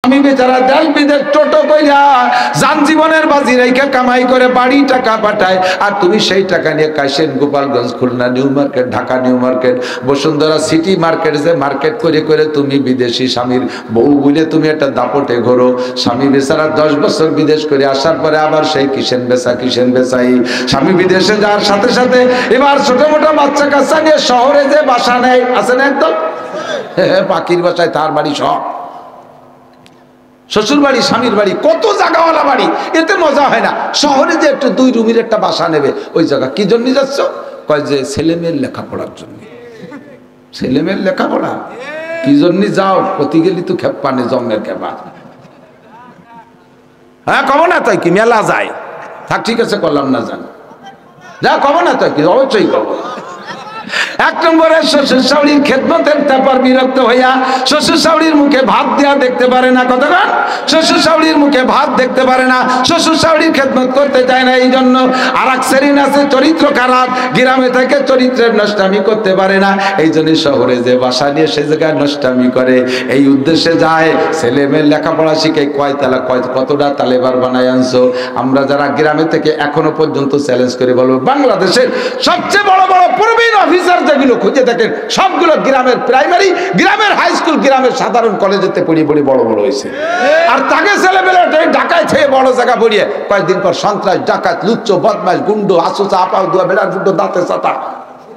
আমি বেচারা দেশ বিদেশ টোটো কইরা যান জীবনের বাজি রেখে কামাই করে বাড়ি টাকা পাঠায়, আর তুমি সেই টাকা নিয়ে Kashiani, Gopalganj, Khulna New Market, Dhaka New Market, Bashundhara City market যে মার্কেট করে করে তুমি বিদেশি স্বামীর বউ বলে তুমি একটা দাপটে ঘোরো। স্বামী বেচারা 10 বছর বিদেশ করে আসার পরে আবার সেই কিসেন বেচাই। স্বামী বিদেশে যাওয়ার সাথে সাথে এবার ছোট মোটো বাচ্চা কাচ্চা নিয়ে শহরে যে বাসা নেয়, আছে না একদম পাখির বাসায় তার বাড়ি, সব শ্বশুর বাড়ি, স্বামীর বাড়ি, কত জায়গাওয়ালা বাড়ি, এতে মজা হয় না। শহরে যে একটু 2 রুমের একটা বাসা নেবে, ওই জায়গা কি জন্য যাচ্ছ? কয় যে ছেলেমেয়ের লেখাপড়ার জন্য। ছেলেমেয়ের লেখাপড়া কি জন্য যাও? প্রতি গেলি তো খেপানে জন্মের খেপা। হ্যাঁ কব না তাই কি মেলা যায়, থাক ঠিক আছে করলাম না, জান যা কব না তাই কি, অবশ্যই কব। 1 নম্বরে শ্বশুর শাশুড়ির খেদমতের তারপর বিরক্ত হইয়া শ্বশুর শাশুড়ির মুখে ভাত দেয়া দেখতে পারে না। কতক্ষণ শ্বশুর শাশুড়ির মুখে ভাত দেখতে পারে না, শ্বশুর শাশুড়ির খেদমত করতে চায় না। এই জন্য আর এক শ্রেণী আছে চরিত্র খারাপ, গ্রামে থেকে চরিত্রের নষ্টামি করতে পারে না, এই জন্য শহরে যে বাসা নিয়ে সে জায়গায় নষ্টামি করে। এই উদ্দেশ্যে যায় ছেলে মেয়ের লেখাপড়া শিখে কয় তালা কতটা তালেবার বানায় আনছো। আমরা যারা গ্রামে থেকে এখনো পর্যন্ত চ্যালেঞ্জ করে বলবো, বাংলাদেশের সবচেয়ে বড় বড় প্রবীণ অফিসার যেগুলো খুঁজে দেখেন সবগুলো গ্রামের প্রাইমারি, গ্রামের হাই স্কুল, গ্রামের সাধারণ কলেজেতে পড়ি বড় বড় হয়েছে। আর তাকে ছেলেবেলা ঢাকায় থেকে বড় জায়গা পড়িয়ে কয়েকদিন পর সন্ত্রাস, ডাকাত, লুচ্চ, বদমাশ, গুন্ডো, আসুচা, আপাও দুয়া, বেড়ার ফুটো, দাঁতে চাতা,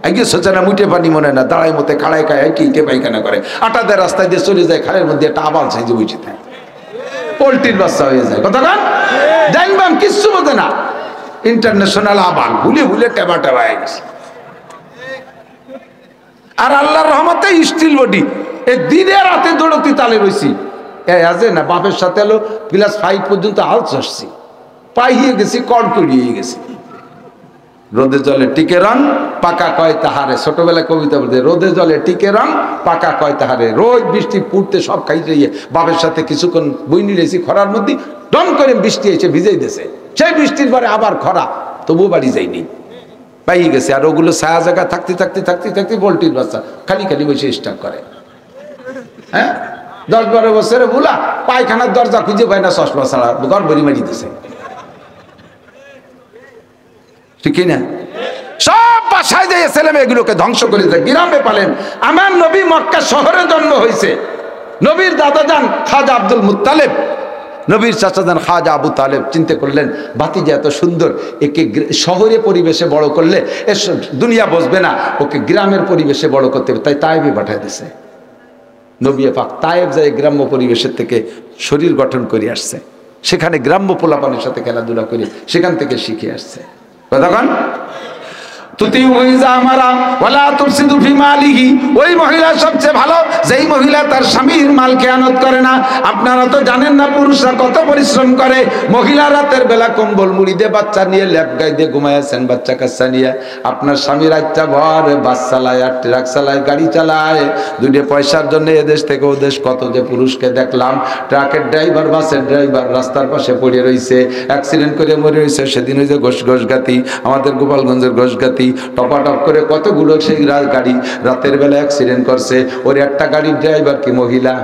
এগিয়ে সোচে না, মুঠে পানি মনে না, দাঁড়ায় মতে খাড়ায় খায় কি কে পায়খানা করে, আটাদের রাস্তায় দিয়ে চলে যায়, খালের মধ্যে একটা আবাল সাইজে বুঝে থাকে, পোল্ট্রির বাচ্চা হয়ে যায়। কথা কান দেখবাম কিচ্ছু বোঝে না, ইন্টারন্যাশনাল আবাল ভুলে ভুলে টেবা হয়ে গেছে। আর আল্লাহর রহমতে স্টিল বডি, এই দিনে রাতে দৌড়তি তালে রয়েছি। আজে না বাপের সাথে এলো ক্লাস 5 পর্যন্ত হাল চাষছি, পাইয়ে গেছি, কড়কড়িয়ে গেছি। রোদে জলে টিকে রং, পাকা কয় তাহারে। ছোটবেলায় কবিতা বলতে, রোদে জলে টিকে রং, পাকা কয় তাহারে। রোদ বৃষ্টি পুড়তে সব খাইতে গিয়ে বাপের সাথে কিছুক্ষণ বই নিয়েছি খরার মধ্যে, দম করে বৃষ্টি এসে ভিজেই দিয়েছে। সেই বৃষ্টির পরে আবার খরা, তবুও বাড়ি যায়নি, পাইয়ে গেছে। আর ওগুলো ছায়া জায়গা থাকতে থাকতে থাকতে থাকতে পোল্ট্রির বাচ্চা খালি খালি বসে স্টার্ট করে। হ্যাঁ 10-12 বছরে বুলা পায়খানার দরজা খুঁজে পায় না, চশমা ছাড়া ঘর ভরি মারি দিছে, ঠিক না? সব বাসায় যায় ছেলে মেয়েগুলোকে ধ্বংস করে দেয়। গ্রামে পালেন। আমার নবী মক্কা শহরে জন্ম হয়েছে। নবীর দাদা যান খাজা আব্দুল মুত্তালেব, নবীর চাচা যান খাজা আবু তালেব চিন্তা করলেন ভাতিজা এত সুন্দর, একে শহরে পরিবেশে বড় করলে এ দুনিয়া বসবে না, ওকে গ্রামের পরিবেশে বড় করতে হবে। তাই তায়েবে পাঠায় দিছে। নবী পাক তায়েব যায় গ্রাম্য পরিবেশের থেকে শরীর গঠন করে আসছে, সেখানে গ্রাম্য পোলাপানের সাথে খেলাধুলা করে সেখান থেকে শিখে আসছে। কতক্ষণ ওই মহিলা সবচেয়ে ভালো যেই মহিলা তার স্বামীর মাল খেয়ানত করে না। আপনারা তো জানেন না পুরুষরা কত পরিশ্রম করে। মহিলা রাতের বেলা কম্বল মুড়ি দিয়ে বাচ্চা নিয়ে ল্যাপ গায়ে দিয়ে ঘুমাইয়াছেন, বাচ্চা কাচ্চা নিয়ে। আপনার স্বামী রাতটা ভর বাস চালায়, আর ট্রাক চালায়, গাড়ি চালায়, 2 পয়সার জন্য এদেশ থেকে ওদেশ কত যে পুরুষকে দেখলাম। ট্রাকের ড্রাইভার, বাসের ড্রাইভার রাস্তার পাশে পড়ে রয়েছে, অ্যাক্সিডেন্ট করে মরে রয়েছে। সেদিন ওই যে ঘোষগাতি, আমাদের গোপালগঞ্জের ঘোষগাতি টপাটপ করে কতগুলো সেই গাড়ি রাতের বেলা অ্যাক্সিডেন্ট করছে। ওর একটা গাড়ির ড্রাইভার কি মহিলা?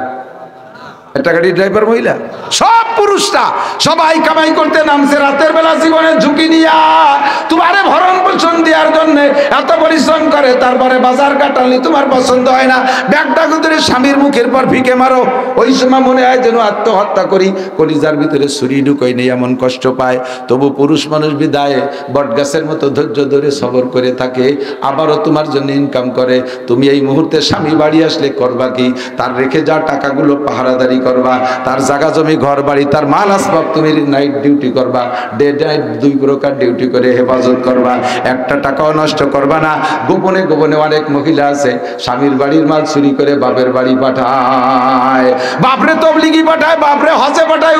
একটা গাড়ির ড্রাইভার মহিলা? সব পুরুষরা সবাই কামাই করতে নামছে রাতের বেলা জীবনের ঝুঁকি নিয়া। তোমারে ভরণ পোষণ দেওয়ার জন্য এত পরিশ্রম করে, তারপরে বাজার কাটালি তোমার পছন্দ হয় না, ব্যাগটা ধরে স্বামীর মুখের পর ভিকে মারো। ওই সময় মনে হয় যেন আত্মহত্যা করি, কলিজার ভিতরে ছুরি ঢুকোই নেই, এমন কষ্ট পায়। তবু পুরুষ মানুষ বিদায় বটগাছের মতো ধৈর্য ধরে সবর করে থাকে, আবারও তোমার জন্য ইনকাম করে। তুমি এই মুহূর্তে স্বামী বাড়ি আসলে করবা কি? তার রেখে যাওয়া টাকাগুলো পাহারাদারি করবা, তার জায়গা জমি ঘর বাড়ি তার মাল আসবাব তুমি নাইট ডিউটি করবা, ডে নাইট 2 প্রকার ডিউটি করে হেফাজত করবা, একটা টাকাও নষ্ট করবা না। গোপনে গোপনে অনেক মহিলা আছে স্বামীর বাড়ির মাল চুরি করে বাপের বাড়ি পাঠায়, বাপরে তবলিগি পাঠায়, বাপরে হজে পাঠায়,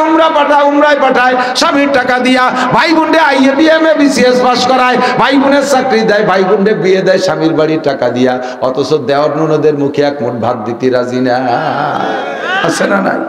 উমরায় পাঠায় স্বামীর টাকা দিয়া। ভাই বোনরে আইএ বিএমএ বিসিএস পাস করায়, ভাই বোনের চাকরি দেয়, ভাই বোনরে বিয়ে দেয় স্বামীর বাড়ির টাকা দিয়া। অথচ দেওয়ার ননদের মুখে 1 মুঠ ভাত দিতে রাজি না, আছে না নাই?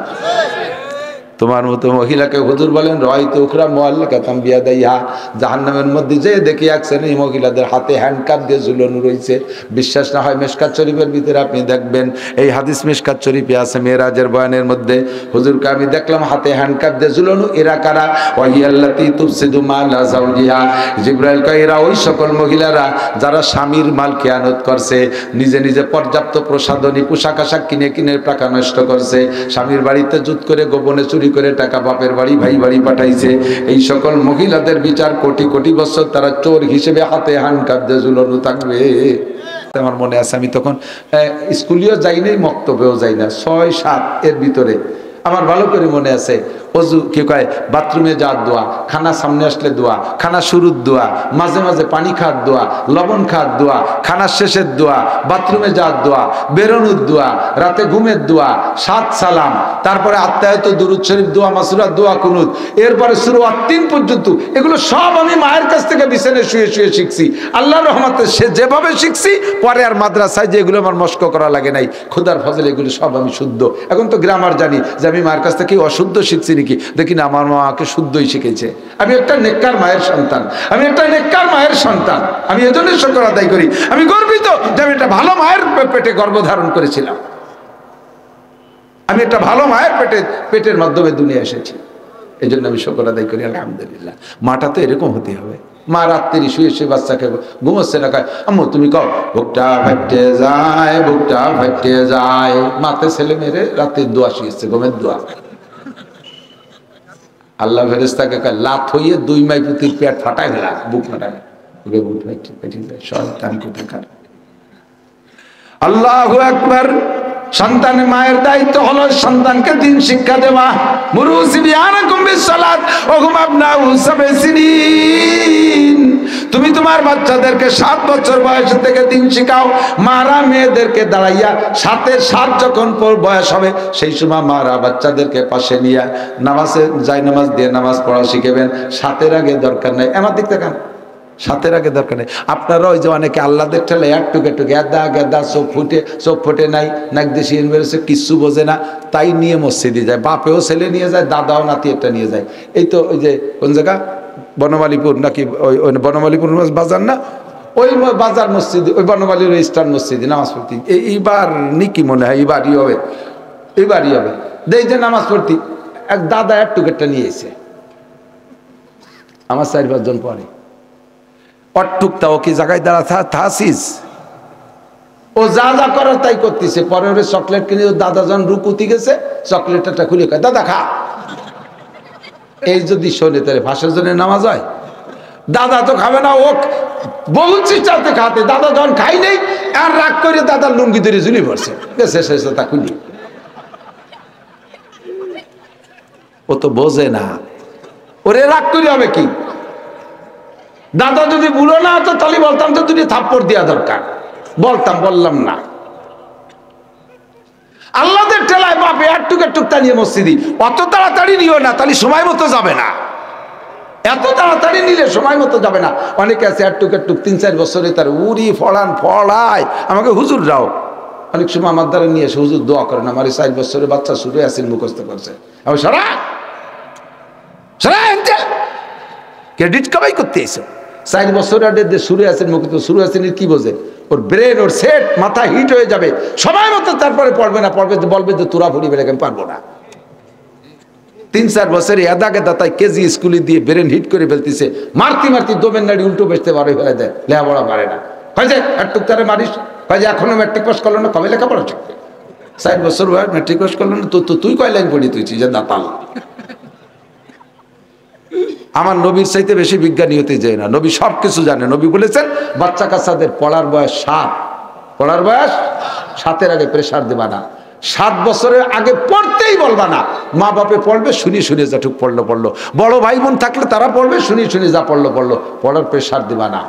তোমার মতো মহিলাকে হুজুর বলেন রয়তো উখরা মুআল্লাকাতাম বিয়াদাইহা, জাহান্নামের মধ্যে যে দেখি একছেন এই মহিলাদের হাতে হ্যান্ডকাপ দিয়ে ঝুলানো রয়েছে। বিশ্বাস না হয় মিশকাত শরীফের ভিতরে আপনি দেখবেন, এই হাদিস মিশকাত শরীফে আছে মেরাজের বয়ানের মধ্যে। হুজুরকে আমি দেখলাম হাতে হ্যান্ডকাপ দিয়ে ঝুলানো। এরা কারা? ওয়াহিয়াল্লাতী তুফসিদু মালা যাওজিহা। জিবরাইল কয় এরা ওই সকল মহিলারা যারা স্বামীর মাল খেয়ানত করছে, নিজে নিজে পর্যাপ্ত প্রসাধনী পোশাক আশাক কিনে কিনে টাকা নষ্ট করছে, স্বামীর বাড়িতে জুত করে গোপনে চুরি করে টাকা বাপের বাড়ি ভাই বাড়ি পাঠাইছে। এই সকল মহিলাদের বিচার কোটি কোটি বছর তারা চোর হিসেবে হাতে হ্যান্ডকাপ দিয়ে ঝুলানো থাকবে। আমার মনে আছে আমি তখন স্কুলেও যাই নাই, মক্তবেও যাই না, 6-7 এর ভিতরে আমার ভালো করে মনে আছে। অজু কি কয়, বাথরুমে যাওয়ার দোয়া, খানা সামনে আসলে দোয়া, খানা শুরুর দোয়া, মাঝে মাঝে পানি খাওয়ার দোয়া, লবণ খাওয়ার দোয়া, খানার শেষের দোয়া, বাথরুমে যাওয়ার দোয়া, বেরোনোর দোয়া, রাতে ঘুমের দোয়া, 7 সালাম, তারপরে আত্মায়ত দুরূদ শরীফ দোয়া, মাসুরাত দোয়া, কুনুত, এরপরে সূরা আত-তিন পর্যন্ত। এগুলো সব আমি মায়ের কাছ থেকে বিছানায় শুয়ে শুয়ে শিখছি। আল্লাহর রহমতে সে যেভাবে শিখছি, পরে আর মাদ্রাসায় যে এগুলো আমার মস্ক করা লাগে নাই। খোদার ফজলে এগুলো সব আমি শুদ্ধ। এখন তো গ্রামার জানি যে আমি মায়ের কাছ থেকে অশুদ্ধ শিখছি নাকি, দেখি না আমার মাকে শুদ্ধই শিখেছে। আমি একটা নেককার মায়ের সন্তান, আমি একটা নেককার মায়ের সন্তান। আমি এজন্য শুকর আদায় করি। আমি গর্বিত যে আমি একটা ভালো মায়ের পেটে গর্ভধারণ করেছিলাম। আমি একটা ভালো মায়ের পেটের মাধ্যমে দুনিয়া এসেছি, এই জন্য আমি শুকর আদায় করি আলহামদুলিল্লাহ। মাটা তো এরকম হতে হবে। মা রাত্রি শুয়ে শুয়ে বাচ্চাকে ঘুমোচ্ছে না, কয় আম্মু তুমি কও বুকটা ফাটে যায়, বুকটা ফাটে যায়। মাতে ছেলে মেরে রাত্রির দোয়া শিখেছে, ঘুমের দোয়া। আল্লাহ ফেরেশতাকে কয় লাত হইয়ে 2 মাই পুতির পেট ফাটাই ফেলা, বুক ফাটাই, বুক ফাটিয়ে যায়। শয়তান কোথাকার। আল্লাহু আকবার। সন্তানের মায়ের দায়িত্ব হলো সন্তানকে দিন শিক্ষা দেওয়া। মুরু সিবিয়ানাকুম বিসসালাত ওয়া হুম আবনাউ সাবঈ সিনিন। তুমি তোমার বাচ্চাদেরকে 7 বছর বয়স থেকে দিন শিখাও। মারা মেয়েদেরকে দাঁড়াইয়া 7 যখন বয়স হবে, সেই সময় মারা বাচ্চাদেরকে পাশে নিয়ে নামাজে যাই নামাজ দিয়ে নামাজ পড়া শিখাবেন। 7-এর আগে দরকার নাই। আমার দিক থেকে 7-এর আগে দরকার নেই। আপনারা ওই যে অনেকে আল্লাহদের ঠেলে একটু গেদা গেদা চোখ ফুটে নাই, নাক দেশি বেরোচ্ছে, কিচ্ছু বোঝে না, তাই নিয়ে মসজিদে যায়। বাপেও ছেলে নিয়ে যায়, দাদাও নাতি একটা নিয়ে যায়। এই তো ওই যে কোন জায়গা বনমালীপুর নাকি ওই বনমালীপুর বাজার না, ওই বাজার মসজিদে, ওই বনমালীর ইস্টার্ন মসজিদে নামাজ পড়তি। এইবার নিকি মনে হয় এইবারই হবে দেই যে নামাজ পড়তি। এক দাদা একটু একটা নিয়ে এসে আমার 4-5 জন পরে অটুকটা ও কি জায়গায় দাঁড়া থাসিস, ও যা যা করার তাই করতেছে। পরে ওরে চকলেট কিনে দাদা যখন রুকুতি গেছে, চকলেটটা খুলে কয় দাদা খা। এই যদি শোনে তাহলে ভাষার জন্য নামাজ হয়? দাদা তো খাবে না, ও বলছি চাতে খাতে। দাদা যখন খাই নেই আর রাগ করে দাদার লুঙ্গি ধরে ঝুলি পড়ছে, শেষে তা খুলি। ও তো বোঝে না, ওরে রাগ করে হবে কি? দাদা যদি বুড়ো না হতো তাহলে বলতাম তো দুটি থাপ্পড় দেওয়া দরকার, বললাম না। আল্লাহদের ঠেলায় বাপে একটুক টানিয়ে মসজিদি। অত তাড়াতাড়ি নিও না, তাহলে সময় মতো যাবে না। এত তাড়াতাড়ি নিলে সময় মতো যাবে না। অনেকে আছে একটুক 3-4 বছরে তার উড়ি ফড়ায়। আমাকে হুজুর রাও অনেক সময় আমার দ্বারা নিয়ে এসে হুজুর দোয়া করেন। আমার 4 বছরের বাচ্চা শুরু আসেন মুখস্থ করছে। আমি সারা ক্রেডিট কামাই করতে এসো। 4 বছর আগে শুরু আছেন মুখস্থ, শুরু আছেন কি বোঝে? ওর ব্রেন, ওর সেট, মাথা হিট হয়ে যাবে সময় মতো। তারপরে পড়বে না, বলবে যে তোরা ভরি বেড়ে আমি পারবো না। 3-4 বছরে এদা গেদা তাই কেজি স্কুলে দিয়ে ব্রেন হিট করে ফেলতেছে। মারতি দোমের নাড়ি উল্টো বেসতে পারে ফেলে দেয়, লেখাপড়া পারে না। হয় যে একটু তারে মারিস, হয় যে এখনো ম্যাট্রিক পাস করলো না, কবে লেখাপড়া শিখবে? 4 বছর বয়স ম্যাট্রিক পাস করলো না, তুই কয় লাইন পড়ি তুই যে দাতাল। আমার নবীর চাইতে বেশি বিজ্ঞানী হতে যায় না। নবী সব কিছু জানে। নবী বলেছেন বাচ্চা কাচ্চাদের পড়ার বয়স 7, পড়ার বয়স 7-এর আগে প্রেসার দেবা না। 7 বছরের আগে পড়তেই বলবা না। মা বাপে পড়বে, শুনি যাটুক পড়লো। বড় ভাই বোন থাকলে তারা পড়বে, শুনি যা পড়লো। পড়ার প্রেসার দেবা না।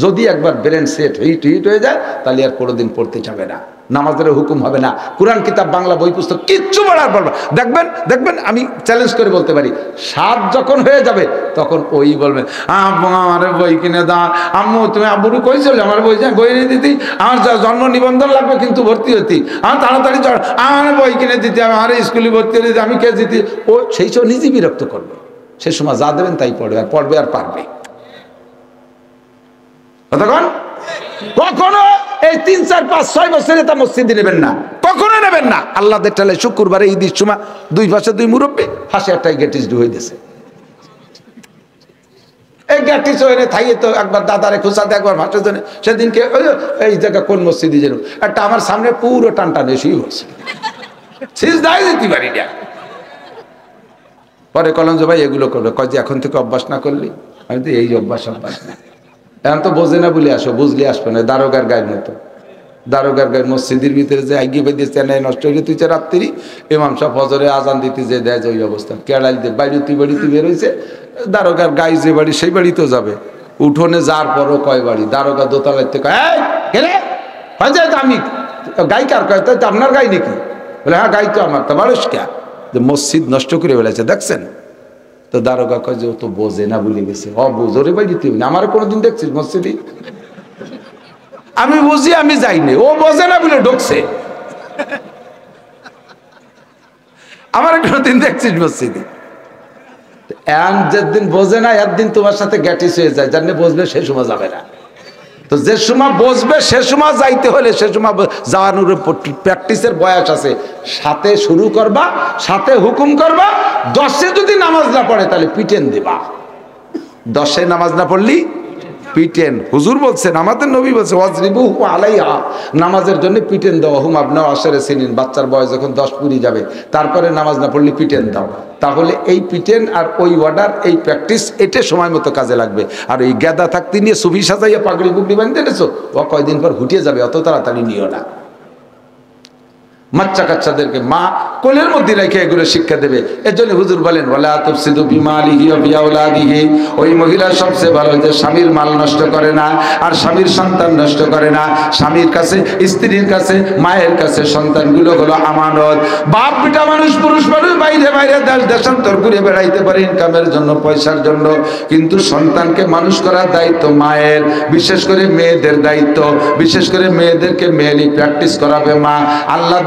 যদি একবার ব্রেন সেট হিট হয়ে যায় তাহলে আর কোনোদিন পড়তে যাবে না। নামাজের হুকুম হবে না, কোরআন কিতাব বাংলা বই পুস্তক কিচ্ছু পড়ার বলবে। দেখবেন দেখবেন আমি চ্যালেঞ্জ করে বলতে পারি, 7 যখন হয়ে যাবে তখন ওই বলবে আমার বই কিনে দাও, আম্মু তুমি আব্বুরু কইছিল আমার বই বই এনে দিতি, আমার জন্ম নিবন্ধন লাগবে কিন্তু ভর্তি হতি, আমার তাড়াতাড়ি আমার বই কিনে দিতে, আমার স্কুলে ভর্তি হতে আমি কে দিতি। ও সেই সব নিজে বিরক্ত করবে। সে সময় যা দেবেন তাই পড়বে, আর পড়বে আর পারবে। কতক্ষণ? কখনো এই 3, 4, 5, 6 বছরে তা মসজিদে নেবেন না, কখনো নেবেন না। আল্লাহ দেখলে শুক্রবারে ঈদের সময় 2 পাশে 2 মুরব্বী, হাসে একটাই গেটিস ঢুয়ে দিয়েছে। এই গেটিস হয়ে থাইয়ে তো একবার দাদারে খুঁচাতে, একবার ভাষার জন্য সেদিনকে এই জায়গা কোন মসজিদে যেন একটা আমার সামনে পুরো টানটান এসেই বলছে, সিজদায় দিতে পারি না। পরে কলম যে ভাই এগুলো করবে, কয় যে এখন থেকে অভ্যাস না করলি। আমি তো এই অভ্যাস না, এখন তো বোঝে না বলে আসো, বুঝলে আসবে না। দারোগার গায়ের মতো, দারোগার গায়ের মসজিদের ভিতরে যে আগে বেঁধে চেন্নাই নষ্ট হয়ে তুইছে রাত্রি, ইমাম সাহেব ফজরে আজান দিতে যে দেয় যে ওই অবস্থা, কেড়াল দিয়ে বাড়িতে বাড়িতে বেরোইছে, দারোগার গায়ে যে বাড়ি সেই বাড়িতেও যাবে। উঠোনে যার পরও কয় বাড়ি, দারোগা দোতলার থেকে আমি গাই কার কয়, তাই তো আপনার গাই নাকি? বলে হ্যাঁ গাই তো আমার। তো মানুষ কে যে মসজিদ নষ্ট করে ফেলেছে দেখছেন? তো দারোগা কয় যে ও তো বোঝে না, ভুলে গেছে। বুঝরে বাড়িতে আমার কোনোদিন দেখছিস মসজিদে? আমি বুঝি, আমি যাইনি, ও বোঝে না বলে ঢুকছে। আমার কোনোদিন দেখছিস মসজিদে? যেদিন বোঝে না একদিন তোমার সাথে গ্যাটিস হয়ে যায়, জানলে বসবে সে সময় যাবে না। তো যে সময় বসবে সে সময় যাইতে হলে সে সময় যাওয়ানোর প্র্যাকটিসের বয়স আছে। সাথে শুরু করবা, সাথে হুকুম করবা। 10-এ যদি নামাজ না পড়ে তাহলে পিটেন দিবা। 10-এ নামাজ না পড়লি পিটেন। হুজুর বলছেন, আমাদের নবী বলছে ওয়াজরিবু আলাইহা, নামাজের জন্য পিটেন দাও। হুম আপনার আশারে সিনিন, বাচ্চার বয়স যখন 10 পুরি যাবে তারপরে নামাজ না পড়লে পিটেন দাও। তাহলে এই পিটেন আর ওই অর্ডার, এই প্র্যাকটিস, এটা সময় মতো কাজে লাগবে। আর ওই গেদা থাকতে নিয়ে সুবি সাজাইয়া পাগড়ি বুগড়ি বাঁধতে এনেছো, ও কয়দিন পর হুটিয়ে যাবে, অত তাড়াতাড়ি নিও না। বাচ্চা কাচ্চাদেরকে মা কোলের মধ্যে রেখে এগুলো শিক্ষা দেবে। এর জন্য হুজুর বলেন ওয়ালা তুফসিদু বিমালিহি ওয়া বিআওলাদিহি, ওই মহিলা সবচেয়ে ভালো যে স্বামীর মাল নষ্ট করে না আর স্বামীর সন্তান নষ্ট করে না। স্বামীর কাছে, স্ত্রীর কাছে, মায়ের কাছে সন্তানগুলো হলো আমানত। বাপ পিটা মানুষ, পুরুষ মানুষ বাইরে বাইরে দেশ দেশান্তর ঘুরে বেড়াইতে পারে ইনকামের জন্য, পয়সার জন্য, কিন্তু সন্তানকে মানুষ করার দায়িত্ব মায়ের। বিশেষ করে মেয়েদের দায়িত্ব, বিশেষ করে মেয়েদেরকে মেয়েলি প্র্যাকটিস করাবে মা। আল্লাহ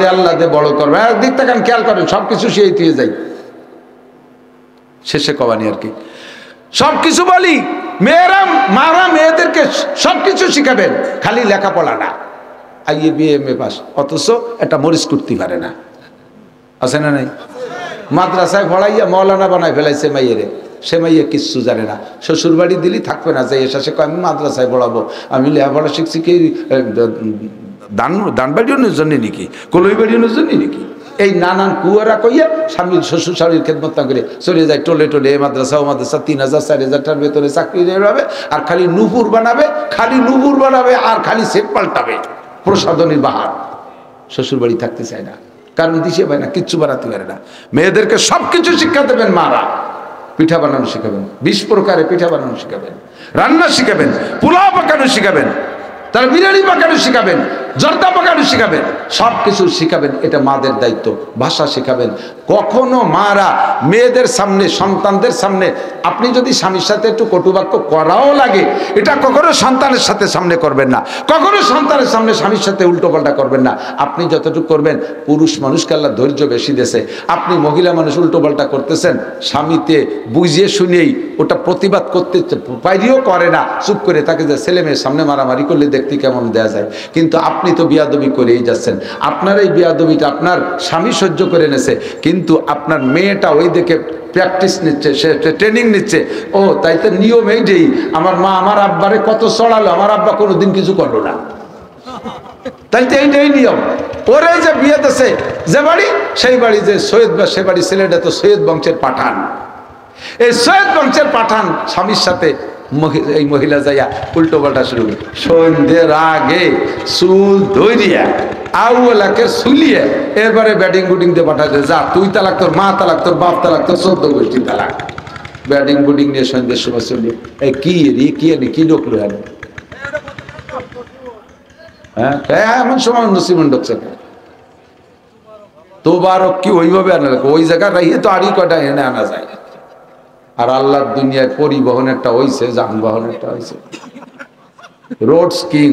বড় করবে। একদিক থেকে খেয়াল করেন, সবকিছু সেই দিয়ে যাই শেষে কবানি আর কি সবকিছু বলি। মেয়েরা, মারা মেয়েদেরকে সবকিছু শিখাবেন, খালি লেখাপড়া না। IA BA M A pass, অথচ একটা মরিচ করতে পারে না, আছে না নাই? মাদ্রাসায় পড়াইয়া মৌলানা বানায় ফেলাইছে মাইয়েরে, সে মাইয়া কিচ্ছু জানে না। শ্বশুর বাড়ি দিলি থাকবে না, যাই এসে কয় আমি মাদ্রাসায় পড়াবো, আমি লেখাপড়া শিখছি কি দান বাড়িওর জন্য নাকি, কলই বাড়িওর জন্য নাকি? এই নানান কুয়ারা কইয়া স্বামীর শ্বশুর শাড়ির খেদমত না করে চলে যায় টোলে টোলে। এ মাদ্রাসা ও মাদ্রাসা 3000 4000 টাকার ভেতরে চাকরি হবে, আর খালি নুপুর বানাবে, খালি নুপুর বানাবে, আর খালি সেট পাল্টাবে, প্রসাদনীর বাহার। শ্বশুর বাড়ি থাকতে চায় না, কারণ দিশে পায় না, কিচ্ছু বানাতে পারে না। মেয়েদেরকে সবকিছু শিক্ষা দেবেন মারা। পিঠা বানানো শিখাবেন, 20 প্রকারে পিঠা বানানো শিখাবেন, রান্না শিখাবেন, পোলাও পাকানো শিখাবেন, তার বিরিয়ানি পাকানো শিখাবেন, জর্দা পাকানো শিখাবেন, সব কিছু শিখাবেন। এটা মাদের দায়িত্ব। ভাষা শিখাবেন। কখনো মারা মেয়েদের সামনে, সন্তানদের সামনে, আপনি যদি স্বামীর সাথে একটু কটুবাক্য করাও লাগে, এটা কখনো সন্তানের সাথে সামনে করবেন না। কখনো সন্তানের সামনে স্বামীর সাথে উল্টোপাল্টা করবেন না। আপনি যতটুকু করবেন, পুরুষ মানুষকে আল্লাহ ধৈর্য বেশি দেশে, আপনি মহিলা মানুষ উল্টোপাল্টা করতেছেন, স্বামীতে বুঝিয়ে শুনেই ওটা প্রতিবাদ করতে পারিও করে না, চুপ করে তাকে যে ছেলে মেয়ের সামনে মারামারি করলে দেখতে কেমন দেয়া যায়। কিন্তু আপনি তো বিয়াদবি করেই যাচ্ছেন। আপনার এই বিয়াদবিটা আপনার স্বামী সহ্য করে নেছে, কিন্তু আপনার মেয়েটা ওই দেখে প্র্যাকটিস নিচ্ছে, সে ট্রেনিং নিচ্ছে। ও তাই তো নিয়ম এইটাই, আমার মা আমার আব্বারে কত চড়ালো, আমার আব্বা কোনোদিন কিছু করলো না, তাই তো এইটাই নিয়ম। ওরে যে বিয়ে দেশে যে বাড়ি, সেই বাড়ি যে সৈয়দ বা সে বাড়ি, ছেলেটা তো সৈয়দ বংশের পাঠান। এই সৈয়দ বংশের পাঠান স্বামীর সাথে এই মহিলা যাইয়া উল্টো পাল্টা শুরু করে। সন্ধ্যের আগে চুল ধরিয়া আউলাকে শুলিয়ে এরপরে ব্যাটিং বুটিং দিয়ে পাঠাতে, যা তুই তালাক, তোর মা তালাক, তোর বাপ তালাক, তোর 14 গোষ্ঠী তালাক। ব্যাটিং বুটিং নিয়ে সন্ধ্যের সময় চলি। এই কি রে, কি ঢুকলো? হ্যাঁ এমন সময় নসিমন ঢুকছে তোবারক কি ওইভাবে আনা লাগে ওই জায়গা রাইয়ে তো আরই কটা এনে আনা যায় আর আল্লাহর দুনিয়ায় পরিবহনেরটা হইছে যানবাহনেরটা হইছে রোড কিং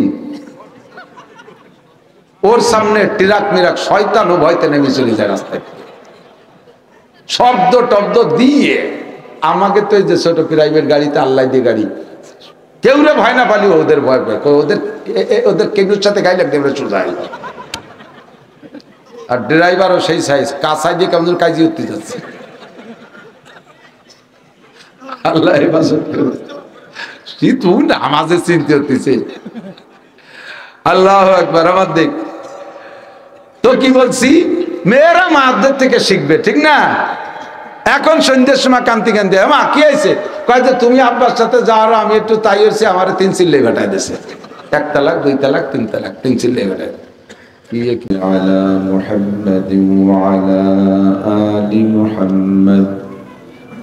ওর সামনে ট্রাক মিরাক শয়তানও ভয়তে নেমে চলে যায় রাস্তায় শব্দ টব্দ দিয়ে আমাকে তো এই যে ছোট প্রাইভেট গাড়িতে আল্লাহ দিয়ে গাড়ি কেউ রে ভয় না পালি ওদের ভয় পায় ওদের ওদের কেউর সাথে গাড়ি লাগতে সোজা আর ড্রাইভারও সেই সাইজ কাঁচাই দিয়ে কেমন কাজি উঠতে যাচ্ছে আল্লাহ তুই আমাদের চিনতে হতেছে আল্লাহ একবার আমার দেখ তো কি বলছি মেয়েরা মাদের থেকে শিখবে ঠিক না এখন সন্ধ্যের সময় কান্তি কান্তি মা কি হয়েছে কয় যে তুমি আব্বার সাথে যাওয়ার আমি একটু তাই হয়েছে আমার 3 চিল্লে ঘটাই দিয়েছে 1 তালাক 2 তালাক 3 তালাক 3 চিল্লে ঘটাই على محمد وعلى آل محمد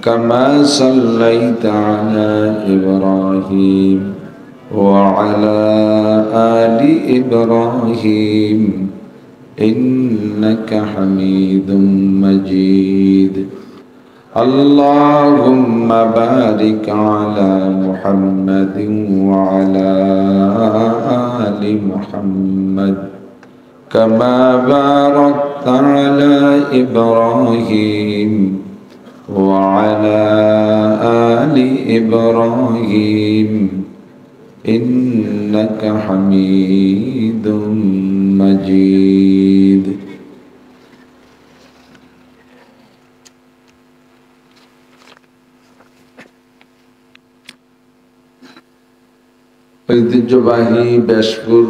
كما صليت على إبراهيم وعلى آل إبراهيم إنك حميد مجيد اللهم بارك على محمد وعلى آل محمد كما باركت على إبراهيم وعلى آل إبراهيم إنك حميد مجيد ঐতিহ্যবাহী বেশপুর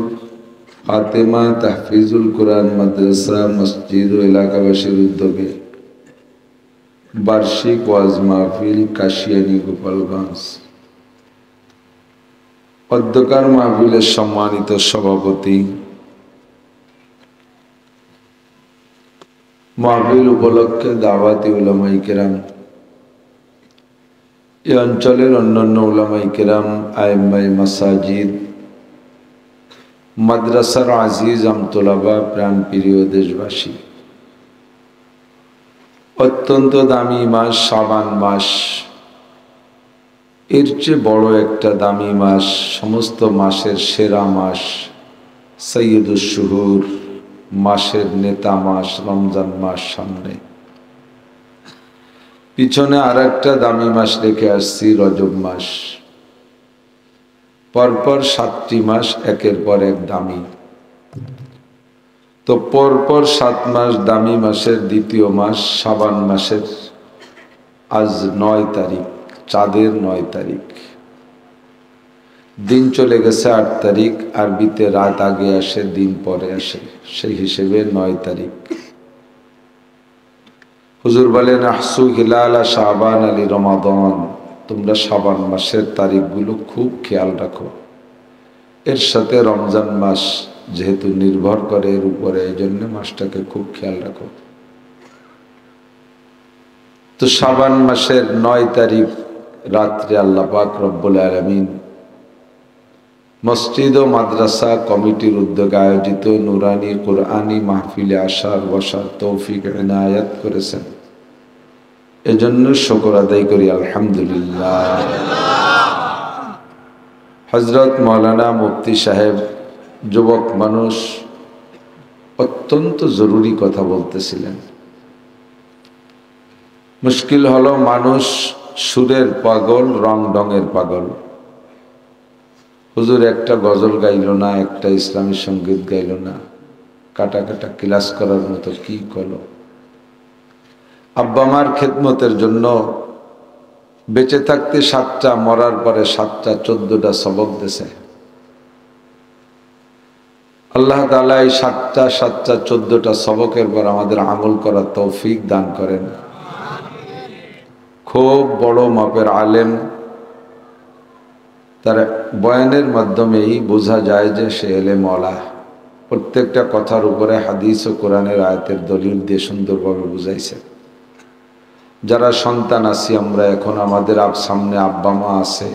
ফাতেমা তাহফিজুল কোরআন মাদ্রাসা মসজিদ ও এলাকাবাসীর উদ্যোগে বার্ষিক ওয়াজ মাহফিল কাশিয়ানী গোপালগঞ্জ অধ্যকার মাহফিলের সম্মানিত সভাপতি মাহফিল উপলক্ষে দাওয়াতি উলামায়ে কেরাম এই অঞ্চলের অন্যান্য উলামায়ে কেরাম আইম্মায়ে মাসাজিদ মাদ্রাসার আজিজ আমতোলাবা প্রাণ প্রিয় দেশবাসী অত্যন্ত দামি মাস শাবান মাস এর চেয়ে বড় একটা দামি মাস সমস্ত মাসের সেরা মাস সৈয়দুশ শুহুর মাসের নেতা মাস রমজান মাস সামনে পিছনে আর একটা দামি মাস রেখে আসছি রজব মাস পরপর 7টি মাস একের পর এক দামি তো পরপর 7 মাস দামি মাসের দ্বিতীয় মাস শাবান মাসের আজ 9 তারিখ চাঁদের 9 তারিখ দিন চলে গেছে 8 তারিখ আরবিতে রাত আগে আসে দিন পরে আসে সেই হিসেবে 9 তারিখ হুজুর বলেন আহসু হিলালা শাবান আলী রমাদান তোমরা শাবান মাসের তারিখগুলো খুব খেয়াল রাখো এর সাথে রমজান মাস যেহেতু নির্ভর করে এর উপরে এই জন্য মাসটাকে খুব খেয়াল রাখো তো শাবান মাসের 9 তারিখ রাত্রে আল্লাহ পাক রব্বুল আলামিন মসজিদ ও মাদ্রাসা কমিটির উদ্যোগে আয়োজিত নুরানি কুরআনি মাহফিলে আসার বসার তৌফিক ইনায়াত করেছেন এজন্য শুকর আদায় করি আলহামদুলিল্লাহ হযরত মাওলানা মুফতি সাহেব যুবক মানুষ অত্যন্ত জরুরি কথা বলতেছিলেন মুশকিল হলো মানুষ সুরের পাগল রং ঢঙের পাগল হুজুর একটা গজল গাইল না একটা ইসলামী সঙ্গীত গাইল না কাটা কাটা ক্লাস করার মতো কি করলো আব্বা মার খেদমতের জন্য বেঁচে থাকতে 7টা মরার পরে 7টা 14টা সবক দিয়েছে আল্লাহ তাআলা এই 7টা 14টা সবকের পর আমাদের আমল করার তৌফিক দান করেন খুব বড় মাপের আলেম তার বয়ানের মাধ্যমেই বোঝা যায় যে সে এলেমওয়ালা প্রত্যেকটা কথার উপরে হাদিস ও কোরআনের আয়াতের দলিল দিয়ে সুন্দরভাবে বুঝাইছে যারা সন্তান আছি আমরা এখন আমাদের সামনে আব্বা মা আছে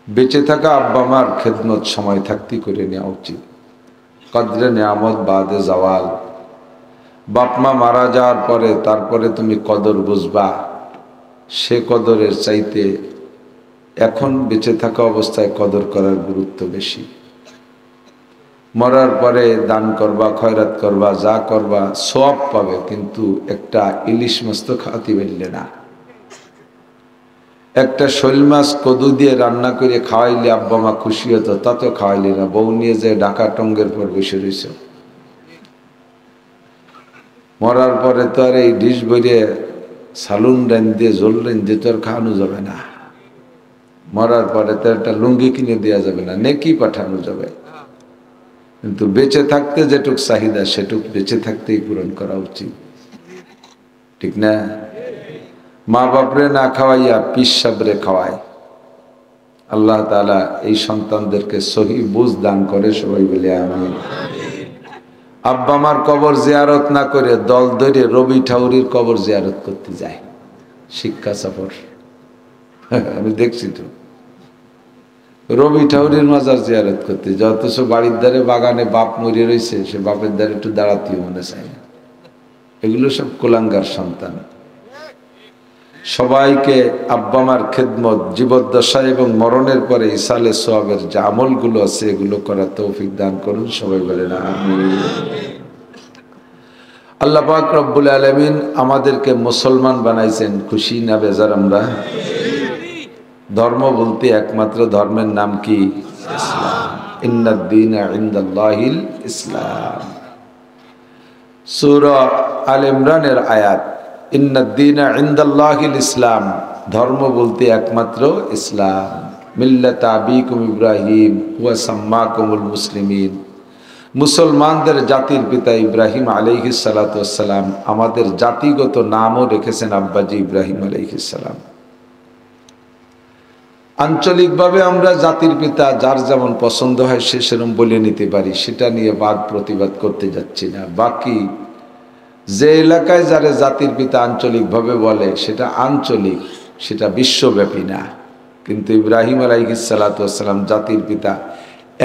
বেঁচে থাকা আব্বা মার খেদমত সময় থাকতে করে নেওয়া উচিত। কদরে নিয়ামত বাদে জাওয়াল, বাপ মা মারা যাওয়ার পরে তারপরে তুমি কদর বুঝবা, সে কদরের চাইতে এখন বেঁচে থাকা অবস্থায় কদর করার গুরুত্ব বেশি। মরার পরে দান করবা, খয়রাত করবা, যা করবা সওয়াব পাবে, কিন্তু একটা ইলিশ মাছ তো খাওয়াতে পারলে না। একটা শৈল মাছ কদু দিয়ে রান্না করে খাওয়াইলে আব্বা মা খুশি হতো, তা তো খাওয়াইলে না, বউ নিয়ে যে ঢাকা টঙ্গের পর বসে রয়েছে। মরার পরে তো আর এই ডিশ ভরে সালুন রেন দিয়ে জল রেন দিয়ে তো আর খাওয়ানো যাবে না। মরার পরে তো একটা লুঙ্গি কিনে দেওয়া যাবে না, নেকি পাঠানো যাবে। কিন্তু বেঁচে থাকতে যেটুক চাহিদা সেটুক বেঁচে থাকতেই পূরণ করা উচিত, ঠিক না? মা বাপরে না খাওয়াইয়া পিস সাবরে খাওয়ায়। আল্লাহ তাআলা এই সন্তানদেরকে সহি বুঝ দান করে, সবাই বলে আমিন। আব্বা মার কবর জিয়ারত না করে দল ধরে রবি ঠাকুরের কবর জিয়ারত করতে যায়, শিক্ষা সফর। আমি দেখছি তো রবি ঠাকুরের মাজার জিয়ারত করতে, যথেষ্ট বাড়ির ধারে বাগানে বাপ মরে রয়েছে, সে বাপের ধারে একটু দাঁড়াতেও মনে চায় না। এগুলো সব কুলাঙ্গার সন্তান। সবাইকে আব্বা মার খেদমত জীবদ্দশা এবং মরণের পরে ইসালে সওয়াবের যে আমলগুলো আছে এগুলো করার তৌফিক দান করুন, সবাই বলেন আমিন। আল্লাহ পাক রব্বুল আলামিন আমাদেরকে মুসলমান বানাইছেন, খুশি না বেজার আমরা? ধর্ম বলতে একমাত্র ধর্মের নাম কি? ইসলাম। ইন্নাদ-দীনা ইনদাল্লাহিল ইসলাম। সূরা আল ইমরানের আয়াত, ইন্নাদ-দীনা ইনদাল্লাহিল ইসলাম, ধর্ম বলতে একমাত্র ইসলাম। মিল্লাত আবিকুম ইব্রাহিম ওয়া সাম্মাকুমুল মুসলিমিন, মুসলমানদের জাতির পিতা ইব্রাহিম আলাইহিস সালাতু ওয়াস সালাম আমাদের জাতিগত নামও রেখেছেন আব্বাজি ইব্রাহিম আলাইহিস সালাম। আঞ্চলিকভাবে আমরা জাতির পিতা যার যেমন পছন্দ হয় সে সেরকম বলে নিতে পারি, সেটা নিয়ে বাদ প্রতিবাদ করতে যাচ্ছি না। বাকি যে এলাকায় যারা জাতির পিতা আঞ্চলিকভাবে বলে সেটা আঞ্চলিক, সেটা বিশ্বব্যাপী না। কিন্তু ইব্রাহিম আলাইহিস সালাতু ওয়াস সালাম জাতির পিতা,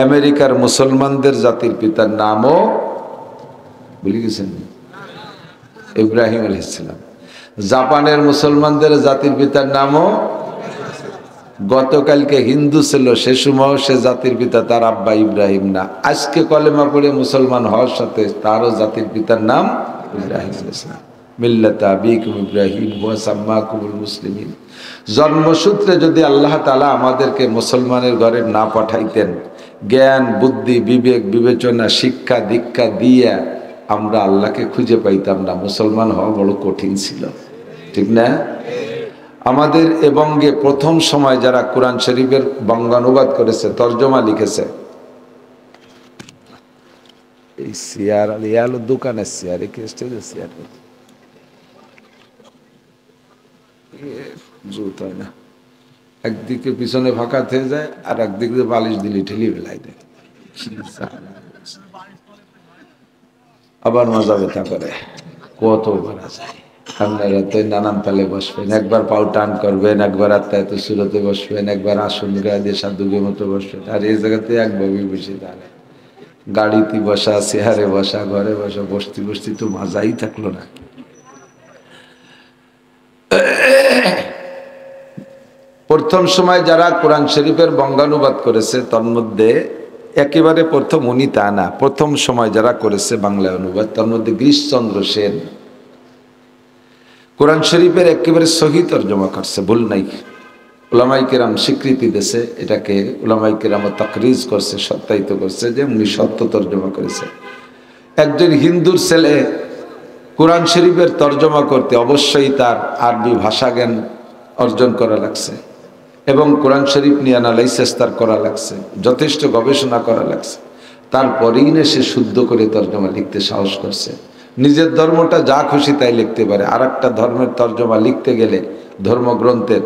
আমেরিকার মুসলমানদের জাতির পিতার নামও ভুলে গেছেন, ইব্রাহিম আলাইহিস সালাম। জাপানের মুসলমানদের জাতির পিতার নামও, গতকালকে হিন্দু ছিল সে সময় সে জাতির পিতা তার আব্বা ইব্রাহিম না, আজকে কলেমা পড়ে মুসলমান হওয়ার সাথে তারও জাতির পিতার নাম ইব্রাহিম আলাইহিস সালাম। মিল্লাত আবিকুম ইব্রাহিম ওয়া সাম্মাকুমুল মুসলিমিন। জন্মসূত্রে যদি আল্লাহ তাআলা আমাদেরকে মুসলমানের ঘরে না পাঠাইতেন, জ্ঞান বুদ্ধি বিবেক বিবেচনা শিক্ষা দীক্ষা দিয়ে আমরা আল্লাহকে খুঁজে পাইতাম না। মুসলমান হওয়া বড় কঠিন ছিল, ঠিক না? আমাদের এবঙ্গে প্রথম সময় যারা কোরআন শরীফের বঙ্গানুবাদ করেছে, তর্জমা লিখেছে, এই সিয়ার আলিয়ালো দোকানের সিয়ার, এই স্টেজের সিয়ার জুত হয় না, একদিকে পিছনে ফাঁকা থেকে যায় আর একদিকে বালিশ দিলি ঠেলি ফেলাই দেয়, আবার মজা ব্যথা করে, কত করা যায়। আপনারা তো নানান তালে বসবেন, একবার পাও টান করবেন, একবার আত্মায়ত সুরতে বসবেন, একবার আসন গায়ে দিয়ে সাধুকের মতো বসবেন, আর এই জায়গাতে একভাবেই বসে দাঁড়ায়। গাড়িতে বসা, চেহারে বসা, ঘরে বসা, বসতে বসতে তো মজাই থাকলো না। প্রথম সময় যারা কোরআন শরীফের বঙ্গানুবাদ করেছে তার মধ্যে একেবারে প্রথম উনি তা না, প্রথম সময় যারা করেছে বাংলা অনুবাদ তার মধ্যে গিরিশচন্দ্র সেন কোরআন শরীফের একেবারে সহি তর্জমা করছে, ভুল নাই। উলামায়ে কেরাম স্বীকৃতি দিয়েছে এটাকে, উলামায়ে কেরাম তাকরিজ করছে, সত্যায়িত করছে যে উনি সত্য তর্জমা করেছে। একজন হিন্দুর ছেলে কোরআন শরীফের তর্জমা করতে অবশ্যই তার আরবি ভাষা জ্ঞান অর্জন করা লাগছে এবং কোরআন শরীফ নিয়ে অ্যানালাইসিস তার করা লাগছে, যথেষ্ট গবেষণা করা লাগছে। তারপরেই না সে শুদ্ধ করে তর্জমা লিখতে সাহস করছে। নিজের ধর্মটা যা খুশি তাই লিখতে পারে, আর একটা ধর্মের তর্জমা লিখতে গেলে ধর্মগ্রন্থের,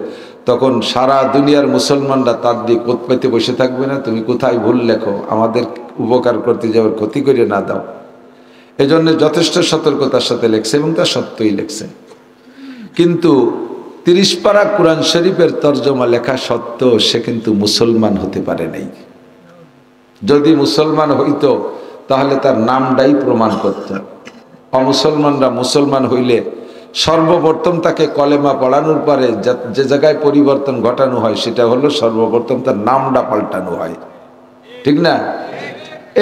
তখন সারা দুনিয়ার মুসলমানরা তার দিক উৎপত্তি বসে থাকবে না, তুমি কোথায় ভুল লেখো, আমাদের উপকার করতে যাওয়ার ক্ষতি করে না দাও। এজন্য যথেষ্ট সতর্কতার সাথে লেখছে এবং তা সত্যই লেখছে। কিন্তু 30 পারা কোরআন শরীফের তর্জমা লেখা সত্ত্বেও সে কিন্তু মুসলমান হতে পারে নাই। যদি মুসলমান হইতো তাহলে তার নামটাই প্রমাণ করত। অমুসলমানরা মুসলমান হইলে সর্বপ্রথম তাকে কলেমা পড়ানোর পরে যে জায়গায় পরিবর্তন ঘটানো হয় সেটা হলো সর্বপ্রথম তার নামটা পাল্টানো হয়, ঠিক না?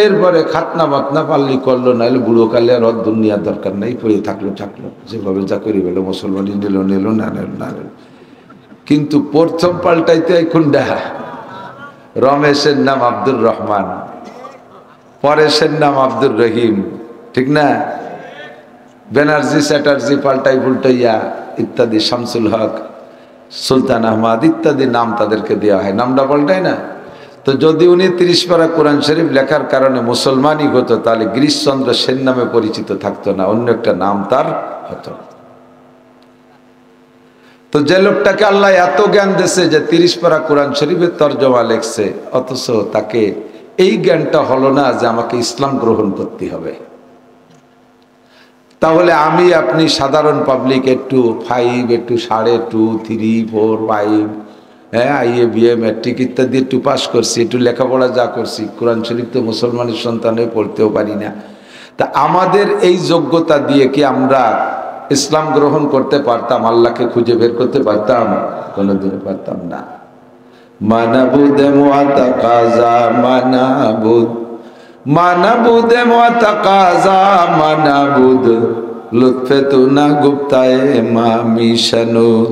এরপরে খাতনা বাতনা পাল্লি করলো, নাহলে বুড়ো কালে আর দুনিয়ার দরকার নাই, পড়ে থাকলো যেভাবে যা করি বলে মুসলমানই নিল না নিল। কিন্তু প্রথম পাল্টাইতে খুন্ডা রমেশের নাম আব্দুর রহমান, পরেশের নাম আব্দুর রহিম, ঠিক না? ব্যানার্জি চ্যাটার্জি পাল্টাই পুল্টাইয়া ইত্যাদি, শামসুল হক, সুলতান আহমদ ইত্যাদি নাম তাদেরকে দেওয়া হয়, নামটা পাল্টায় না। তো যদি উনি 30 পারা কোরআন শরীফ লেখার কারণে মুসলমানই হতো তাহলে গিরিশচন্দ্র সেন নামে পরিচিত থাকতো না, অন্য একটা নাম তার হতো। তো যে লোকটাকে আল্লাহ এত জ্ঞান দিয়েছে যে 30 পারা কোরআন শরীফের তর্জমা লেখছে, অথচ তাকে এই জ্ঞানটা হলো না যে আমাকে ইসলাম গ্রহণ করতে হবে। তাহলে আমি আপনি সাধারণ পাবলিক একটু 5, একটু 2.5, 3, 4, 5, হ্যাঁ, আইএ বিএ ম্যাট্রিক ইত্যাদি একটু পাস করছি, একটু লেখাপড়া যা করছি, কোরআন শরীফ তো মুসলমানের সন্তান হয়ে পড়তেও পারি না। তা আমাদের এই যোগ্যতা দিয়ে কি আমরা ইসলাম গ্রহণ করতে পারতাম? আল্লাহকে খুঁজে বের করতে পারতাম? কোনোদিনও পারতাম না। মানাবুদ মুআতাকাযা মানাবুদ, মানাবুদ মুআতাকাযা মানাবুদ, লুৎফে তু না গুপ্তায়ে মামিশানুদ,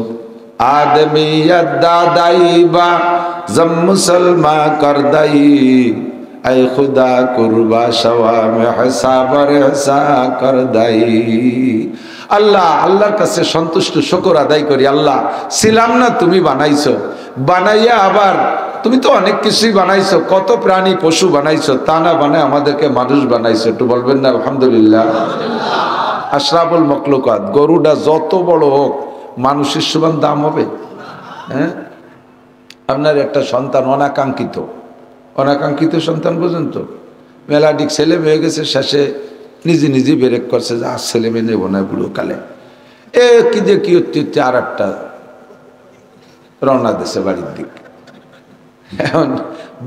आदमियत दादाई बा जम मुसलमा कर दई, ऐ खुदा कुर्बा शवा में हिसाबर हिसा कर दई। আল্লাহ, আল্লাহর কাছে সন্তুষ্ট শুকর আদায় করি। আল্লাহ, ছিলাম না, তুমি বানাইছো, বানাইয়া আবার তুমি তো অনেক কিছুই বানাইছো, কত প্রাণী পশু বানাইছো, তা না বানায় আমাদেরকে মানুষ বানাইছো। একটু বলবেন না আলহামদুলিল্লাহ? আশরাফুল মখলুকাত, গরুটা যত বড় হোক মানুষের সমান দাম হবে? হ্যাঁ, আপনার একটা সন্তান অনাকাঙ্ক্ষিত সন্তান পর্যন্ত মেলাডিক ছেলে হয়ে গেছে, শেষে নিজে নিজে বেরেক করছে যে আর ছেলে মেয়ে নেব না বুড়ো কালে। কি যে কি হচ্ছে, আর একটা রওনা দেশে বাড়ির দিক। এখন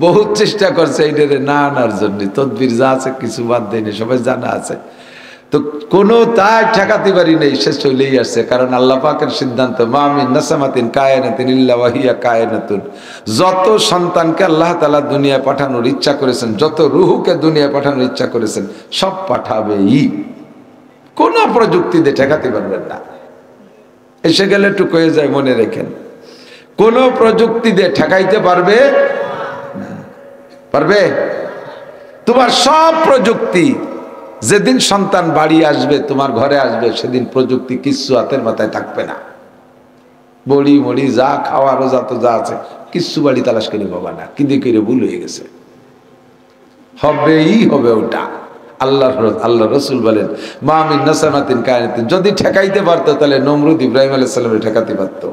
বহুত চেষ্টা করছে এইটারে না আনার জন্য, তদবির যা আছে কিছু বাদ দেয়নি, সবাই জানা আছে। তো কোনো তাই ঠেকাতে পারি নেই, সে চলেই আসছে। কারণ আল্লাহ পাকের সিদ্ধান্ত, মা মিন নাসামাতিন কায়নাতিন ইল্লা ওয়া হিয়া কায়নাতুন। যত সন্তানকে আল্লাহ তাআলা দুনিয়ায় পাঠানোর ইচ্ছা করেছেন, যত রূহকে দুনিয়ায় পাঠানোর ইচ্ছা করেছেন, সব পাঠাবেই। কোনো প্রযুক্তি দিয়ে ঠেকাতে পারবেন না। এসে গেলে একটু কয়ে যায়, মনে রেখেন, কোনো প্রযুক্তি দিয়ে ঠেকাইতে পারবে না। পারবে? তোমার সব প্রযুক্তি, যেদিন সন্তান বাড়ি আসবে, তোমার ঘরে আসবে, সেদিন প্রযুক্তি কিচ্ছু হাতের মাথায় থাকবে না। বড়ি মড়ি যা খাওয়া রোজা তো যা আছে কিচ্ছু বাড়ি তালাশ করে পাবা না। কি দিয়ে করে ভুল হয়ে গেছে, হবেই হবে ওটা। আল্লাহ রসুল বলেন, মা মিন নাসামাতিন কায়নাতিন। যদি ঠেকাইতে পারতো তাহলে নমরুদ ইব্রাহিম আলাইহিস সালামের ঠেকাতে পারতো,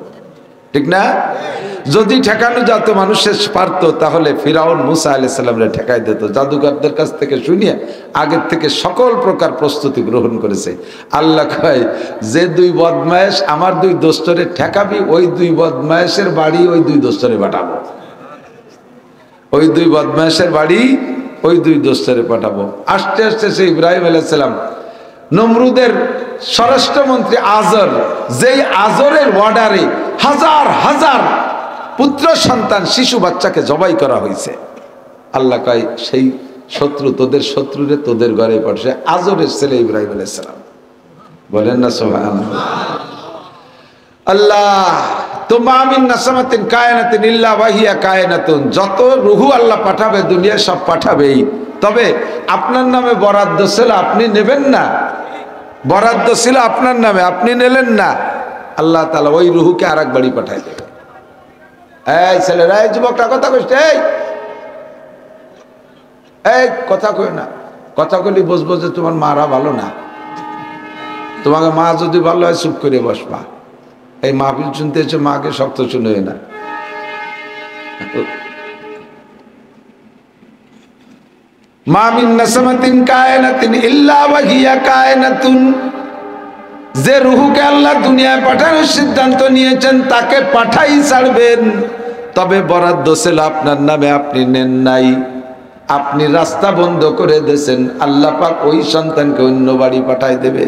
ঠিক না? যদি ঠেকানো যেত মানুষের পারতো, তাহলে ফিরাউন মুসা আলাইহিস সালামের ঠেকাই দিত। জাদুকরদের কাছ থেকে শুনিয়ে আগের থেকে সকল প্রকার প্রস্তুতি গ্রহণ করেছে। আল্লাহ কয়, যে 2 বদমায়েশ আমার 2 দোস্তরে ঠেকাবি, ওই 2 বদমায়েশের বাড়ি ওই 2 দোস্তরে পাঠাবো। ওই 2 বদমায়েশের বাড়ি ওই 2 দোস্তরে পাঠাবো। আস্তে আস্তে সে ইব্রাহিম আলাইহিস সালাম, নমরুদের স্বরাষ্ট্রমন্ত্রী আজর, যেই আজরের অর্ডারে হাজার হাজার পুত্র সন্তান শিশু বাচ্চাকে জবাই করা হয়েছে। আল্লাহ কয়, সেই শত্রু, তোদের শত্রুরে তোদের ঘরে পড়ছে, আজরের ছেলে ইব্রাহিম আলাইহিস সালাম। বলেন না সুবহানাল্লাহ? আল্লাহ তো মা মিন নাসামাতিন কায়নাতিন ইল্লা ওয়া হিয়া কায়নাতুন। যত রূহ আল্লাহ পাঠাবে দুনিয়া সব পাঠাবেই। তবে আপনার নামে বরাদ্দ ছিল, আপনি নেবেন না। বরাদ্দ ছিল আপনার নামে, আপনি নিলেন না। আল্লাহ তাআলা ওই রূহকে আরেক বাড়ি পাঠায় দেবে। এই ছেলেরা, এই যুবকটা কথা কইছে, এই কথা কই না, কথা কইলি বুঝবো যে তোমার মারা ভালো না। তোমাকে মা যদি ভালো হয় চুপ করে বসবা। এই মাহফিল শুনতে এসে মাকে শক্ত শুনে না। মা মিন নাসামাতিন কায়নাতিন ইল্লা ওয়া হিয়া কায়নাতুন। যে রুহুকে আল্লাহ দুনিয়ায় পাঠানোর সিদ্ধান্ত নিয়েছেন তাকে পাঠাই ছাড়বেন। তবে বরাদ্দ ছিল আপনার নামে, আপনি নেন নাই, আপনি রাস্তা বন্ধ করে দিয়েছেন, আল্লাহ পাক ওই সন্তানকে অন্য বাড়ি পাঠাই দেবে।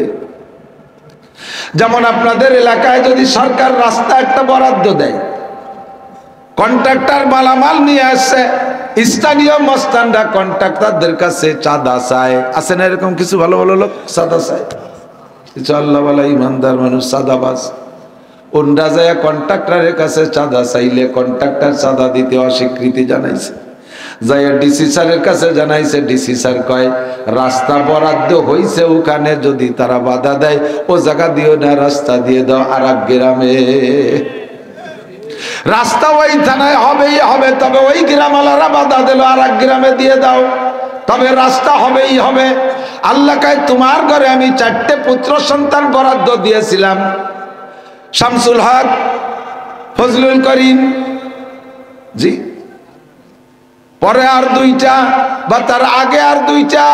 যেমন আপনাদের এলাকায় যদি সরকার রাস্তা একটা বরাদ্দ দেয়, কন্ট্রাক্টর মালামাল নিয়ে আসছে, স্থানীয় মস্তানরা কন্ট্রাক্টরদের কাছে চাঁদা চায়, আছে না এরকম কিছু ভালো ভালো লোক চাঁদা চায়, কিছু আল্লাহওয়ালা ইমানদার মানুষ চাঁদাবাজ, ওনরা যায় কন্ট্রাক্টরের কাছে চাঁদা চাইলে কন্ট্রাক্টর চাঁদা দিতে অস্বীকৃতি জানাইছে, যাই ডিসি স্যারের কাছে জানাইছে, ডিসি স্যার কয় রাস্তা বরাদ্দ হইছে, ওখানে যদি তারা বাধা দেয় ও জায়গা দিও না, রাস্তা দিয়ে দাও আর এক গ্রামে। রাস্তা ওই থানায় হবেই হবে, তবে ওই গ্রামওয়ালারা বাধা দিল আর এক গ্রামে দিয়ে দাও, তবে রাস্তা হবেই হবে। আল্লাহ কয় তোমার ঘরে আমি 4টে পুত্র সন্তান বরাদ্দ দিয়েছিলাম, শামসুল হক, ফজলুল করিম, জি, পরে আর 2টা বা তার আগে আর 2টা,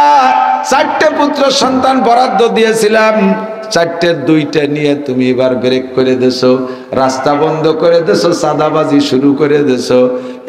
4টে পুত্র সন্তান বরাদ্দ দিয়েছিলাম, 4টের 2টা নিয়ে তুমি এবার ব্রেক করে দেছো, রাস্তা বন্ধ করে দেছো, সাদাবাজি শুরু করে দেছো,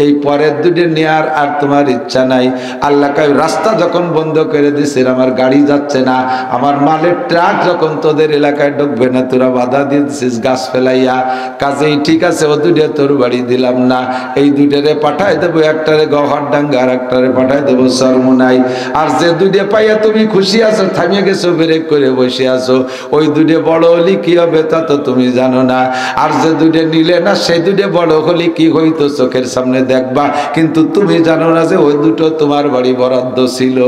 এই পরের 2টা নেয়ার আর তোমার ইচ্ছা নাই। আল্লাহ কয় রাস্তা যখন বন্ধ করে দিছে, আমার গাড়ি যাচ্ছে না, আমার মালের ট্রাক যখন তোদের এলাকায় ঢুকবে না, তোরা বাধা দিয়ে দিছিস গাছ ফেলাইয়া, কাজেই ঠিক আছে ও 2টা তোর বাড়ি দিলাম না, এই 2টারে পাঠায় দেবো, একটারে গহরডাঙ্গা আর একটারে পাঠায় দেবো চরমুনাই। আর যে 2টা পাইয়া তুমি খুশি আছো, থামিয়ে গেছো, ব্রেক করে বসে আছো, ওই 2টা বড় হলে কি হবে তা তো তুমি জানো না। আর যে 2টা নিলে না, সেই 2টা বড় হলে কি হইতো চোখের সামনে দেখবা, কিন্তু তুমি জানো না যে ওই 2টো তোমার বাড়ি বরাদ্দ ছিল।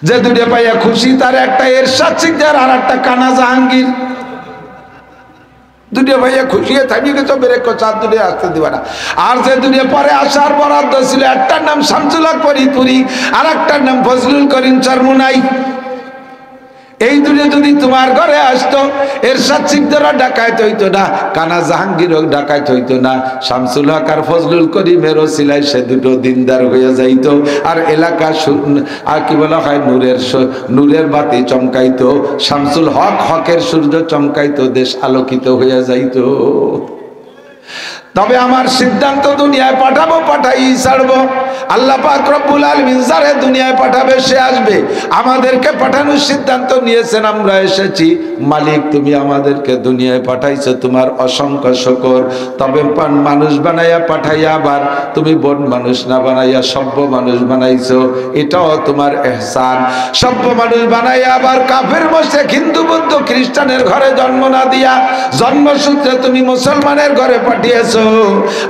যে 2টা পাইয়া খুশি, তার একটা এরশাদ সিকদার আর একটা কানা জাহাঙ্গীর, 2টা ভাইয়া খুশি থামিয়ে গেছো, ব্রেক করছো, আর 2টা আসতে দিবা না। আর যে 2টা পরে আসার বরাদ্দ ছিল, একটার নাম শামসুল হক ফরিদপুরি আর একটার নাম ফজলুল করিম চরমুনাই, এই 2টা যদি তোমার ঘরে আসতো, এরশাদ সিকদারও ডাকাইত হইতো না, কানা জাহাঙ্গীরও ডাকাইত হইতো না, শামসুল হক আর ফজলুল করিমেরও সিলাই সে 2টো দিনদার হয়ে যাইতো, আর এলাকা আর কি বলা হয় নূরের বাতি চমকাইতো, শামসুল হক হকের সূর্য চমকাইতো, দেশ আলোকিত হয়ে যাইতো। তবে আমার সিদ্ধান্ত দুনিয়ায় পাঠাবো, পাঠাই ছাড়বো। আল্লাহ পাক রব্বুল আলামিন যারে দুনিয়ায় পাঠাবে সে আসবে। আমাদেরকে পাঠানোর সিদ্ধান্ত নিয়েছেন, আমরা এসেছি। মালিক তুমি আমাদেরকে দুনিয়ায় পাঠাইছো, তোমার অসংখ্য শুকর। তবে মানুষ বানাইয়া পাঠাইয়া আবার তুমি বন মানুষ না বানাইয়া সভ্য মানুষ বানাইছো, এটাও তোমার ইহসান। সভ্য মানুষ বানাইয়া আবার কাফের মুশরিক হিন্দু বৌদ্ধ খ্রিস্টানের ঘরে জন্ম না দিয়া জন্মসূত্রে তুমি মুসলমানের ঘরে পাঠিয়েছো।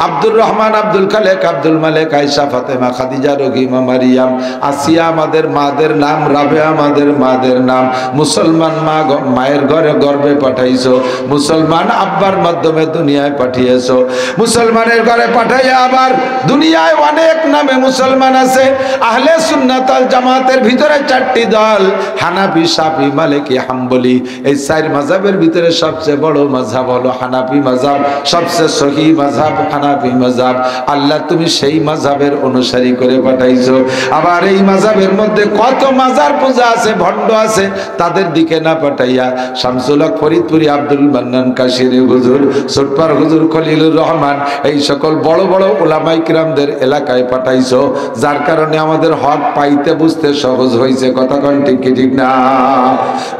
আব্দুর রহমান, আব্দুল খালেক, আব্দুল মালেক, আয়েশা, ফাতেমা, খাদিজা, রহিমা, মারিয়াম, আসিয়া আমাদের মাদের নাম, রাবেয়া আমাদের মাদের নাম। মুসলমান মা মায়ের ঘরে গর্ভে পাঠাইছো, মুসলমান আব্বার মাধ্যমে দুনিয়ায় পাঠিয়েছো। মুসলমানের ঘরে পাঠাইয়া আবার দুনিয়ায় অনেক নামে মুসলমান আছে। আহলে সুন্নাত ওয়াল জামাতের ভিতরে 4টি দল, হানাফি, শাফি, মালিকি, হাম্বলি। এই 4 মাযহাবের ভিতরে সবচেয়ে বড় মাযহাব হলো হানাফি মাযহাব, সবচেয়ে সহিহ মাযহাব হানাফি মাযহাব। আল্লাহ তুমি সেই মাযহাবের অনুসারী করে পাঠাইছো। আবার এই মাযহাবের মধ্যে কত মাজার পূজা আছে, ভণ্ড আছে, তাদের দিকে না পাঠাইয়া শামসুল হক ফরিদপুরি, আব্দুল মান্নান কাশিরি হুজুর, সুটপার হুজুর, খলিলুর রহমান, এই সকল বড় বড় উলামায়ে কিরামদের এলাকায় পাঠাইছো, যার কারণে আমাদের হক পাইতে বুঝতে সহজ হয়েছে। কথা কোন ঠিক কি ঠিক না?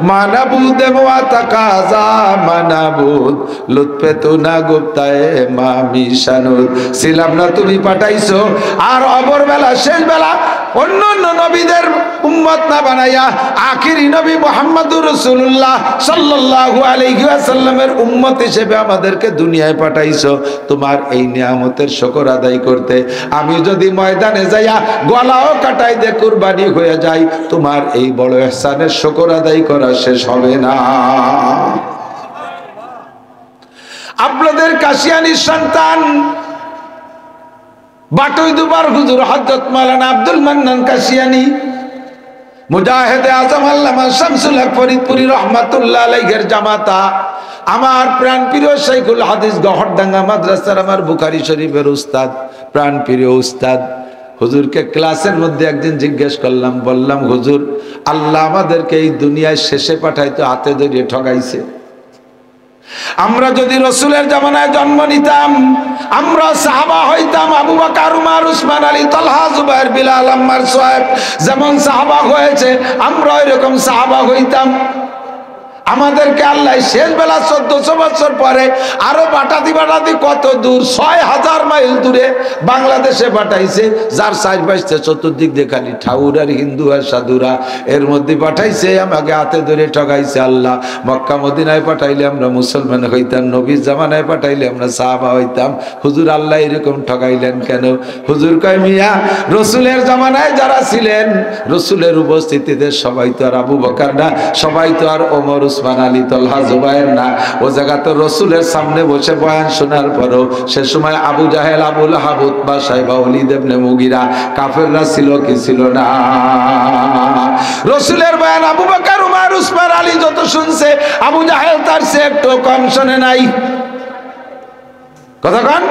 মানাবুদ ওয়া তাকাজা মানাবুদ লুৎফে তুনা গুপ্তায়ে মামি শানুদ। ছিলাম না তুমি পাঠাইছো। আর অপর বেলা, শেষ বেলা অন্য অন্য নবীদের উম্মত না বানাইয়া আখিরি নবী মুহাম্মদুর রাসূলুল্লাহ সাল্লাল্লাহু আলাইহি ওয়াসাল্লামের উম্মত হিসেবে আমাদেরকে দুনিয়ায় পাঠাইছো তোমার এই নিয়ামতের শুকর আদায় করতে। আমি যদি ময়দানে যাইয়া গলাও কাটাই দিয়ে কুরবানি হয়ে যাই, তোমার এই বড় ইহসানের শুকর আদায় করা শেষ হবে না। আপনাদের কাশিয়ানির সন্তান বাটুই দুবার হুজুর হযরত মাওলানা আব্দুল মান্নান কাশিয়ানি, মুজাহিদে আজম আল্লামা শামসুল হক ফরিদপুরি রহমাতুল্লাহ আলাইহির জামাতা, আমার প্রাণ প্রিয় শাইখুল হাদিস গহরডাঙ্গা মাদ্রাসার আমার বুখারী শরীফের উস্তাদ, প্রাণ প্রিয় উস্তাদ হুজুরকে ক্লাসের মধ্যে একদিন জিজ্ঞেস করলাম, বললাম হুজুর, আল্লাহ আমাদেরকে এই দুনিয়ায় শেষে পাঠাইতো হাতে ধরিয়ে ঠকাইছে। আমরা যদি রসুলের জামানায় জন্ম নিতাম, আমরা সাহাবা হইতাম, আবু বকর, উমর, উসমান, আলী, তালহা, জুবাইর, বিলাল, আম্মার, সুহাইব যেমন সাহাবা হয়েছে, আমরা এরকম সাহাবা হইতাম। আমাদেরকে আল্লাহ শেষ বেলা 1400 বছর পরে আরো বাটাতি কত দূর, 6000 মাইল দূরে বাংলাদেশে পাঠাইছে, যার সাইড বাইশে চতুর্দিক দিয়ে খালি ঠাউর আর হিন্দু আর সাধুরা, এর মধ্যে পাঠাইছে, আমাকে হাতে ধরে ঠকাইছে আল্লাহ। মক্কা মদিনায় পাঠাইলে আমরা মুসলমান হইতাম, নবীর জামানায় পাঠাইলে আমরা সাহাবা হইতাম। হুজুর আল্লাহ এরকম ঠকাইলেন কেন? হুজুর কয়, মিয়া রসুলের জামানায় যারা ছিলেন, রসুলের উপস্থিতিতে সবাই তো আর আবু বকর না, সবাই তো আর ওমর, উসমান, আলী, তালহা, জুবাইর না। ও জায়গা তো রসুলের সামনে বসে বয়ান শোনার পরও সে সময় আবু জাহেল, আবু লাহাব, উতবা, সাইবা, ওয়ালিদ ইবনে মুগিরা কাফেররা ছিল কি ছিল না? রসুলের বয়ান আবু বকর, উমর, উসমান, আলী যত শুনছে, আবু জাহেল তার সে একটু কম শোনে নাই। কথা কন?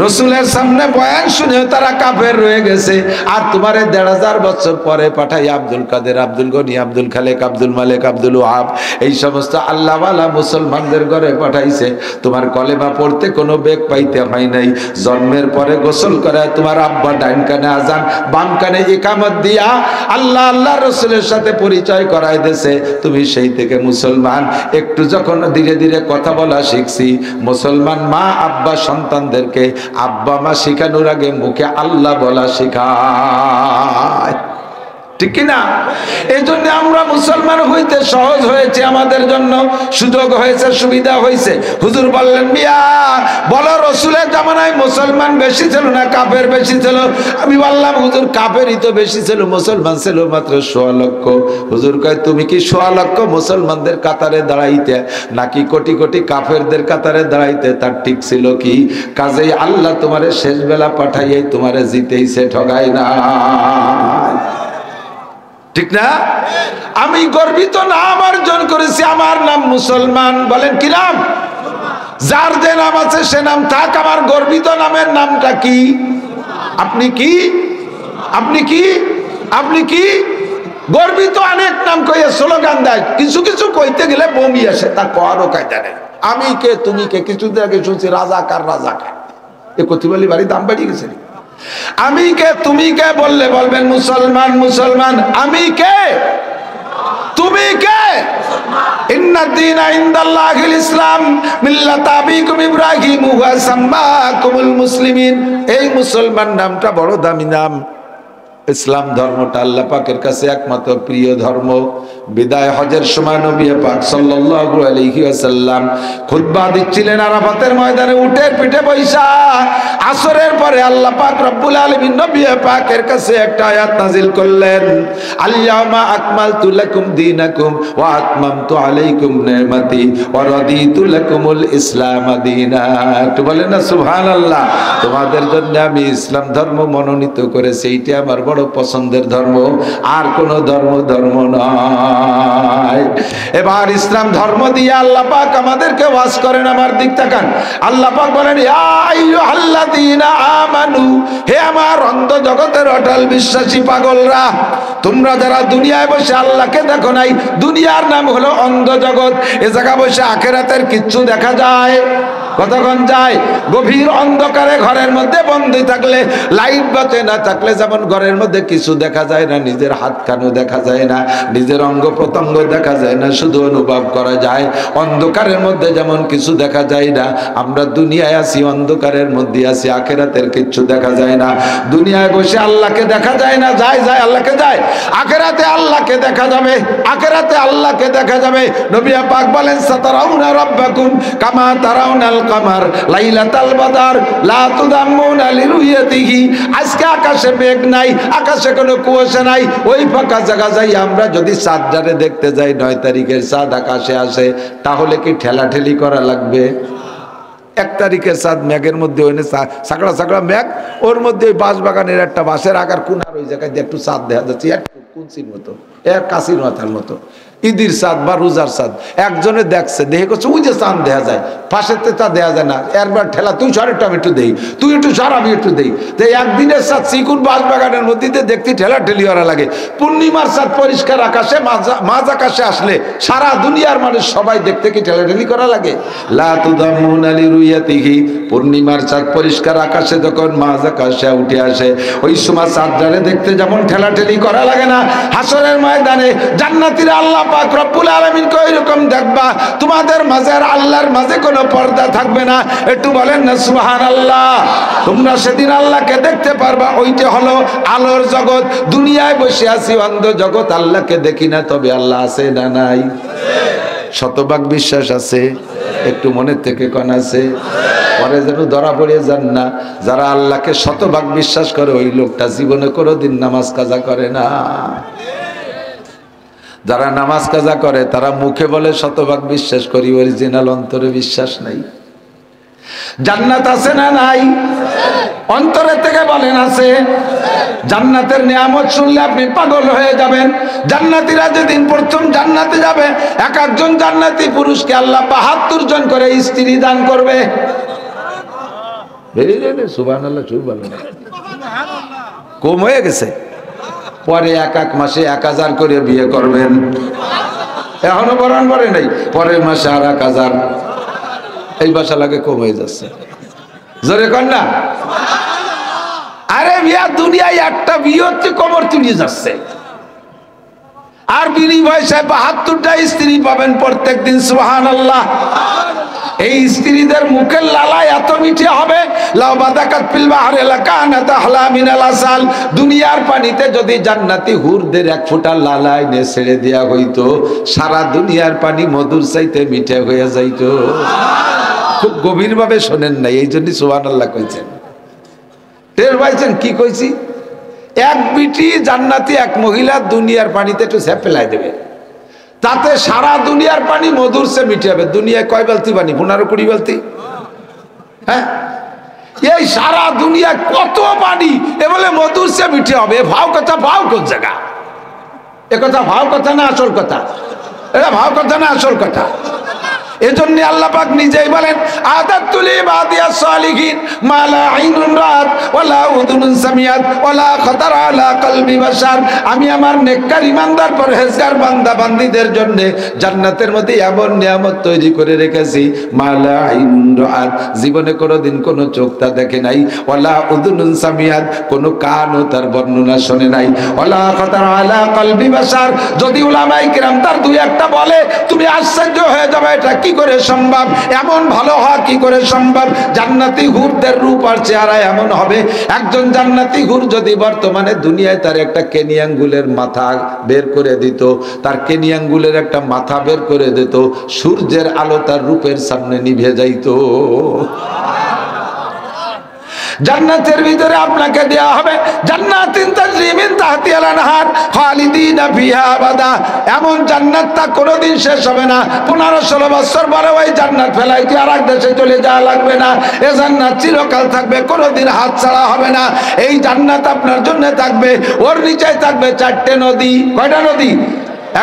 রসুলের সামনে বয়ান শুনে তারা কাফের রয়ে গেছে। আর তোমারে 1500 বছর পরে পাঠাই আব্দুল কাদের, আব্দুল গনি, আব্দুল খালেক, আব্দুল মালেক, আব্দুল ওয়াহাব, এই সমস্ত আল্লাহওয়ালা মুসলমানদের ঘরে পাঠাইছে। তোমার কলেমা পড়তে কোনো বেগ পাইতে হয় নাই। জন্মের পরে গোসল করে তোমার আব্বা ডাইন কানে আজান, বাম কানে ইকামত দিয়া আল্লাহ আল্লাহ রসুলের সাথে পরিচয় করাই দিয়েছে। তুমি সেই থেকে মুসলমান। একটু যখন ধীরে ধীরে কথা বলা শিখছি, মুসলমান মা আব্বা সন্তানদেরকে আব্বা মা শিখানোর আগে মুখে আল্লাহ বলা শিখায়, ঠিক কিনা? এই জন্য আমরা মুসলমান হইতে সহজ হয়েছে, আমাদের জন্য সুযোগ হয়েছে, সুবিধা হয়েছে। হুজুর বললেন, মিয়া বলো রসুলের জামানায় মুসলমান বেশি ছিল না কাফের বেশি ছিল? আমি বললাম, হুজুর কাফেরই তো বেশি ছিল, মুসলমান ছিল মাত্র 1.25 লক্ষ। হুজুর কয়, তুমি কি 1.25 লক্ষ মুসলমানদের কাতারে দাঁড়াইতে নাকি কোটি কোটি কাফেরদের কাতারে দাঁড়াইতে? তার ঠিক ছিল কি? কাজেই আল্লাহ তোমারে শেষ বেলা পাঠাইয়ে তোমারে জিতেইছে, ঠগাই না, ঠিক না? আমি গর্বিত নাম অর্জন করেছি, আমার নাম মুসলমান। বলেন কি নাম? যার যে নাম আছে সে নাম থাক, আমার গর্বিত নামের নামটা কি? আপনি কি? আপনি কি? আপনি কি? গর্বিত অনেক নাম কইয়া স্লোগান দেয়, কিছু কিছু কইতে গেলে বমি আসে, তা কারো কায়দা নেই। আমি কে, তুমি কে? কিছুদিন আগে শুনছি রাজাকার, রাজাকার, এ কথি বলি বাড়ি দাম বাড়িয়ে গেছে। আমি কে, তুমি কে বললে বলবেন মুসলমান, মুসলমান। আমি কে, তুমি কে? ইন্নাদ-দীনা ইনদাল্লাহিল ইসলাম মিল্লাত আবিকুম ইব্রাহিম ওয়া সাম্মাকুমুল মুসলিমিন। এই মুসলমান নামটা বড় দামি নাম। ইসলাম ধর্মটা আল্লাহ পাকের কাছে একমাত্র প্রিয় ধর্ম। বিদায় হজের সময় নবী পাক সাল্লাল্লাহু আলাইহি ওয়াসাল্লাম খুতবা দিচ্ছিলেন আরাফাতের ময়দানে, উটের পিঠে বৈশা। আসরের পরে আল্লাহ পাক রব্বুল আলামিন নবী পাকের কাছে একটা আয়াত নাজিল করলেন, আল-ইয়াওমা আকমালতু লাকুম দীনাকুম ওয়া আতমামতু আলাইকুম নি'মাতি ওয়া রাদিতু লাকুমুল ইসলাম দীনা। একটু বলেন না সুবহানাল্লাহ। তোমাদের জন্য আমি ইসলাম ধর্ম মনোনীত করেছি, এইটা আমার বড় পছন্দের ধর্ম, আর কোন ধর্ম নয়। এবার ইসলাম ধর্ম দিয়ে আল্লাহ পাক আমাদেরকে ওয়াজ করেন। আমার দিক তাকান, আল্লাহ পাক বলেন, ইয়া আইয়ুহাল্লাযীনা আমানু, হে আমার অন্ধ জগতের অটল বিশ্বাসী পাগলরা, তোমরা যারা দুনিয়ায় বসে আল্লাহকে দেখো নাই, দুনিয়ার নাম হলো অন্ধ জগৎ। এ জায়গা বসে আখিরাতের কিচ্ছু দেখা যায়? কতক্ষণ যায়? গভীর অন্ধকারে ঘরের মধ্যে বন্দী থাকলে, লাইট বাতি না থাকলে যেমন ঘরের মধ্যে কিছু দেখা যায় না, নিজের হাত কানও দেখা যায় না, নিজের অঙ্গ প্রত্যঙ্গ দেখা যায় না, শুধু অনুভব করা যায়। অন্ধকারের মধ্যে যেমন কিছু দেখা যায় না, আমরা দুনিয়ায় আছি, অন্ধকারের মধ্যে আছি, আখিরাতের কিচ্ছু দেখা যায় না। দুনিয়ায় বসে আল্লাহকে দেখা যায় না, যায় আল্লাহকে যায়। আখিরাতে আল্লাহকে দেখা যাবে, আখিরাতে আল্লাহকে দেখা যাবে। নবী পাক বলেন, সাতারাউনা রাব্বাকুম কামা তারাউনাল কামার লাইলাতাল বাদার লা তুদাম্মুনা লিরুয়াতিহি। আজকে আকাশে মেঘ নাই, আকাশে কোনো কুয়াশা নাই, ওই ফাঁকা জায়গা যাই আমরা যদি চাঁদটারে দেখতে যাই, 9 তারিখের চাঁদ আকাশে আসে, তাহলে কি ঠেলাঠেলি করা লাগবে? 1 তারিখের চাঁদ মেঘের মধ্যে সাকড়া সাকড়া মেঘ, ওর মধ্যে ওই বাঁশ বাগানের একটা বাঁশের আকার কোনার ওই জায়গায় একটু চাঁদ দেখা যাচ্ছে, একটু কুঞ্চির মতো, কাশির মাথার মতো। ঈদের চাঁদ বা রোজার চাঁদ একজনে দেখছে, দেখে করছে ওই যে চাঁদ দেখা যায়, পাশেতে তা দেয়া যায় না, একবার ঠেলা তুই সর একটু আমি একটু দেই, তুই একটু সর আমি একটু দেই। তো একদিনের চাঁদ চিকুন বাঁশবাগানের মধ্যে দেখতে ঠেলা ঠেলি ওরা লাগে। পূর্ণিমার চাঁদ পরিষ্কার আকাশে মাঝ আকাশে আসলে সারা দুনিয়ার মানুষ সবাই দেখতে কি ঠেলাঠেলি করা লাগে? লা তুদাম্মুনা লিরুয়াতিহি, পূর্ণিমার চাঁদ পরিষ্কার আকাশে যখন মাঝ আকাশে উঠে আসে ওই সময় চাঁদটারে দেখতে যেমন ঠেলাঠেলি করা লাগে না, হাসরের ময়দানে জান্নাতীরা আল্লাহ পাক রব্বুল আলামিন কই রকম দেখবা, তোমাদের মাঝে আর আল্লাহর মাঝে কোনো পর্দা থাকবে না। একটু বলেন না সুবহানাল্লাহ। তোমরা সেদিন আল্লাহকে দেখতে পারবা। ওইটা হলো আলোর জগৎ। দুনিয়ায় বসে আছি অন্ধ জগৎ, আল্লাহকে দেখি না, তবে আল্লাহ আছে না নাই? শতভাগ বিশ্বাস আছে? একটু মনের থেকে কোন আছে? পরে যেন ধরা পড়ে যান না। যারা আল্লাহকে শতভাগ বিশ্বাস করে ওই লোকটা জীবনে কোনোদিন নামাজ কাজা করে না। যারা নামাজ কাজা করে তারা মুখে বলে শতভাগ বিশ্বাস করি, অরিজিনাল অন্তরে বিশ্বাস নাই। জান্নাত আছে না নাই? অন্তরের থেকে বলেন আছে। জান্নাতের নিয়ামত শুনলে আপনি পাগল হয়ে যাবেন। জান্নাতীরা যেদিন প্রথম জান্নাতে যাবে, এক একজন জান্নাতি পুরুষকে আল্লাহ ৭২ জন করে স্ত্রী দান করবে। সুবহানাল্লাহ, কম হয়ে গেছে। পরে এক এক মাসে ১,০০০ করে বিয়ে করবেন। এখনো বরণ করে নাই, পরের মাসে আর ১,০০০। এই বাসা লাগে কম হয়ে যাচ্ছে। জোরে কর না। আরে বিয়া দুনিয়ায় একটা বিয়ে হচ্ছে, কোমর তুলে যাচ্ছে। আর বিনিময় ৭২টা স্ত্রী পাবেন প্রত্যেক দিন। সুবহানাল্লাহ। এই স্ত্রীদের মুখের লালায় এত মিঠে হবে, দুনিয়ার পানিতে যদি জান্নাতি হুরদের ১ ফোঁটা লালায় নে ছেড়ে দেয়া হইতো, সারা দুনিয়ার পানি মধুর চাইতে মিঠে হয়ে যাইতো। খুব গভীর ভাবে শোনেন নাই, এই জন্য সুবহানাল্লাহ কইছেন। টের পাইছেন কি কইছি? এক বিটি জান্নাতি এক মহিলা দুনিয়ার পানিতে একটু ঝেপ ফেলাই দেবে, তাতে সারা দুনিয়ার পানি মধুর সে মিটে যাবে। দুনিয়ায় কয় বালতি পানি? ১৫-২০ বালতি। হ্যাঁ, এই সারা দুনিয়ায় কত পানি, এ বলে মধুর সে মিটে হবে। ভাও কথা, ভাও কোন জায়গা? এ কথা ভাও কথা না আসল কথা? এটা ভাও কথা না আসল কথা? এজন্য আল্লাহ পাক নিজেই বলেন, আদাতুল ইবাদিয়াস সালিহিন মা লা আইনুন রাত ওয়ালা উযুনুন সামিআত ওয়ালা খাতারা আলা কলবি বাশার। আমি আমার নেককার ইমানদার পরহেজগার বান্দা বান্দীদের জন্য জান্নাতের মধ্যে এমন নিয়ামত তৈরি করে রেখেছি, মা লা আইনুন রাত, জীবনে কোনোদিন কোনো চোখ তা দেখে নাই, ওয়ালা উযুনুন সামিআত, কোনো কানও তার বর্ণনা শুনে নাই, ওয়ালা খাতারা আলা কলবি বাশার। যদি উলামায়ে কিরাম তার দুই একটা বলে, তুমি আশ্চর্য হয়ে যাবে, এটা কি করে সম্ভব? এমন ভালো হওয়া কি করে সম্ভব? জান্নাতি হুরদের রূপ আর চেহারা এমন হবে। একজন জান্নাতি হুর যদি বর্তমানে দুনিয়ায় তার একটা কেনি আঙ্গুলের মাথা বের করে দিত, তার কেনি আঙ্গুলের একটা মাথা বের করে দিত, সূর্যের আলো তার রূপের সামনে নিভে যাইত। জান্নাতের ভিতরে আপনাকে দেয়া হবে জান্নাতিন তাজরি মিন তাহতিহাল আনহার খালিদিনা ফিহা আবাদা। এমন জান্নাত তা কোনোদিন শেষ হবে না। ১৫-১৬ বছর পরে ওই জান্নাত ফেলাইতে আর এক দেশে চলে যাওয়া লাগবে না। এ জান্নাত চিরকাল থাকবে, কোনোদিন হাত ছাড়া হবে না। এই জান্নাত আপনার জন্য থাকবে। ওর নিচে থাকবে 4টে নদী। কয়টা নদী?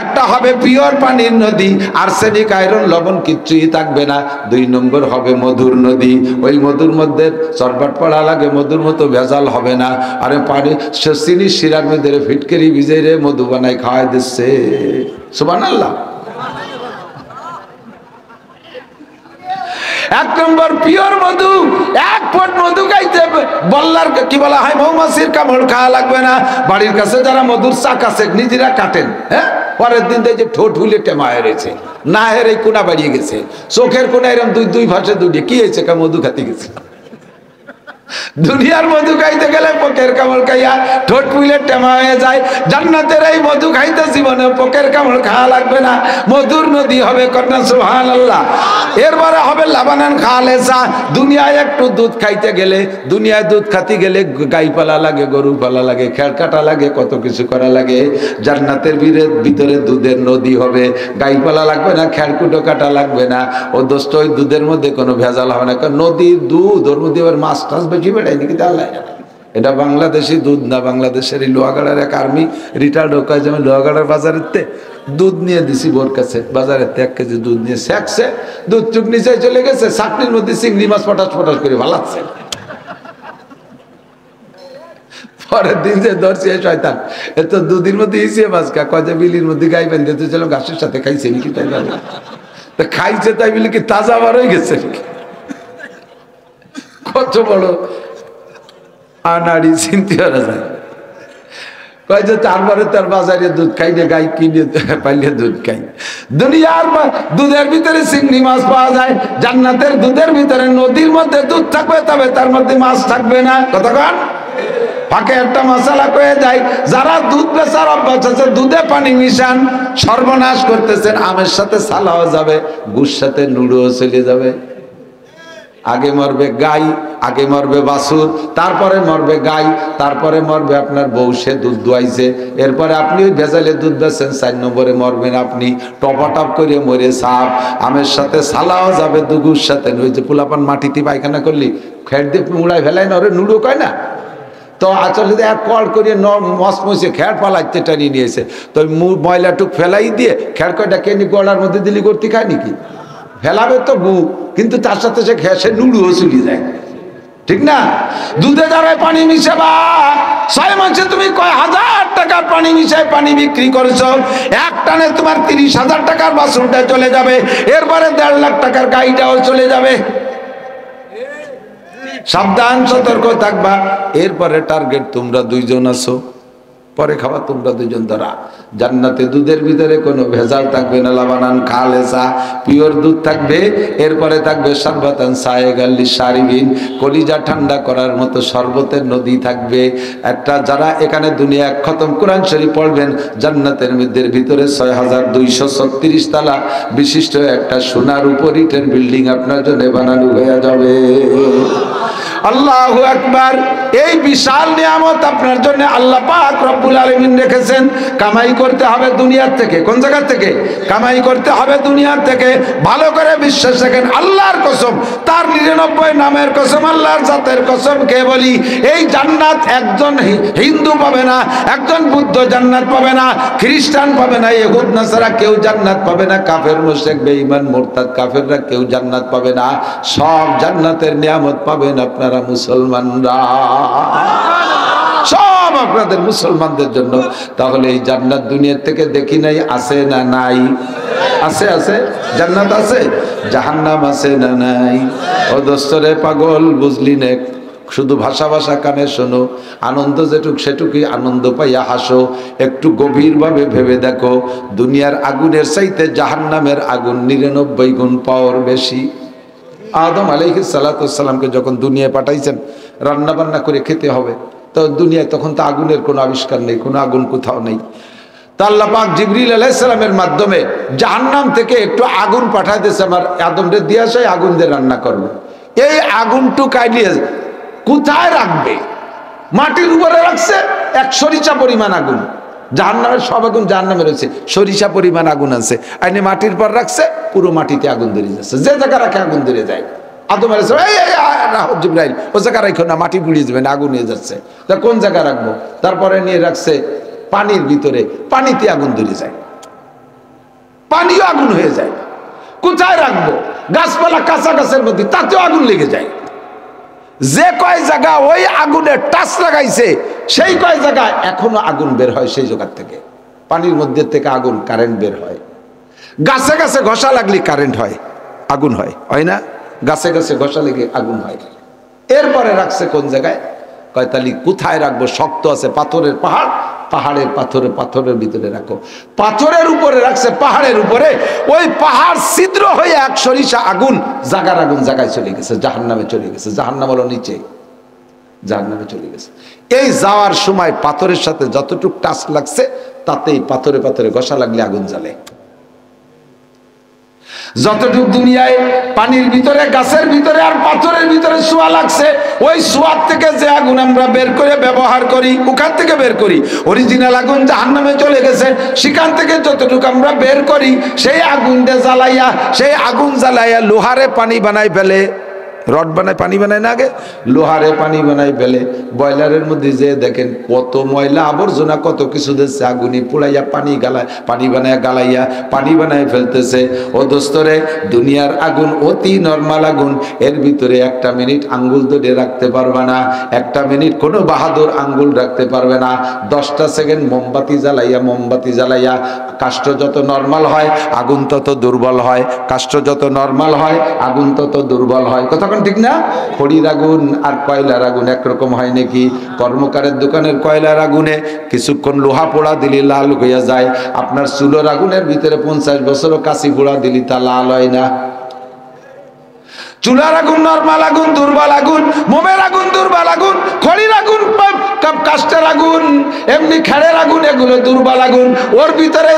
একটা হবে পিওর পানির নদী, আর্সেনিক আয়রন লবণ কিচ্ছুই থাকবে না। 2 নম্বর হবে মধুর নদী। ওই মধুর মধ্যে চরবাট পড়া লাগে, মধুর মতো ভেজাল হবে না। আরে পানি চিনি শিরার মধ্যে ফিটকেরি ভিজে রে মধু বানাই খাওয়াই দিচ্ছে। সুবহানাল্লাহ। 1 নম্বর পিওর মধু। 1 ফুট মধু খাইতে বল্লার কি বলা হয়, মৌমাছির কামড় খাওয়া লাগবে না। বাড়ির কাছে যারা মধুর চাক আছে নিজেরা কাটেন, হ্যাঁ, পরের দিন দেখে ঠোঁট হুলে টেমা হেরেছে, না হেরে কোনা বাড়িয়ে গেছে, চোখের কোনা এরকম দুই ভাষে দুটি কি হয়েছে, মধু খাতে গেছে। দুনিয়ার মধু খাইতে গেলে পোকের কামড় খাইয়া ঠোঁট ফুলে টেমা হয়ে যায়। জান্নাতের এই মধু খাইতে জীবনে পোকের কামড় খাওয়া লাগবে না। মধুর নদী হবে, কন্যা সুবহানাল্লাহ। এরপরে হবে লাবানান খালেসা। দুনিয়ায় একটু দুধ খাইতে গেলে, দুনিয়ায় দুধ খাতে গেলে গাই পালা লাগে, গরু পালা লাগে, খেড় কাটা লাগে, কত কিছু করা লাগে। জান্নাতের ভিতরে দুধের নদী হবে, গাই পালা লাগবে না, খেড়কুটো কাটা লাগবে না। ও দোস্ত ওই দুধের মধ্যে কোনো ভেজাল হবে না, কারণ নদীর দুধ, ওর মধ্যে এবার মাছ টাছ বেশি বেড়ায় নাকি আল্লাহ জানে। এটা বাংলাদেশি দুধ না, বাংলাদেশের লোহাগাড়ার এক আর্মি রিটায়ার্ড হোক, আমি লোহাগাড়ার বাজারেতে দুধ নিয়ে দিছি বোর কাছে, বাজারেতে 1 কেজি দুধ নিয়ে শেখছে, দুধ চুক নিচে চলে গেছে, চাকরির মধ্যে চিংড়ি মাছ পটাশ পটাশ করে ভালাচ্ছে। পরের দিন যে ধরছে শয়তান, এত দুধের মধ্যে ইসে মাছ খা, কয় যে বিলির মধ্যে গাই বেঁধে তো ছিল, ঘাসের সাথে খাইছে নাকি, তাই তো খাইছে তাই বলে কি তাজা বার হয়ে গেছে নাকি? কত বড় আনাড়ি চিনতে পারা যায়। কয় যে তারপরে তার বাজারে দুধ খাই না, গাই কিনে পাইলে দুধ খাই। দুনিয়ার দুধের ভিতরে চিংড়ি মাছ পাওয়া যায়, জান্নাতের দুধের ভিতরে নদীর মধ্যে দুধ থাকবে, তবে তার মধ্যে মাছ থাকবে না। কতক্ষণ ফাঁকে একটা মশলা কয়ে যায়, যারা দুধ বেচার অভ্যাস আছে, দুধে পানি মিশান, সর্বনাশ করতেছেন। আমের সাথে সালাও যাবে, গুড় সাথে নুডুও চলে যাবে। আগে মরবে গাই, আগে মরবে বাছুর, তারপরে মরবে গাই, তারপরে মরবে আপনার বউ, সে দুধ দুয়াইছে, এরপরে আপনি ওই ভেজালে দুধ বেচেন, 4 নম্বরে মরবেন আপনি, টপাটপ করে মরে সাপ। আমের সাথে সালাও যাবে, দুগুর সাথে। ওই যে পোলাপান মাটিতে পায়খানা করলি খেট দিয়ে মুড়াই ফেলাই না, ওরে নুডো কয় না, তো আসলে এক কল করিয়ে মসমসে খ্যাট পালাইতে টানিয়ে নিয়েছে, তো ময়লাটুক ফেলাই দিয়ে খ্যাট কয়টা কেনি গলার মধ্যে দিলি করতে খায় নাকি? ফেলাবে তো গু, কিন্তু তার সাথে সে সে নুডুও চলে যায়, ঠিক না? দুধে দ্বারায় পানি মিশাবা, 6 মাসে তুমি কয় হাজার টাকার পানি মিশায় পানি বিক্রি করেছো, এক টানে তোমার 30,000 টাকার বাছুরটা চলে যাবে, এরপরে 1.5 লাখ টাকার গাড়িটাও চলে যাবে। সাবধান, সতর্ক থাকবা। এরপরে টার্গেট তোমরা 2 জন আছো, পরে খাওয়া তোমরা 2 জন ধরা। জান্নাতে দুধের ভিতরে কোনো ভেজাল থাকবে না, লাবানান খালেসা, পিওর দুধ থাকবে। এরপরে থাকবে শরবতান সায়েগাল্লি শারিবিন, কলিজা ঠান্ডা করার মতো শরবতের নদী থাকবে একটা। যারা এখানে দুনিয়া খতম কোরআন শরীফ পড়বেন, জান্নাতের মধ্যে ভিতরে 6236 তলা বিশিষ্ট একটা সোনার উপর ইটের বিল্ডিং আপনার জন্য বানানো হয়ে যাবে। আল্লাহু আকবার। এই বিশাল নিয়ামত আপনার জন্য আল্লাহ পাক রব্বুল আলামিন রেখেছেন। কামাই করতে হবে দুনিয়ার থেকে। কোন জায়গা থেকে কামাই করতে হবে? দুনিয়ার থেকে। ভালো করে বিশ্বাস রাখেন, আল্লাহর কসম, তার 99 নামের কসম, আল্লাহর জাতের কসম কে বলি, এই জান্নাত একজন হিন্দু পাবে না, একজন বুদ্ধ জান্নাত পাবে না, খ্রিস্টান পাবে না, ইহুদ নাসারা কেউ জান্নাত পাবে না, কাফের মুশরিক বেঈমান মুরতাদ কাফেররা কেউ জান্নাত পাবে না। সব জান্নাতের নিয়ামত পাবেন আপনারা মুসলমানরা, সব আপনাদের মুসলমানদের জন্য। তাহলে এই জান্নাত দুনিয়ার থেকে দেখি নাই, আছে না নাই? আছে, আছে, জান্নাত আছে। জাহান্নাম আছে না নাই? ও দোস্তরে পাগল, বুঝলি না? শুধু ভাষা ভাষা কানে শোনো, আনন্দ যেটুক সেটুকুই আনন্দ পাইয়া হাসো। একটু গভীরভাবে ভেবে দেখো, দুনিয়ার আগুনের চাইতে জাহান্নামের আগুন 99 গুণ পাওয়ার বেশি। আদম আলাইহিস সালাতু ওয়াস সালামকে যখন দুনিয়ায় পাঠাইছেন রান্না বান্না করে খেতে হবে, তো দুনিয়ায় তখন তো আগুনের কোনো আবিষ্কার নেই, কোনো আগুন কোথাও নেই। তা আল্লাহ পাক জিবরিল আলাইহিস সালামের মাধ্যমে জাহান্নাম থেকে একটু আগুন পাঠাইতেছে, আমার আদমরে দিয়ে আসে, আগুন দিয়ে রান্না করবে। এই আগুনটু কাইলিয়ে কোথায় রাখবে? মাটির উপরে রাখছে, 1 সরিষা পরিমাণ আগুন। জাহান্নামের সব আগুন জাহান্নামে রয়েছে, সরিষা পরিমাণ আগুন আছে। আইনে মাটির পর রাখছে, পুরো মাটিতে আগুন ধরে যাচ্ছে, যে জায়গা রাখে আগুন ধরে যায়। আদম আলাইহিস সালাম, জিবরাইল ও জায়গা রাখো না, মাটি পুড়িয়ে যাবে না, আগুন হয়ে যাচ্ছে। তা কোন জায়গা রাখবো? তারপরে নিয়ে রাখছে পানির ভিতরে, পানিতে আগুন ধরে যায়, পানিও আগুন হয়ে যায়। কোথায় রাখবো? গাছপালা কাঁচা গাছের মধ্যে, তাতেও আগুন লেগে যায়। যে কয় জায়গা ওই আগুনের টাচ লাগাইছে, সেই কয় জায়গায় এখনো আগুন বের হয়। সেই জায়গার থেকে, পানির মধ্যে থেকে আগুন, কারেন্ট বের হয়। গাছে গাছে ঘষা লাগলে কারেন্ট হয়, আগুন হয়, হয় না? গাছে গাছে ঘষা লেগে আগুন হয়। এরপরে রাখছে কোন জায়গায়? কয়তালি কোথায় রাখবো? শক্ত আছে, পাথরের পাহাড়, পাহাড়ের পাথরের ভিতরে রাখো। পাথরের উপরে রাখছে, পাহাড়ের উপরে। ওই পাহাড় ছিদ্র হয়ে 1 সরিষা আগুন, জাগার আগুন জায়গায় চলে গেছে, জাহান্নামে চলে গেছে। জাহান্নাম হলো নিচে, জাহান্নামে চলে গেছে। এই যাওয়ার সময় পাথরের সাথে যতটুকু টাচ লাগছে, তাতেই পাথরে পাথরে ঘষা লাগলে আগুন জ্বালে। যতটুক দুনিয়ায় পানির ভিতরে, গাছের ভিতরে আর পাথরের ভিতরে ছোঁয়া লাগছে, ওই ছোঁয়ার থেকে যে আগুন আমরা বের করে ব্যবহার করি, ওখান থেকে বের করি। অরিজিনাল আগুন জাহান্নামে চলে গেছে, সেখান থেকে যতটুকু আমরা বের করি, সেই আগুনটা জ্বালাইয়া, সেই আগুন জ্বালাইয়া লোহারে পানি বানাই ফেলে। রড বানায় পানি বানায় না আগে, লোহারে পানি বানায় ফেলে। বয়লারের মধ্যে যে দেখেন কত ময়লা আবর্জনা কত কিছু দিচ্ছে, আগুনি পোড়াইয়া পানি গালায়, পানি বানায় গালাইয়া পানি বানায় ফেলতেছে। ও দোস্তরে, দুনিয়ার আগুন অতি নরমাল আগুন, এর ভিতরে একটা মিনিট আঙ্গুল ধরে রাখতে পারবে না, একটা মিনিট কোনো বাহাদুর আঙ্গুল রাখতে পারবে না। 10টা সেকেন্ড মোমবাতি জ্বালাইয়া কাষ্ঠ যত নরমাল হয় আগুন তত দুর্বল হয়, কাষ্ঠ যত নরমাল হয় আগুন তত দুর্বল হয়। কতক্ষণ ঠিক না? খড়ির আগুন আর কয়লার আগুন একরকম হয় নাকি? কর্মকারের দোকানের কয়লার আগুনে কিছুক্ষণ লোহা পোড়া দিলে লাল হইয়া যায়, আপনার চুলোর আগুনের ভিতরে 50 বছরও কাশি পোড়া দিলি তা লাল হয় না। চুলার আগুন নরমাল আগুন, দুর্বল আগুন, মোমের আগুন দুর্বল আগুন, খড়ির আগুন, কাষ্ঠের আগুন, এমনি খেড়ের আগুন, এগুলো দুর্বল আগুন। ওর ভিতরে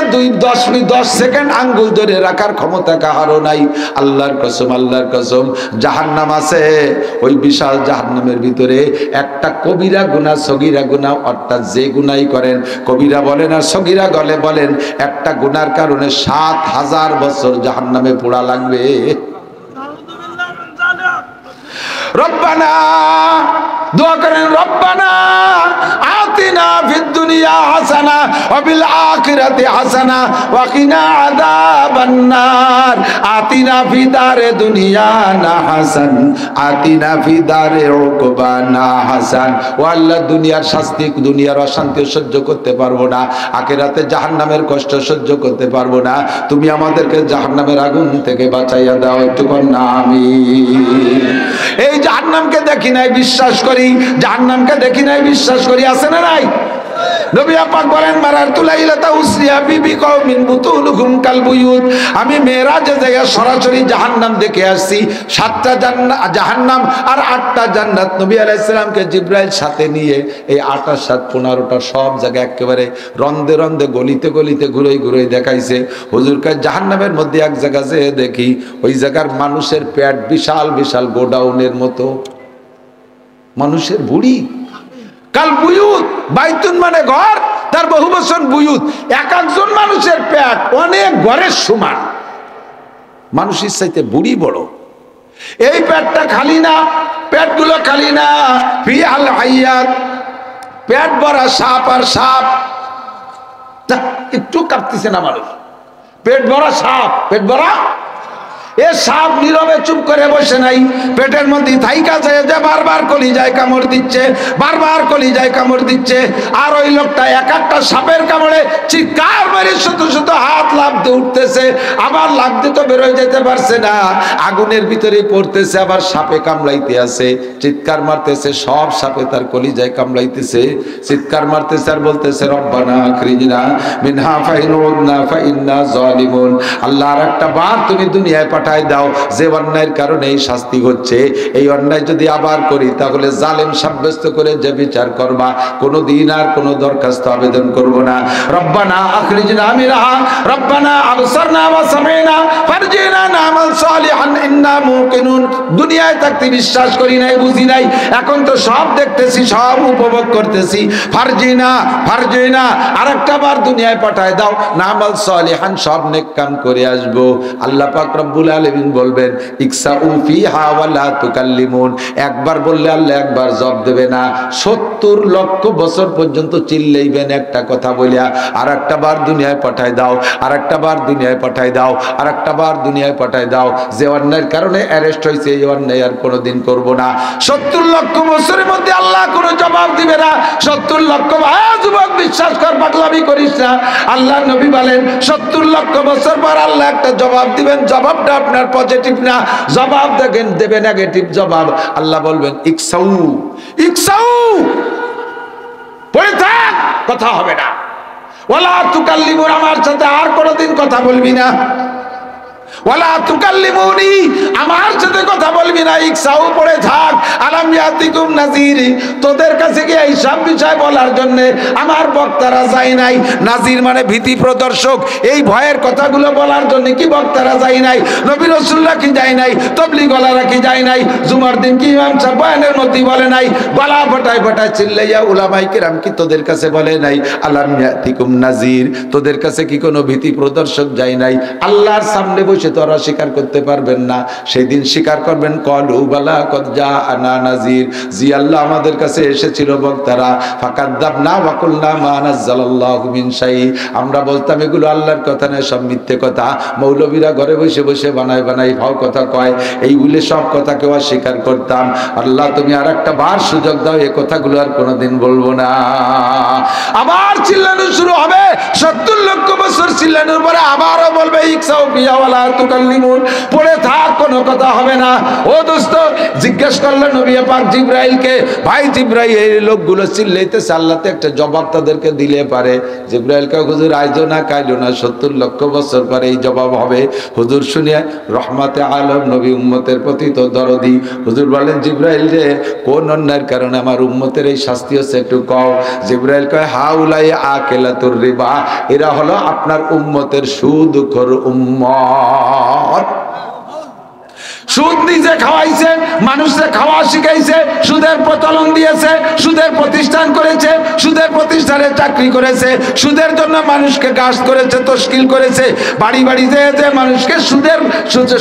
10 সেকেন্ড আঙ্গুল ধরে রাখার ক্ষমতা কাহারও নাই। আল্লাহর কসম জাহান্নাম আছে, ওই বিশাল জাহান্নামের ভিতরে একটা কবিরা গুনাহ সগীরা গুনাহ, অর্থাৎ যে গুনাহই করেন, কবিরা বলেন আর সগীরা গলে বলেন, একটা গুনার কারণে 7000 বছর জাহান্নামে পোড়া লাগবে। রব্বানা, দোয়া করেন, রব্বানা আতিনা ফিদ দুনিয়া হাসানা ওয়া ফিল আখিরাতি হাসানা ওয়া কিনা আযাবান নার। আতিনা ফি দারে দুনিয়া না হাসান, আতিনা ফি দারে উকবানা হাসান। ও আল্লাহ, দুনিয়ার শাস্তি, দুনিয়ার অশান্তি সহ্য করতে পারবো না, আখিরাতে জাহান্নামের কষ্ট সহ্য করতে পারবো না, তুমি আমাদেরকে জাহান্নামের আগুন থেকে বাঁচাইয়া দাও। একটু কন্যা আমিন। এই জাহান্নামকে দেখি নাই বিশ্বাস করি, জাহান্নামকে দেখি নাই বিশ্বাস করি, আছে না নাই? নবী পাক বলেন, মারারতু লাইলাতা উসরিয়া বিবি কওমিন বুতুলুহুম কাল বুয়ুত। আমি মেরাজে যাইয়া সরাসরি জাহান্নাম দেখে আসছি। 7টা জাহান্নাম আর 8টা জান্নাত। নবী আলাইহিস সালামকে জিবরাইল সাথে নিয়ে এই 8 আর 7 15টা সব জায়গায় একেবারে রন্দে রন্দে গলিতে গলিতে ঘুরে দেখাইছে। হুজুর কয়, জাহান্নামের মধ্যে এক জায়গা যেয়ে দেখি, ওই জায়গার মানুষের পেট বিশাল বিশাল গোডাউনের মতো, মানুষের বুড়ি। কাল বুয়ুত, বাইতুন মানে ঘর, তার বহু বচন বুয়ুত। এক একজন মানুষের পেট অনেক ঘরের সমান, মানুষের চাইতে বুড়ি বড়। এই পেটটা খালি না, পেটগুলো খালি না, ফিহাল হাইয়াত, পেট ভরা সাপ আর সাপ। একটু কাঁপতেছে না মানুষ, পেট ভরা সাপ, পেট ভরা। এ সাপ নীরবে চুপ করে বসে নাই, পেটের মধ্যে থাইকা যায় যে বারবার কলিজায় কামড় দিচ্ছে, বারবার কলিজায় কামড় দিচ্ছে। আর ওই লোকটা এক একটা সাপের কামড়ে চিৎকার মেরে শুধু হাত লাফতে উঠতেছে, আবার লাফতে তো বেরোয় যেতে পারছে না, আগুনের ভিতরে পড়তেছে, আবার সাপে কামড়াইতে আছে, চিৎকার মারতেছে, সব সাপে তার কলিজায় কামড়াইতেছে, চিৎকার মারতেছে আর বলতেছে, রব্বানা আখরিজনা মিনহা ফাইন উদনা ফাইন্না যালিমুন। আল্লাহ, আর একটা বার তুমি দুনিয়ায় পাঠায় দাও, যে অন্যায়ের কারণে এই শাস্তি হচ্ছে, এই অন্যায় যদি আবার করি তাহলে জালেম সাব্যস্ত করে যে বিচার করবা, কোনোদিন আর কোনো দরখাস্ত আবেদন করব না। রব্বানা আখরিজনা মিনহা রব্বানা আবসারনা ওয়া সামি'না ফারজিনা না'মাল সালিহান ইন্না মুকিনুন। দুনিয়ায় থাকতে বিশ্বাস করি নাই, বুঝি নাই, এখন তো সব দেখতেছি, সব উপভোগ করতেছি। ফারজিনা আরেকটা বার দুনিয়ায় পাঠায় দাও, না'মাল সালিহান, সব নেক কাম করে আসবো। আল্লাহ পাক রব্বুল আলামিন বলবেন, ইকসাউ ফিহা ওয়া লা তুকাল্লিমুন। একবার বললে আল্লাহ একবার জবাব দেবে না, 70 লক্ষ বছর পর্যন্ত চিল্লাইবেন একটা কথা বলিয়া, আর একটা বার দুনিয়ায় পাঠায় দাও, আর একটা বার দুনিয়ায় পাঠায় দাও, আর একটা বার দুনিয়ায় পাঠায় দাও। যে অন্যায়ের কারণে অ্যারেস্ট হয়েছে, এই অন্যায় আর কোনোদিন করব না। 70 লক্ষ বছরের মধ্যে আল্লাহ কোনো জবাব দিবে না। 70 লক্ষ, যুবক বিশ্বাস কর, পাগলামি করিস না। আল্লাহ নবী বলেন, 70 লক্ষ বছর পর আল্লাহ একটা জবাব দিবেন, জবাবটা আপনার পজিটিভ না, জবাব দেখেন দেবে নেগেটিভ জবাব। আল্লাহ বলবেন, ইকসাউ পড়ে থাক, কথা হবে না। ওয়ালা তুকাল্লিমুন, আমার সাথে আর কোনোদিন কথা বলবি না। ওয়ালা তুকাল্লিমুনি, আমার সাথে কথা বলবি না। ইকসাউ, পড়ে থাক। আলাম ইয়াতিকুম নাযীর, তোদের কাছে কি এই সব বিষয় বলার জন্য আমার বক্তারা যায় নাই? নাযীর মানে ভীতি প্রদর্শক, এই ভয়ের কথাগুলো বলার জন্য কি বক্তারা যায় নাই? নবী রাসূলুল্লাহ কি যায় নাই? তাবলীগওয়ালারা কি যায় নাই? জুমার দিন কি ইমাম সাহেব বয়ানের মধ্যে বলে নাই? গলা ফটায় ফটায় চিল্লাইয়া উলামায়ে কেরাম কি তোদের কাছে বলে নাই? আলাম ইয়াতিকুম নাযীর, তোদের কাছে কি কোনো ভীতি প্রদর্শক যায় নাই? আল্লাহর সামনে বসে তো ওরা স্বীকার করতে পারবেন না, সেই সেই দিন স্বীকার করবেন ক্বালু বালা কদ জাআনা নাযীর, জি আল্লাহ আমাদের কাছে এসেছিল বক্তারা। ফাকাদ্দাবনা ওয়া কুলনা মা নাযালাল্লাহু মিন শাই, আমরা বলতাম এগুলো আল্লাহর কথা না, সব মিথ্যে কথা, মৌলবীরা ঘরে বসে বসে বানায় বানায় ভাও কথা কয়, এই বলে সব কথাকে অস্বীকার করতাম। আল্লাহ তুমি আর একটা বার সুযোগ দাও, এই কথাগুলো আর কোনোদিন বলবো না। আবার চিল্লানো শুরু হবে, 70 লক্ষ বছর চিল্লানোর পরে আবারও বলবে ইকসাউ বিয়া ওয়ালা তুকাল্লিমুন, পড়ে থাক কোনো কথা হবে না। ও দোস্ত, জিজ্ঞেস করলেন নবী পাক জিবরাইলকে, ভাই জিবরাইল এই লোকগুলো চিল্লাইতেছে, আল্লাহ তো একটা জবাব তাদেরকে দিলে পারে। জিবরাইলকে হুজুর আইজো না কাইলো না, 70 লক্ষ বছর পরে এই জবাব হবে। হুজুর শুনিয়ে রহমাতে আলম নবী উম্মতের প্রতি তো দরদি, হুজুর বলেন জিবরাইল রে কোন অন্যায়ের কারণে আমার উম্মতের এই শাস্তি হচ্ছে একটু কও। জিবরাইল কয় হাউলাই আকিলাতুর রিবা, এরা হলো আপনার উম্মতের সুদখোর উম্মত। সুদ নিজে খাওয়াইছে, মানুষকে খাওয়া শিখাইছে, সুদের প্রচলন দিয়েছে, সুদের প্রতিষ্ঠান করেছে, সুদের প্রতিষ্ঠানে চাকরি করেছে, সুদের জন্য মানুষকে গাছ করেছে, তশকিল করেছে, বাড়ি বাড়ি যেয়ে যে মানুষকে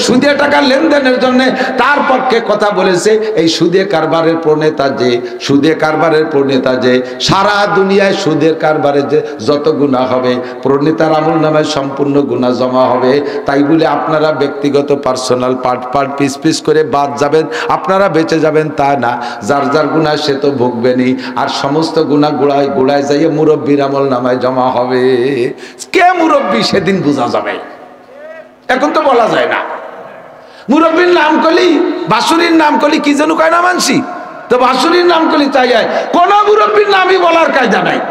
সুদে টাকা লেনদেনের জন্য তার পক্ষে কথা বলেছে। এই সুদে কারবারের প্রণেতা যে, সুদে কারবারের প্রণেতা যে, সারা দুনিয়ায় সুদের কারবারে যে যত গুনাহ হবে প্রণেতার আমল নামায় সম্পূর্ণ গুনাহ জমা হবে। তাই বলে আপনারা ব্যক্তিগত পার্সোনাল পার্ট পিস পিস করে বাদ যাবেন, আপনারা বেঁচে যাবেন তা না। যার যার গুনাহ সে তো ভুগবেনই, আর সমস্ত গুনাহ গোড়ায় যাইয়ে মুরব্বীর আমল নামায় জমা হবে। কে মুরব্বী সেদিন বোঝা যাবে, এখন তো বলা যায় না। মুরব্বীর নাম কলি, বাসুরির নাম কলি কি যেন কয় না মানসি, তো বাসুরির নাম কলি তাই হয়, কোন মুরব্বীর নামই বলার কায়দা নাই।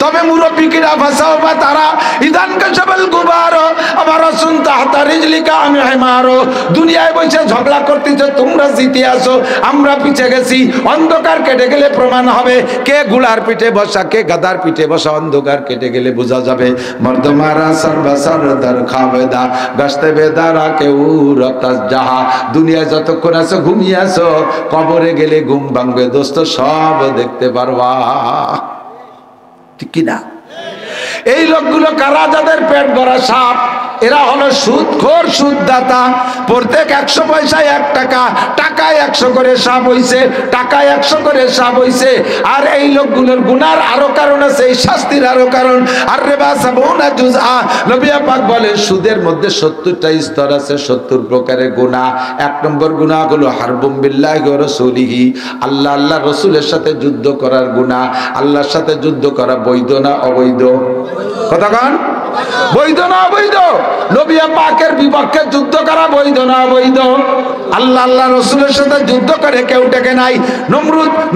তবে মুরব্বী কিরা ভাষাও বা তারা ইদান কাশাবাল গুবারো আবার রাসুন তাহতা রিজলিকা আমি হেমারো, দুনিয়ায় বসে ঝগড়া করতেছ, তোমরা জিতে আসো আমরা পিছে গেছি। অন্ধকার কেটে গেলে প্রমাণ হবে কে গুলার পিঠে বসা কে গাদার পিঠে বসা, অন্ধকার কেটে গেলে বোঝা যাবে। মর্দমারা সর্বসর দর খাবেদা গস্তে বেদারা কেউ রতাস জাহা, দুনিয়ায় যতক্ষণ আছো ঘুমিয়ে আছো, কবরে গেলে ঘুম ভাঙবে দোস্ত, সব দেখতে পারবা। ঠিক কিনা? এই লোকগুলো কারা? যাদের পেট ভরা সাপ, এরা হলো সুদখোর সুদদাতা। প্রত্যেক 100 পয়সায় 1 টাকা, টাকায় 100 করে সাপ হইছে, টাকায় 100 করে সাপ হইছে। আর এই লোকগুলোর গুনার আরো কারণ আছে, এই শাস্তির আরো কারণ। আর রেবা সাবুনা জুজআ, নবী পাক বলে সুদের মধ্যে 70টা স্তর আছে, 70 প্রকারের গুনাহ। 1 নম্বর গুনাহ হলো হারবুম বিল্লাহি ওয়া রাসূলিহি, আল্লাহ রাসূলের সাথে যুদ্ধ করার গুনাহ। আল্লাহর সাথে যুদ্ধ করা বৈধ না অবৈধ? কথা কান, বৈধ না অবৈধ? নবী পাকের বিপক্ষে যুদ্ধ করা বৈধ না অবৈধ? আল্লাহ রাসূলের সাথে যুদ্ধ করে কেউ টেকে নাই।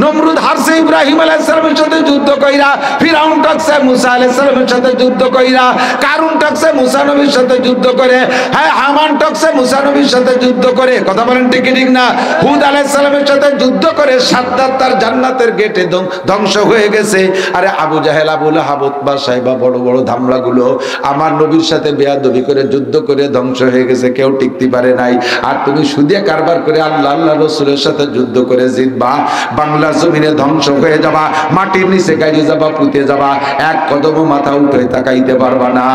নমরুদ হারছে ইব্রাহিম আলাইহিস সালামের সাথে যুদ্ধ কইরা, ফিরাউন টাকছে মুসা আলাইহিস সালামের সাথে যুদ্ধ কইরা, কারুন টাকছে মুসা নবীর সাথে যুদ্ধ করে, হ্যাঁ হামান টাকছে মুসা নবীর সাথে যুদ্ধ করে। কথা বলেন ঠিক ঠিক না? হুদ আলাইহিস সালামের সাথে যুদ্ধ করে সাদ্দাত তার জান্নাতের গেটে ধ্বংস হয়ে গেছে। আরে আবু জাহেল, আবু লাহাব, উতবা, সাইবা, বড় বড় ধামড়াগুলো আমার নবীর সাথে বেয়াদবি করে যুদ্ধ করে ধ্বংস হয়ে গেছে, কেউ টিকতে পারে নাই। আর তুমি সুদে কারবার করে আল্লাহ রাসূলের সাথে যুদ্ধ করে জিতবা, বাংলার জমিনে ধ্বংস হয়ে যাবা, মাটির নিচে গাড়ি যাবা, পুঁতে যাবা, এক কদম মাথা উঠে তাকাইতে পারবা না।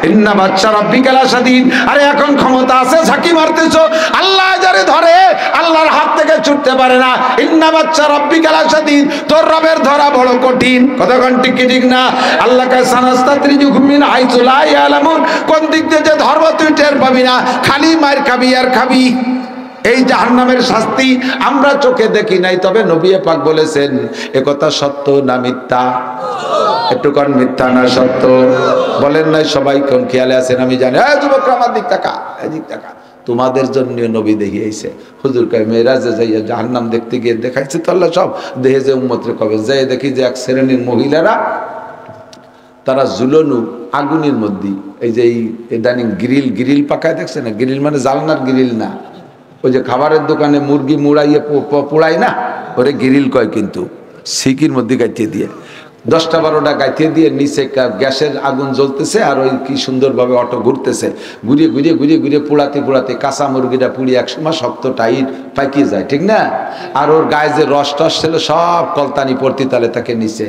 ইন্না বাচ্চা রাব্বিকাল শাদীদ, আরে এখন ক্ষমতা আছে, ঝাঁকি মারতেছো, আল্লাহ যারে ধরে আল্লাহর হাত থেকে ছুটতে পারে না। ইন্না বাচ্চা রাব্বিকাল শাদীদ, তোর রবের ধরা বড় কঠিন। কতক্ষণ ঠিক ঠিক না? আল্লাহ কাছে সানাস্তাত্রিজুকুম মিন হাইসু লা ইয়ালামুন, কোন দিক দিয়ে যে ধর্ম তুই টের পাবি না, খালি মার খাবি আর খাবি। এই জাহান্নামের শাস্তি আমরা চোখে দেখি নাই, তবে নবী পাক বলেছেন একথা সত্য না মিথ্যা? একটু কোন মিথ্যা না সত্য? বলেন নাই সবাই? কোন খেয়ালে আছেন আমি জানি। এই যুবকরা আমার দিক তাকা, এই দিক তাকা, তোমাদের জন্য নবী দেখিয়েছে। হুজুর কয় মেরাজে যাইয়া জাহান্নাম দেখতে গিয়ে দেখাইছে তো আল্লাহ সব দেহে যে উম্মতরে কবে যাই দেখি যে এক শ্রেণীর মহিলারা তারা ঝুলনু আগুনের মধ্যে, এই যে এই ইদানিং গ্রিল পাকায় দেখছে না, গ্রিল মানে জালনার গ্রিল না, ওই যে খাবারের দোকানে মুরগি মুড়াইয়ে পোড়ায় না, ওরে গ্রিল কয়, কিন্তু সিকির মধ্যে গাইতে দিয়ে 10টা-12টা গাইতে দিয়ে নিচে গ্যাসের আগুন জ্বলতেছে, আর ওই কি সুন্দরভাবে অটো ঘুরতেছে, ঘুরিয়ে ঘুরিয়ে ঘুরিয়ে ঘুরিয়ে পোড়াতে কাঁচা মুরগিটা পুড়িয়ে একসময় শক্ত টাইট পাকিয়ে যায়, ঠিক না? আর ওর গায়ে যে রস টস ছিল সব কলতানি পড়তি তালে তাকে নিচে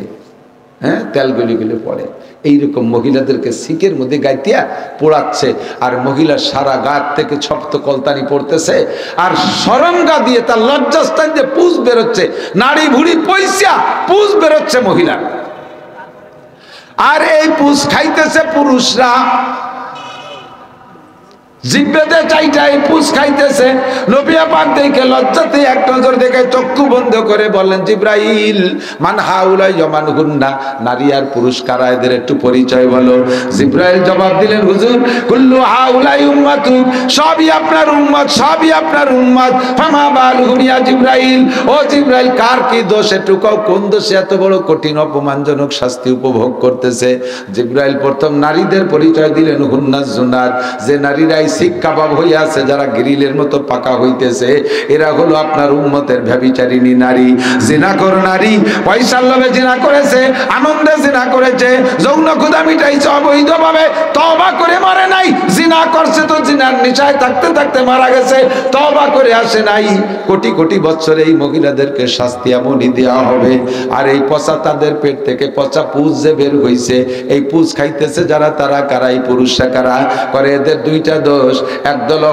হ্যাঁ, তেল গলি গলি পড়ে। এইরকম মহিলাদেরকে শিকের মধ্যে গাইতিয়া পোড়াচ্ছে, আর মহিলার সারা গাত থেকে ছপ্ত কলতানি পড়তেছে, আর সরঙ্গা দিয়ে তার লজ্জাস্থান দিয়ে পুষ বেরোচ্ছে, নাড়ি ভুড়ি পয়সা পুষ বেরোচ্ছে মহিলার। আর এই পুষ খাইতেছে পুরুষরা, জিব্বেতে চাইটাই পুষ খাইতেছে। নবী পাক দেখে লজ্জাতে এক নজর দেখে চক্ষু বন্ধ করে বললেন, জিব্রাইল মান হাউলাই ইয়ামানহুন্না, নারী আর পুরুষ কারা, এদের একটু পরিচয় বলো। জিব্রাইল জবাব দিলেন, হুজুর কুল্লু হাউলাই উম্মাতুক, সবই আপনার উম্মত, সবই আপনার উম্মত। ফামা বালুহুম ইয়া জিব্রাইল, ও জিব্রাইল কার কি দোষ, একটু কও কোন দোষে এত বড় কঠিন অপমানজনক শাস্তি উপভোগ করতেছে। জিব্রাইল প্রথম নারীদের পরিচয় দিলেন, হুন্নাজ জুনাত, যে নারীরা শিক কাবাব হইয়া আছে, যারা গ্রিলের মতো পাকা হইতেছে, এরা হলো আপনার উম্মতের ব্যভিচারিণী নারী, জিনাখোর নারী। পয়সার লোভে জিনা করেছে, আনন্দে জিনা করেছে, যৌন ক্ষুধা মিটাইছে অবৈধভাবে, তওবা করে মরে নাই। জিনা করছে তো জিনার নেশায় থাকতে থাকতে মারা গেছে, তওবা করে আসে নাই। কোটি কোটি বছর এই মহিলাদেরকে শাস্তি এমনই দেওয়া হবে। আর এই পচা তাদের পেট থেকে পচা পুষ যে বের হইছে, এই পুষ খাইতেছে যারা, তারা কারা, এই পুরুষরা কারা? করে এদের দুইটা দোষ, একদল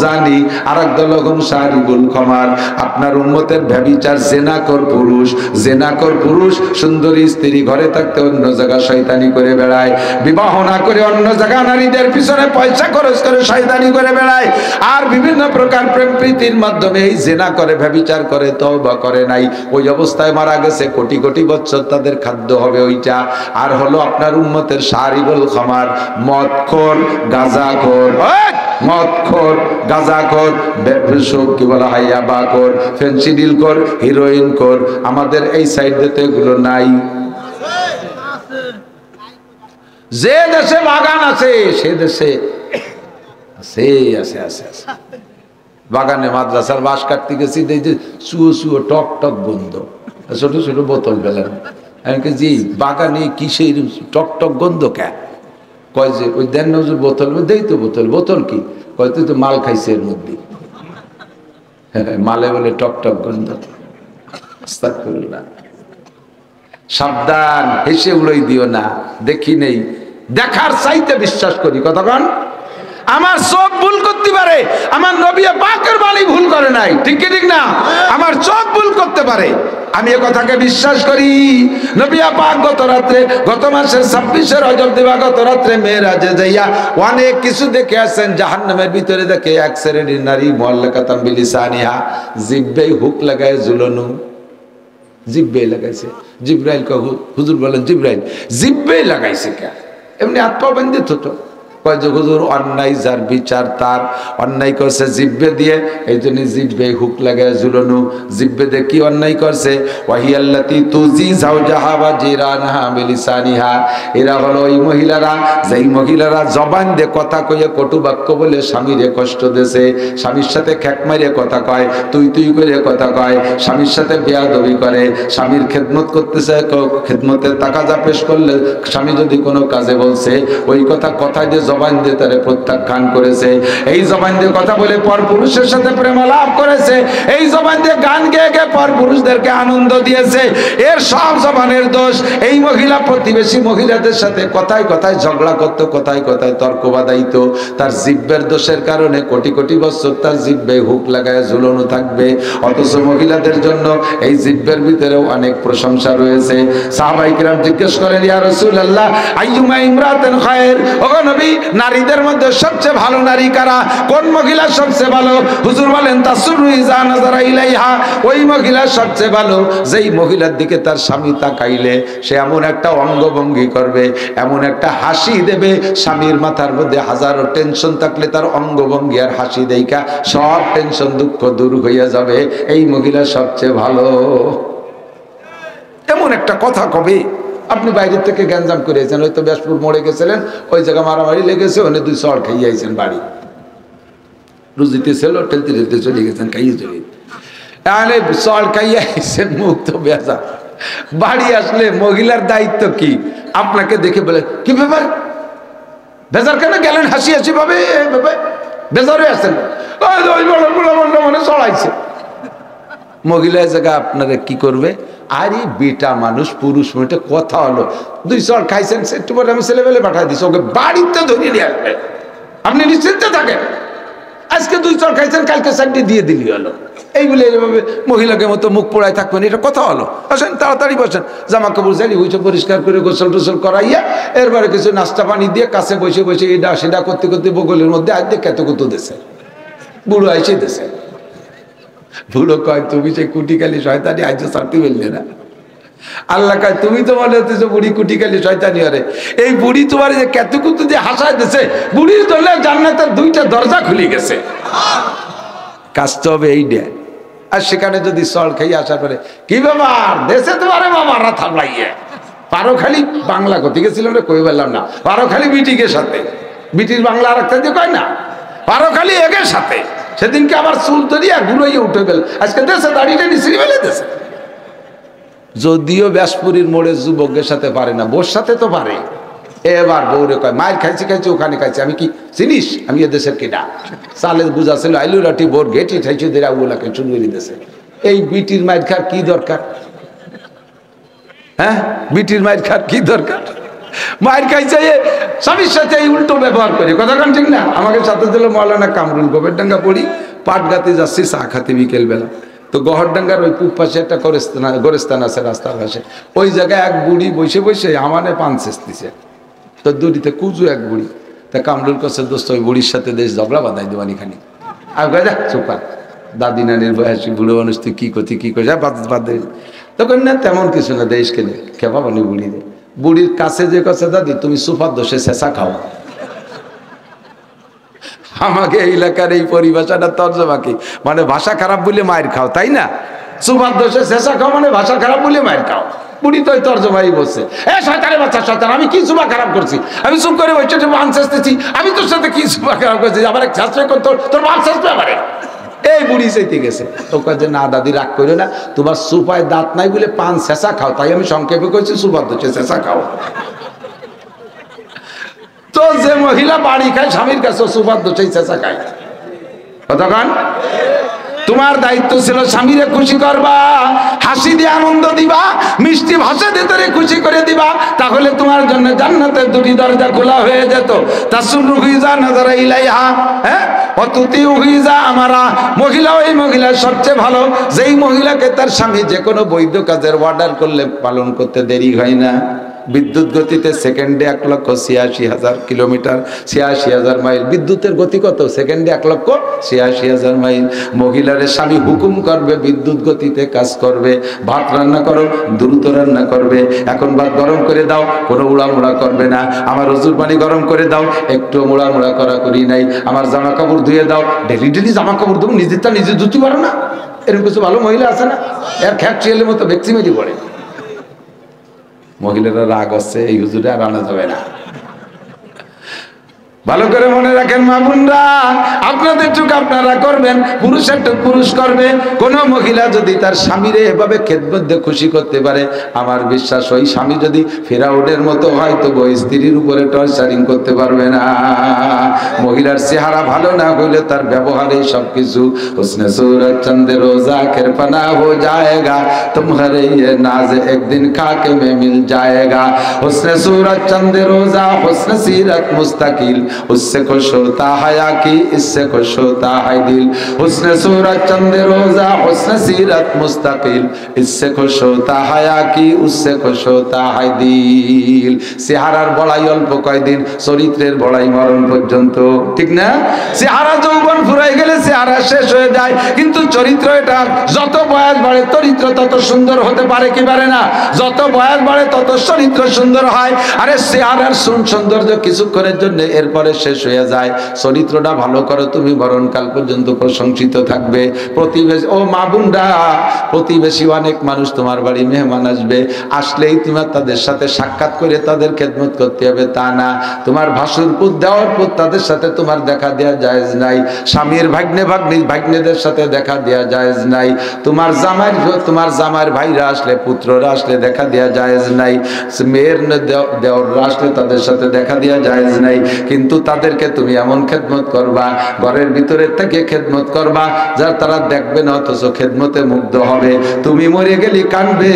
জানি আর একদল সারিবুল খমার। আপনার উম্মতের ব্যভিচার জেনাকর পুরুষ, জেনাকর পুরুষ সুন্দরী স্ত্রী ঘরে থাকতে অন্য জায়গা শয়তানি করে বেড়ায়, বিবাহ না করে অন্য জায়গা নারীদের পিছনে পয়সা খরচ করে শয়তানি করে বেড়ায়, আর বিভিন্ন প্রকার প্রেম প্রীতির মাধ্যমে এই জেনা করে, ব্যভিচার করে, তওবা করে নাই, ওই অবস্থায় মারা গেছে। কোটি কোটি বছর তাদের খাদ্য হবে ওইটা। আর হলো আপনার উম্মতের সারিবুল খমার, মদখোর, গাঁজাখোর, মদখোর, গাঁজাখোর, কি বলা হয়, ইয়াবাখোর, ফেন্সিডিলখোর, হিরোইনখোর। আমাদের এই সাইড দিতে এগুলো নাই। যে দেশে বাগান আছে সে দেশে আছে। বাগানে মাদ্রাসার বাঁশ কাটতে গেছি, দেখছি চুয়ো চুয়ো টক টক গন্ধ, ছোট ছোট বোতল ফেলেন। আমি জি বাগানে কিসের টক টক গন্ধ কে? কয় যে ওই দেন নজর বোতল, দেই তো বোতল, বোতল কি? কয় তুই তো মাল খাইছে এর মধ্যে। মালে বলে টক টক গন্ধ। সাবধান, হেসে উড়াই দিও না। দেখি নেই, দেখার চাইতে বিশ্বাস করি। কতক্ষণ আমার চোখ ভুল করতে পারে, আমার নবী পাকের বাণী ভুল করে নাই, ঠিক কি ঠিক না? আমার চোখ ভুল করতে পারে, আমি এ কথাকে বিশ্বাস করি। নবী পাক গত রাত্রে, গত মাসের 26 রজব দিবাগত রাত্রে মেরাজে যাইয়া অনেক কিছু দেখে আসেন। জাহান্নামের ভিতরে দেখে এক শ্রেণীর নারী মুআল্লাকাতাম বিলিসানিহা, জিহ্বায় হুক লাগায় ঝুলানো, জিহ্বায় লাগাইছে। জিব্রাইল কহ, হুজুর বলেন জিব্রাইল জিহ্বায় লাগাইছে কে? এমনি হাত পা বেঁধে তো কয় যে হুজুর অন্যায় যার বিচার তার, অন্যায় করছে জিব্বে দিয়ে, এই জন্য জিব্বে হুক লাগায় ঝুলানো। জিব্বে দিয়ে কি অন্যায় করছে? ওয়াহিয়াল্লাতি তুজি যাওজাহা বা জিরানহা বিলিসানিহা, এরা হলো ওই মহিলারা, যেই মহিলারা জবান দিয়ে কথা কইয়ে কটু বাক্য বলে স্বামীরে কষ্ট দেছে, স্বামীর সাথে খ্যাক মারিয়ে কথা কয়, তুই তুই করে কথা কয়, স্বামীর সাথে বেয়াদবি করে, স্বামীর খেদমত করতেছে, খেদমতের তাকাজা পেশ করলে স্বামী যদি কোনো কাজে বলছে, ওই কথা দিয়ে জবান দিয়ে তারে প্রত্যাখ্যান করেছে, এই জবান দিয়ে কথা বলে পর পুরুষের সাথে প্রেমালাপ করেছে, এই জবান দিয়ে গান গেয়ে গেয়ে পর পুরুষদেরকে আনন্দ দিয়েছে। এর সব জবানের দোষ। এই মহিলা প্রতিবেশী মহিলাদের সাথে কথায় কথায় ঝগড়া করত, কথায় কথায় তর্ক বাদাইতো। তার জিব্বের দোষের কারণে কোটি কোটি বছর তার জিব্বে হুক লাগায় ঝুলানো থাকবে। অথচ মহিলাদের জন্য এই জিব্বের ভিতরেও অনেক প্রশংসা রয়েছে। সাহাবায়ে কিরাম জিজ্ঞেস করেন, ইয়া রাসূলুল্লাহ আইয়ুমা ইমরাতিন খায়র, ওগো নবী নারীদের মধ্যে সবচেয়ে ভালো নারী কারা? কোন মহিলা সবচেয়ে ভালো? হুজুর বলেন তাসুরু ইজা নাযারা ইলাইহা, ওই মহিলা সবচেয়ে ভালো যেই মহিলার দিকে তার স্বামী তাকাইলে সে এমন একটা অঙ্গভঙ্গি করবে, এমন একটা হাসি দেবে, স্বামীর মাথার মধ্যে হাজারো টেনশন থাকলে তার অঙ্গভঙ্গি আর হাসি দেইকা সব টেনশন দুঃখ দূর হইয়া যাবে। এই মহিলা সবচেয়ে ভালো। এমন একটা কথা কবে আপনি বাইরে থেকে গ্যাঞ্জাম করেছেন, হয়তো ব্যাসপুর মোড়ে গেছিলেন, ওই জায়গা মারামারি লেগেছে, ওখানে 2 চড় খাইয়ে আইছেন, বাড়ি রুজিতে ছিল, ঠেলতে ঠেলতে চলে গেছেন, খাইয়ে চলে তাহলে চড় খাইয়ে আইছেন, মুখ তো বেজা। বাড়ি আসলে মহিলার দায়িত্ব কি? আপনাকে দেখে বলে কি ব্যাপার, বেজার কেন গেলেন? হাসি হাসি ভাবে বেজারে আছেন, মানে চড়াইছে। মহিলা জায়গা আপনারা কি করবে? আরে বেটা মানুষ, পুরুষ মেয়েটা কথা হলো, 2 চড় খাইছেন, একটু পরে আমি ছেলেবেলে পাঠাই দিচ্ছি, ওকে বাড়িতে ধরিয়ে নিয়ে আসবে, আপনি নিশ্চিন্তে থাকেন। আজকে 2 চড় খাইছেন, কালকে 4টে দিয়ে দিলি হলো। এইগুলো এইভাবে মহিলাকে মতো মুখ পোড়ায় থাকবেন, এটা কথা হলো? আসেন তাড়াতাড়ি বসেন, জামা কাপড় জানি হইছে পরিষ্কার করে গোসল টোসল করাইয়া এরপরে কিছু নাস্তা পানি দিয়ে কাছে বসে বসে এটা সেটা করতে করতে বগলের মধ্যে আজ দিয়ে কেত কুতো দেশে বুড়ো আইসে দেশে। বুড়ো কয় তুমি সেই কুটিকালি শয়তানি আজ ছাড়তে বললে না। আল্লাহ কয় তুমি তো মনে হচ্ছে বুড়ি কুটিকালি শয়তানি হরে, এই বুড়ি তোমার যে কেত কুতো দিয়ে হাসায় দিছে, বুড়ির জন্য জান্নাতের 2টা দরজা খুলে গেছে। কাজটা হবে এইটা। আর সেখানে যদি চল খেয়ে আসার পরে কি ব্যাপার দেশে তোমার বাবারা থামলাইয়ে পারো খালি বাংলা করতে গেছিলাম রে, কই বললাম না, পারো খালি বিটিকের সাথে, বিটির বাংলা আর একটা দিয়ে কয় না, পারো খালি একের সাথে। সেদিনকে আবার চুল তরিয়া ঘুরাইয়ে উঠে গেল, আজকে দেশে দাড়িটা নিশ্চিত ফেলে দেশে। যদিও ব্যাসপুরীর মোড়ে যুবকের সাথে পারে না, বোর সাথে তো পারে। এবার বউরে কয় মায়ের খাইছি খাইছি ওখানে খাইছি, আমি কি চিনিস আমি এদেশের কেটা? চালে বুঝা ছিল আইলু রাটি বোর ঘেটি ঠাইছি দেরা ওগুলাকে চুনগুলি দেশে। এই বিটির মায়ের খার কি দরকার? হ্যাঁ, বিটির মায়ের খার কি দরকার? মায়ের খাইছে স্বামীর সাথে এই উল্টো ব্যবহার করে, কথা কান ঠিক না? আমাকে সাথে দিল মৌলানা কামরুল, গোবেরডাঙ্গা পড়ি, পাটগাতে যাচ্ছি চা খাতে বিকেল বেলা। তো গহরডাঙ্গার ওই পূব পাশে একটা গোরস্থান আছে রাস্তার পাশে, ওই জায়গায় এক বুড়ি বসে বসে আমানে পান ছেঁচতেছে। তো দুটিতে কুজু এক বুড়ি, তা কামরুল কাছে দোস্ত ওই বুড়ির সাথে দেশ ঝগড়া বাঁধাই দেবানি খানি। আর যা চোপার দাদি নানির বয়সী বুড়ো মানুষ, তুই কি করছি কি করছি বাদ দে। তখন না তেমন কিছু না, দেশ কেনে খেপা বানি বুড়ি রে। বুড়ির কাছে যে কাছে দাদি তুমি সুপার দোষে শেষা খাও। আমাকে এই এলাকার এই পরিভাষাটা তর্জমা কি মানে ভাষা খারাপ বলে মায়ের খাও, তাই না? সুপার দোষে শেষা খাও মানে ভাষা খারাপ বলে মায়ের খাও। বুড়ি তো তর্জমাই বলছে, এ শয়তানের বাচ্চা শয়তান, আমি কি সুবা খারাপ করছি? আমি চুপ করে বসে মান চেষ্টেছি, আমি তোর সাথে কি সুবা খারাপ করছি? আবার এক শাস্ত্রে তোর মান চেষ্টা পারে। এই বুড়ি চাইতে গেছে, তো কাজে না দাদি রাগ করো না, তোমার সুপায় দাঁত নাই বলে পান শেষা খাও, তাই আমি সংক্ষেপে করছি সুপার দোষে শেষা খাও। তো যে মহিলা বাড়ি খায় স্বামীর কাছে সুপার দোষে শেষা খায়, কতক্ষণ? তোমার দায়িত্ব ছিল স্বামীরে খুশি করবা, হাসি দিয়ে আনন্দ দিবা, মিষ্টি ভাষা দিয়ে তোরে খুশি করে দিবা, তাহলে তোমার জন্য জান্নাতের 2টি দরজা খোলা হয়ে যেত। তাসুরু হুইজা নাজারা ইলাইহা, হ্যাঁ, অতুতি হুইজা আমারা। মহিলা ওই মহিলা সবচেয়ে ভালো যেই মহিলাকে তার স্বামী যে কোনো বৈধ কাজের অর্ডার করলে পালন করতে দেরি হয় না। বিদ্যুৎ গতিতে সেকেন্ডে 1,86,000 কিলোমিটার, 86,000 মাইল। বিদ্যুতের গতি কত? সেকেন্ডে 1,86,000 মাইল। মহিলারে স্বামী হুকুম করবে বিদ্যুৎ গতিতে কাজ করবে। ভাত রান্না করো, দ্রুত রান্না করবে। এখন ভাত গরম করে দাও, কোনো উড়ামুড়া করবে না। আমার ওজুর পানি গরম করে দাও, একটু মুড়ামুড়া করা করি নাই। আমার জামা কাপড় ধুয়ে দাও, ডেলি ডেলি জামা কাপড় দেবো, নিজেরটা নিজে ধুতে পারো না? এরকম কিছু ভালো মহিলা আছে না? এর খ্যাপ চিয়ালের মতো ব্যক্তি মেরি পড়ে। মহিলারা রাগ আছে, এই হুজুরে আর আনা যাবে না। ভালো করে মনে রাখেন মা বোনরা, আপনাদের টুক আপনারা করবেন, পুরুষের টুক পুরুষ করবে। কোন মহিলা যদি তার স্বামীরে এভাবে খেদমত দিয়ে খুশি করতে পারে, আমার বিশ্বাস ওই স্বামী যদি ফেরাউনের মতো হয় তো ওই স্ত্রীর উপরে টর্চারিং করতে পারবে না। মহিলার চেহারা ভালো না হইলে তার ব্যবহারে সবকিছু। হুসনে সুরত চন্দে রোজা খেরপানা হো जाएगा तुम्हारे ये नाज एक दिन खाके में मिल जाएगा। हुस्न सूरत चंद रोजा हुस्न सीरत मुस्तकिल, उससे खुश होता है आकी, इससे खुश होता है दिल। हुस्न सूरत चंद रोजा हुस्न सीरत मुस्तकिल, इससे खुश होता है आकी, उससे खुश होता है दिल। চেহারার বড়াই অল্প কয়দিন, চরিত্রের বড়াই মরণ পর্যন্ত, ঠিক না? চেহারা যৌবন ফুরাই গেলে চেহারা শেষ হয়ে যায়, কিন্তু চরিত্র এটা যত বয়স বাড়ে চরিত্র তত সুন্দর হতে পারে কি পারে না? যত বয়স বাড়ে তত চরিত্র সুন্দর হয়। আরে চেহারার সৌন্দর্য কিছুক্ষণের জন্য, এরপরে শেষ হয়ে যায়। চরিত্রটা ভালো করো তুমি, মরণকাল পর্যন্ত প্রশংসিত থাকবে। প্রতিবেশী ও মা বোনরা, প্রতিবেশী অনেক মানুষ তোমার বাড়ি মেহমান আসবে, আসলেই তোমার তাদের সাথে সাক্ষাৎ করে তাদের খেদমত করতে হবে তা না। তোমার ভাসুর পুত দেওয়ার পুত তাদের সাথে তোমার দেখা দেওয়া জায়েজ নাই। স্বামীর ভাগ্নেদের সাথে দেখা দেওয়া জায়েজ নাই। তোমার জামাইয়ের ভাইরা আসলে, পুত্ররা আসলে দেখা দেওয়া জায়েজ নাই। মেয়ের দেওররা আসলে তাদের সাথে দেখা দেওয়া জায়েজ নাই। কিন্তু কিন্তু তাদেরকে তুমি এমন খেদমত করবা, ঘরের ভিতরে থেকে খেদমত করবা যা তারা দেখবে না অথচ খেদমতে মুগ্ধ হবে। তুমি মরে গেলি কানবে,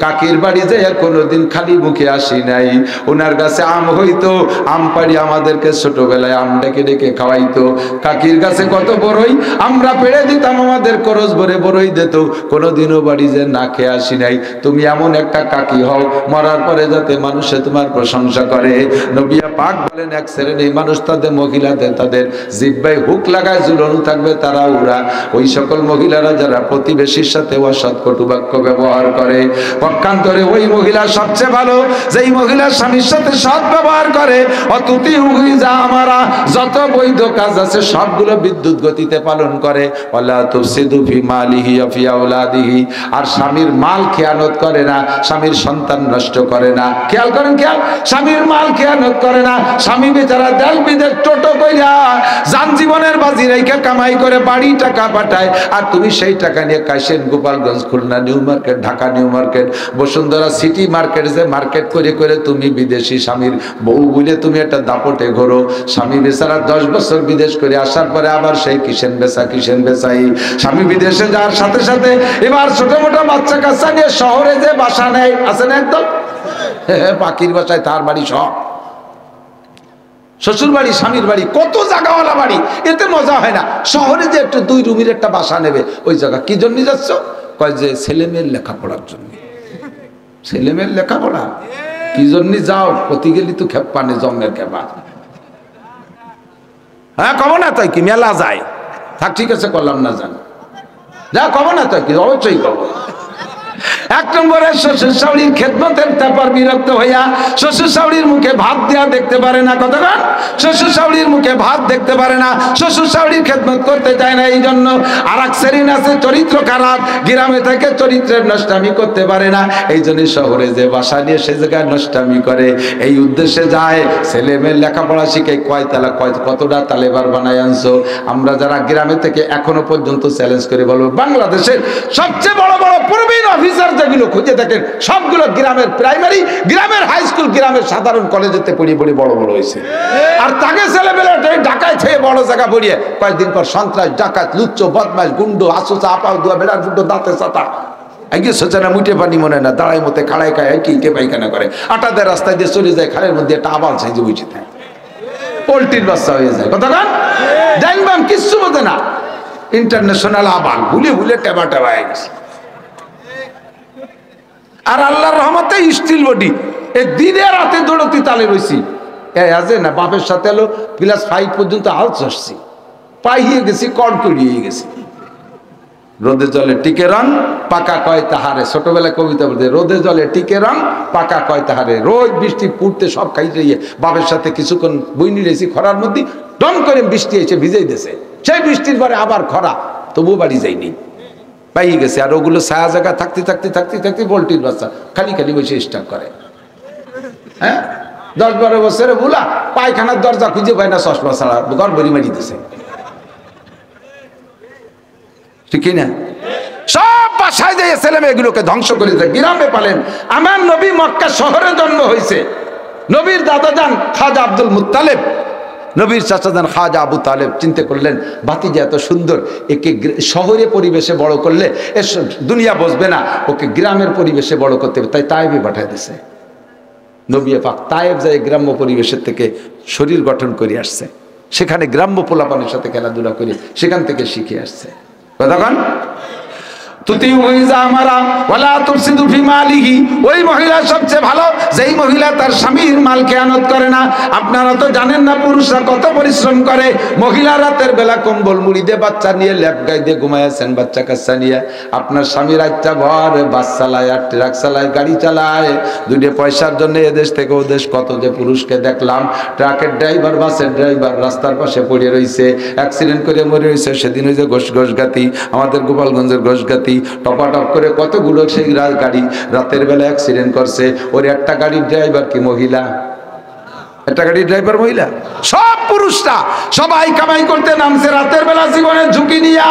কাকির বাড়ি যায় কোনোদিন খালি মুখে আসি নাই, ওনার কাছে আম হইতো, আম পাড়ি আমাদেরকে ছোটবেলায় আম ডেকে ডেকে খাওয়াইতো, কাকির কাছে কত বড়ই আমরা পেড়ে দিতাম, আমাদের খরচ ভরে বড়ই দিত, কোনোদিনও বাড়ি যে না খেয়ে আসি নাই। তুমি এমন একটা কাকি হও মরার পরে যাতে মানুষে তোমার প্রশংসা করে। নবী পাক বলেন এক শ্রেণীর মানুষ তাদের মহিলাদের তাদের জিহ্বায় হুক লাগায় ঝুলানো থাকবে, তারা ওরা ওই সকল মহিলারা যারা প্রতিবেশীর সাথে অসৎ কটু বাক্য ব্যবহার করে। পক্ষান্তরে ওই মহিলা সবচেয়ে ভালো যেই মহিলা স্বামীর সাথে সৎ ব্যবহার করে। অতুতি যা আমারা যত বৈধ কাজ আছে সবগুলো বিদ্যুৎ গতিতে পালন করে। ওয়ালা তুফসিদু ফি মালিহি ওয়া ফি আওলাদিহি, আর স্বামীর মাল খেয়ানত করে না, স্বামীর সন্তান নষ্ট করে না। খেয়াল করেন, খেয়াল, স্বামীর মাল খেয়ানত করে না। স্বামী বেচারা দেশ বিদেশ টোটো কইরা যান জীবনের বাজি রেখে কামাই করে বাড়ি টাকা পাঠায়, আর তুমি সেই টাকা নিয়ে Kashiani, Gopalganj, Khulna New Market, Dhaka New Market, Bashundhara City market যে মার্কেট করে করে তুমি বিদেশি স্বামীর বউ বলে তুমি একটা দাপটে ঘোরো। স্বামী বেচারা 10 বছর বিদেশ করে আসার পরে আবার সেই কিসেন বেচাই। স্বামী বিদেশে যাওয়ার সাথে সাথে এবার ছোট মোটো বাচ্চা কাচ্চা নিয়ে শহরে যে বাসা নেয়, আছে না একদম পাখির বাসায় তার বাড়ি, সব শ্বশুর বাড়ি, স্বামীর বাড়ি, কত জায়গাওয়ালা বাড়ি, এতে মজা হয় না। শহরে যে একটু 2 রুমের একটা বাসা নেবে, ওই জায়গা কি জন্য যাচ্ছ? কয় যে ছেলেমেয়ের লেখাপড়ার জন্য। ছেলেমেয়ের লেখাপড়া কি জন্য যাও? প্রতি গেলি তো খেপানে জন্মের খেপা। হ্যাঁ কব না তাই কি মেলা যায়, থাক ঠিক আছে করলাম না, জান যা কব না তাই কি, অবশ্যই কব। 1 নম্বরে শ্বশুর শাশুড়ির খেদমতের তারপর বিরক্ত হইয়া শ্বশুর শাশুড়ির মুখে ভাত দেওয়া দেখতে পারে না। কতক্ষণ শ্বশুর শাশুড়ির মুখে ভাত দেখতে পারে না, শ্বশুর শাশুড়ির খেদমত করতে চায় না। এই জন্য আর এক শ্রেণী আছে চরিত্র খারাপ, গ্রামে থেকে চরিত্রের নষ্টামি করতে পারে না, এই জন্য শহরে যে বাসা নিয়ে সে জায়গায় নষ্টামি করে। এই উদ্দেশ্যে যায় ছেলে মেয়ের লেখাপড়া শিখে কতটা তালেবার বানায় আনছো। আমরা যারা গ্রামে থেকে এখনো পর্যন্ত চ্যালেঞ্জ করে বলবো, বাংলাদেশের সবচেয়ে বড় বড় প্রবীণ অফিসার যেগুলো খুঁজে দেখেন সবগুলো গ্রামের প্রাইমারি, গ্রামের হাই স্কুল, গ্রামের সাধারণ কলেজেতে পড়িয়ে বড় বড় হয়েছে। আর তাকে ছেলেবেলা ঢাকায় থেকে বড় জায়গা পড়িয়ে কয়েকদিন পর সন্ত্রাস, ডাকাত, লুচ্চ, বদমাশ, গুন্ডো, আসুচা, আপাও দুয়া, বেড়ার ফুটো, দাঁতে চাতা, এগিয়ে সোচে না, মুঠে পানি মনে না, দাঁড়ায় মতে খাড়ায় খায় কে পায়খানা করে, আটা দেয় রাস্তায় দিয়ে চলে যায়, খালের মধ্যে একটা আবাল সাইজে বুঝে থাকে, পোল্ট্রির বাচ্চা হয়ে যায়। কতক্ষণ জানবাম কিচ্ছু বোঝে না, ইন্টারন্যাশনাল আবাল ভুলে টেবা হয়ে গেছে। আর আল্লাহর রহমতে স্টিল বডি, এই দিনে রাতে দৌড়তি তালে রয়েছি। আছে না বাপের সাথে এলো ক্লাস 5 পর্যন্ত আলস আসছি, পাইয়ে গেছি, কড়কড়িয়ে গেছি। রোদে জলে টিকে রং পাকা কয় তাহারে, ছোটবেলায় কবিতা বলতে, রোদে জলে টিকে রং পাকা কয় তাহারে। রোদ বৃষ্টি পুড়তে সব খাইতে গিয়ে বাপের সাথে কিছুক্ষণ বইনি রয়েছি খরার মধ্যে, ডন করে বৃষ্টি এসে ভিজেই দিয়েছে। সেই বৃষ্টির পরে আবার খরা, তবুও বাড়ি যায়নি, পাইয়ে গেছে। আর ওগুলো ছায়া জায়গা থাকতে পোল্ট্রির বাচ্চা খালি বসে স্টার্ট করে। হ্যাঁ 10-12 বছরে বুলা পায়খানার দরজা খুঁজে পায় না, চশমা ছাড়া ঘর ভরি মারি দিছে, ঠিক না? সব বাসায় দিয়ে ছেলে মেয়েগুলোকে ধ্বংস করে দেয়। গ্রামে পালেন। আমার নবী মক্কা শহরে জন্ম হয়েছে। নবীর দাদা যান খাজা আব্দুল মুত্তালেব, নবীর চাচা যান খাজা আবু তালেব চিন্তা করলেন ভাতিজা এত সুন্দর, একে শহরে পরিবেশে বড় করলে দুনিয়া বসবে না, ওকে গ্রামের পরিবেশে বড় করতে হবে। তাই তায়েবে পাঠায় দিছে। নবী পাক তায়েব যায় গ্রাম্য পরিবেশের থেকে শরীর গঠন করে আসছে, সেখানে গ্রাম্য পোলাপানের সাথে খেলাধুলা করে সেখান থেকে শিখে আসছে। কতক্ষণ ওই মহিলা সবচেয়ে ভালো যেই মহিলা তার স্বামীর মাল খেয়ানত করে না। আপনারা তো জানেন না পুরুষরা কত পরিশ্রম করে। মহিলা রাতের বেলা কম্বল মুড়ি দিয়ে বাচ্চা নিয়ে ল্যাপ গাই দিয়ে ঘুমাইয়াছেন, বাচ্চা কাচ্চা নিয়ে। আপনার স্বামী রাতটা ভর বাস চালায়, আর ট্রাক চালায়, গাড়ি চালায়, 2 পয়সার জন্য এদেশ থেকে ওদেশ কত যে পুরুষকে দেখলাম। ট্রাকের ড্রাইভার, বাসের ড্রাইভার রাস্তার পাশে পড়ে রয়েছে, অ্যাক্সিডেন্ট করে মরে রয়েছে। সেদিন ওই যে ঘোষগাতি, আমাদের গোপালগঞ্জের ঘোষগাতি টপাটপ করে কতগুলো সেই গাড়ি রাতের বেলা অ্যাক্সিডেন্ট করছে। ওর একটা গাড়ির ড্রাইভার কি মহিলা? একটা গাড়ির ড্রাইভার মহিলা? সব পুরুষরা সবাই কামাই করতে নামছে রাতের বেলা জীবনের ঝুঁকি নিয়া